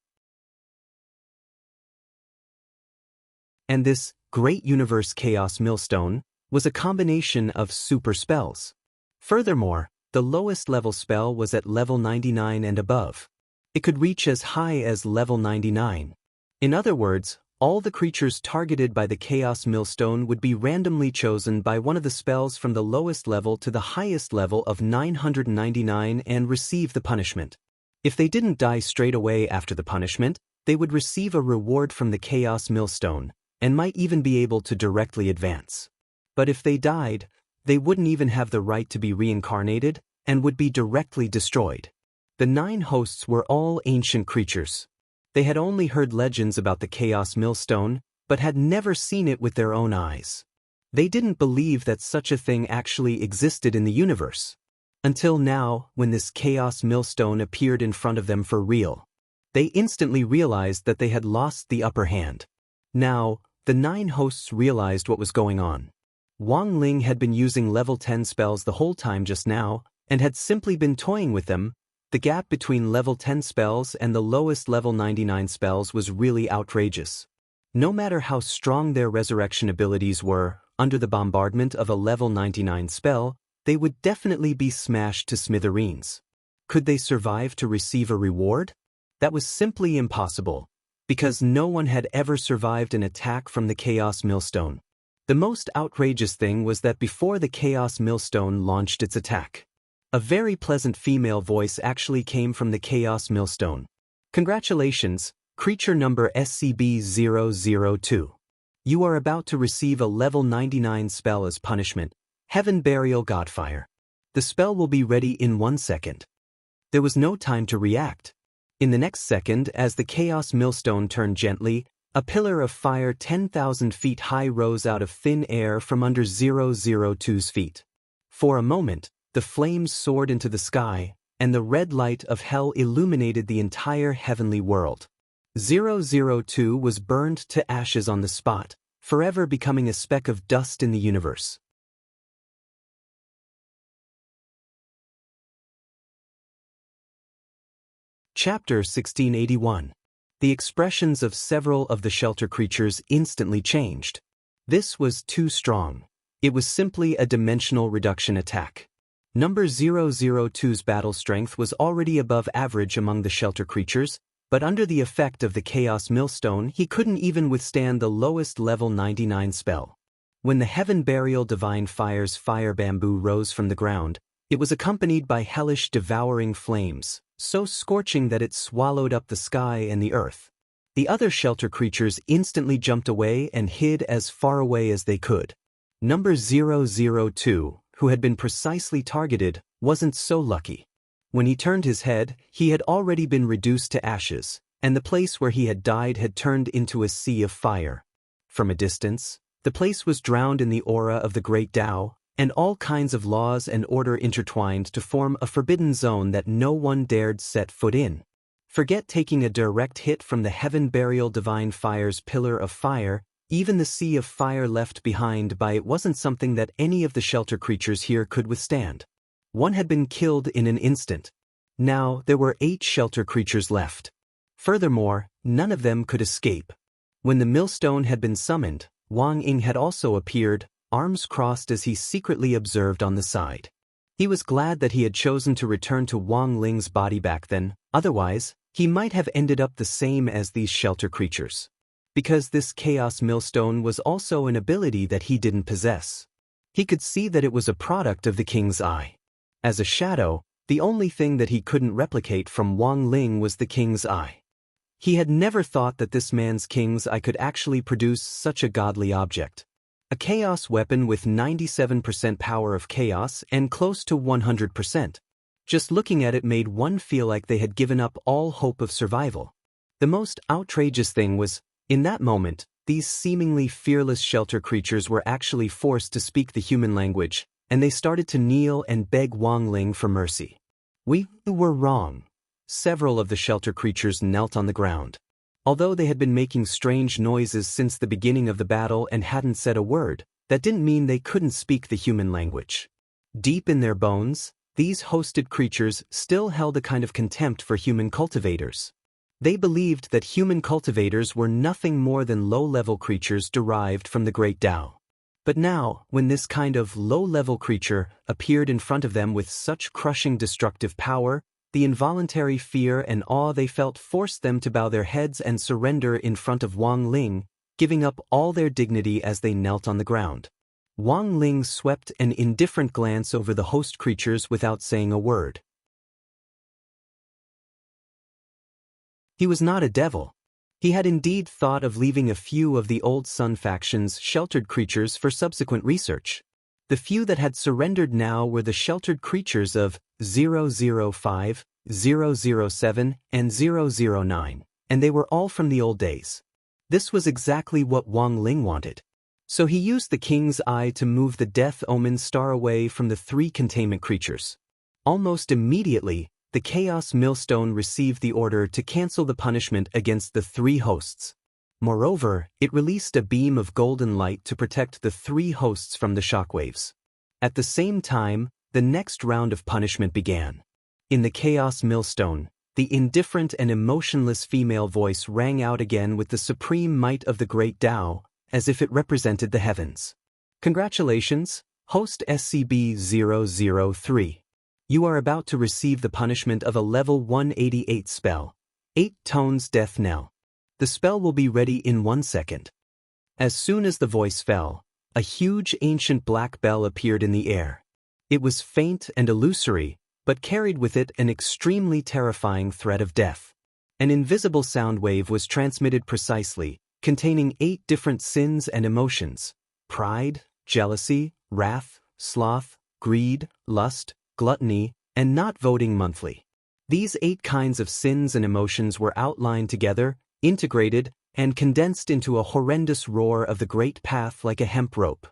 And this Great Universe Chaos Millstone was a combination of super spells. Furthermore, the lowest level spell was at level 99 and above. It could reach as high as level 99. In other words, all the creatures targeted by the Chaos Millstone would be randomly chosen by one of the spells from the lowest level to the highest level of 999 and receive the punishment. If they didn't die straight away after the punishment, they would receive a reward from the Chaos Millstone, and might even be able to directly advance. But if they died, they wouldn't even have the right to be reincarnated, and would be directly destroyed. The 9 hosts were all ancient creatures. They had only heard legends about the Chaos Millstone, but had never seen it with their own eyes. They didn't believe that such a thing actually existed in the universe. Until now, when this Chaos Millstone appeared in front of them for real. They instantly realized that they had lost the upper hand. Now, the 9 hosts realized what was going on. Wang Ling had been using level 10 spells the whole time just now, and had simply been toying with them. The gap between level 10 spells and the lowest level 99 spells was really outrageous. No matter how strong their resurrection abilities were, under the bombardment of a level 99 spell, they would definitely be smashed to smithereens. Could they survive to receive a reward? That was simply impossible, because no one had ever survived an attack from the Chaos Millstone. The most outrageous thing was that before the Chaos Millstone launched its attack, a very pleasant female voice actually came from the Chaos Millstone. Congratulations, creature number SCB-002. You are about to receive a level 99 spell as punishment, Heaven Burial Godfire. The spell will be ready in 1 second. There was no time to react. In the next second, as the Chaos Millstone turned gently, A pillar of fire 10,000 feet high rose out of thin air from under 002's feet. For a moment, the flames soared into the sky, and the red light of hell illuminated the entire heavenly world. 002 was burned to ashes on the spot, forever becoming a speck of dust in the universe. Chapter 1681. The expressions of several of the shelter creatures instantly changed. This was too strong. It was simply a dimensional reduction attack. Number 002's battle strength was already above average among the shelter creatures, but under the effect of the Chaos Millstone he couldn't even withstand the lowest level 99 spell. When the Heaven Burial Divine Fire's fire bamboo rose from the ground, it was accompanied by hellish devouring flames, so scorching that it swallowed up the sky and the earth. The other shelter creatures instantly jumped away and hid as far away as they could. Number 002, who had been precisely targeted, wasn't so lucky. When he turned his head, he had already been reduced to ashes, and the place where he had died had turned into a sea of fire. From a distance, the place was drowned in the aura of the Great Tao, and all kinds of laws and order intertwined to form a forbidden zone that no one dared set foot in. Forget taking a direct hit from the Heaven Burial Divine Fire's pillar of fire, even the sea of fire left behind by it wasn't something that any of the shelter creatures here could withstand. One had been killed in an instant. Now there were 8 shelter creatures left. Furthermore, none of them could escape. When the millstone had been summoned, Wang Ying had also appeared, arms crossed as he secretly observed on the side. He was glad that he had chosen to return to Wang Ling's body back then, otherwise, he might have ended up the same as these shelter creatures. Because this Chaos Millstone was also an ability that he didn't possess. He could see that it was a product of the King's Eye. As a shadow, the only thing that he couldn't replicate from Wang Ling was the King's Eye. He had never thought that this man's King's Eye could actually produce such a godly object. A chaos weapon with 97% power of chaos and close to 100%. Just looking at it made one feel like they had given up all hope of survival. The most outrageous thing was, in that moment, these seemingly fearless shelter creatures were actually forced to speak the human language, and they started to kneel and beg Wang Ling for mercy. We were wrong. Several of the shelter creatures knelt on the ground. Although they had been making strange noises since the beginning of the battle and hadn't said a word, that didn't mean they couldn't speak the human language. Deep in their bones, these hosted creatures still held a kind of contempt for human cultivators. They believed that human cultivators were nothing more than low-level creatures derived from the Great Tao. But now, when this kind of low-level creature appeared in front of them with such crushing destructive power, the involuntary fear and awe they felt forced them to bow their heads and surrender in front of Wang Ling, giving up all their dignity as they knelt on the ground. Wang Ling swept an indifferent glance over the host creatures without saying a word. He was not a devil. He had indeed thought of leaving a few of the old Sun faction's sheltered creatures for subsequent research. The few that had surrendered now were the sheltered creatures of 005, 007, and 009, and they were all from the old days. This was exactly what Wang Ling wanted. So he used the King's Eye to move the Death Omen star away from the 3 containment creatures. Almost immediately, the Chaos Millstone received the order to cancel the punishment against the 3 hosts. Moreover, it released a beam of golden light to protect the 3 hosts from the shockwaves. At the same time, the next round of punishment began. In the Chaos Millstone, the indifferent and emotionless female voice rang out again with the supreme might of the Great Tao, as if it represented the heavens. Congratulations, host SCB-003. You are about to receive the punishment of a level 188 spell, 8 tones death knell. The spell will be ready in 1 second. As soon as the voice fell, a huge ancient black bell appeared in the air. It was faint and illusory, but carried with it an extremely terrifying threat of death. An invisible sound wave was transmitted precisely, containing 8 different sins and emotions: pride, jealousy, wrath, sloth, greed, lust, gluttony, and not voting monthly. These 8 kinds of sins and emotions were outlined together, integrated, and condensed into a horrendous roar of the great path like a hemp rope.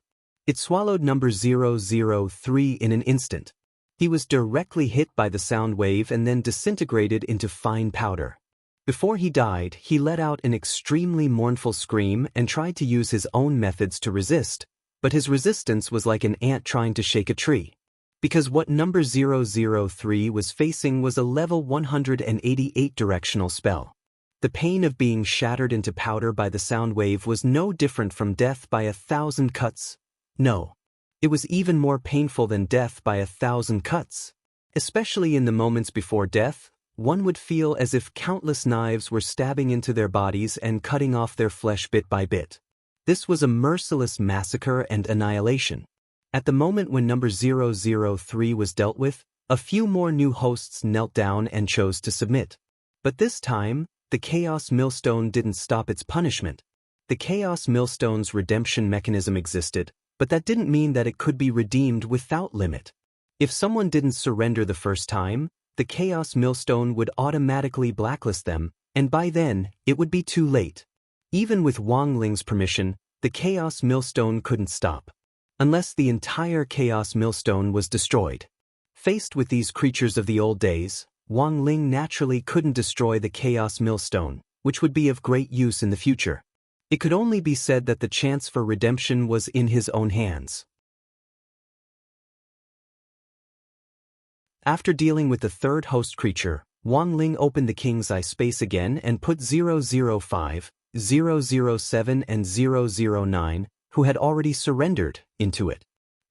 It swallowed number 003 in an instant. He was directly hit by the sound wave and then disintegrated into fine powder. Before he died, he let out an extremely mournful scream and tried to use his own methods to resist, but his resistance was like an ant trying to shake a tree. Because what number 003 was facing was a level 188 directional spell. The pain of being shattered into powder by the sound wave was no different from death by 1,000 cuts. No. It was even more painful than death by 1,000 cuts. Especially in the moments before death, one would feel as if countless knives were stabbing into their bodies and cutting off their flesh bit by bit. This was a merciless massacre and annihilation. At the moment when number 003 was dealt with, a few more new hosts knelt down and chose to submit. But this time, the Chaos Millstone didn't stop its punishment. The Chaos Millstone's redemption mechanism existed, but that didn't mean that it could be redeemed without limit. If someone didn't surrender the first time, the Chaos Millstone would automatically blacklist them, and by then, it would be too late. Even with Wang Ling's permission, the Chaos Millstone couldn't stop. Unless the entire Chaos Millstone was destroyed. Faced with these creatures of the old days, Wang Ling naturally couldn't destroy the Chaos Millstone, which would be of great use in the future. It could only be said that the chance for redemption was in his own hands. After dealing with the third host creature, Wang Ling opened the King's Eye space again and put 005, 007 and 009, who had already surrendered, into it.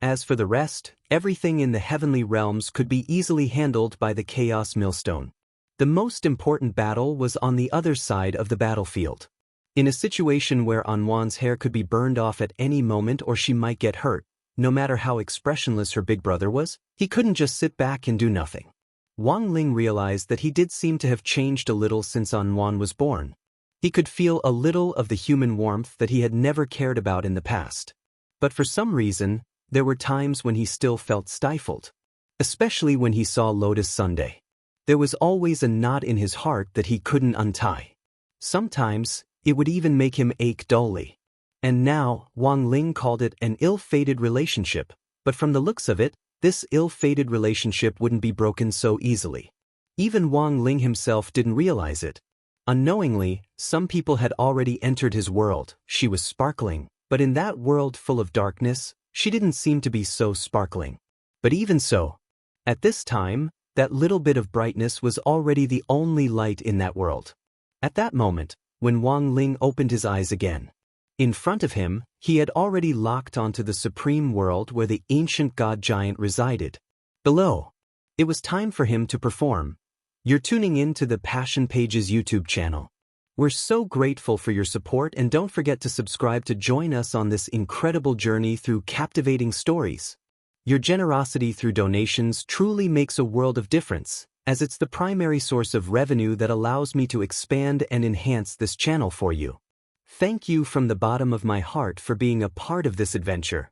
As for the rest, everything in the heavenly realms could be easily handled by the Chaos Millstone. The most important battle was on the other side of the battlefield. In a situation where Anwan's hair could be burned off at any moment or she might get hurt, no matter how expressionless her big brother was, he couldn't just sit back and do nothing. Wang Ling realized that he did seem to have changed a little since Anwan was born. He could feel a little of the human warmth that he had never cared about in the past. But for some reason, there were times when he still felt stifled. Especially when he saw Lotus Sunday. There was always a knot in his heart that he couldn't untie. Sometimes, it would even make him ache dully. And now, Wang Ling called it an ill-fated relationship, but from the looks of it, this ill-fated relationship wouldn't be broken so easily. Even Wang Ling himself didn't realize it. Unknowingly, some people had already entered his world. She was sparkling, but in that world full of darkness, she didn't seem to be so sparkling. But even so, at this time, that little bit of brightness was already the only light in that world. At that moment, when Wang Ling opened his eyes again, in front of him, he had already locked onto the supreme world where the ancient god giant resided. Below, it was time for him to perform. You're tuning in to the Passion Pages YouTube channel. We're so grateful for your support, and don't forget to subscribe to join us on this incredible journey through captivating stories. Your generosity through donations truly makes a world of difference, as it's the primary source of revenue that allows me to expand and enhance this channel for you. Thank you from the bottom of my heart for being a part of this adventure.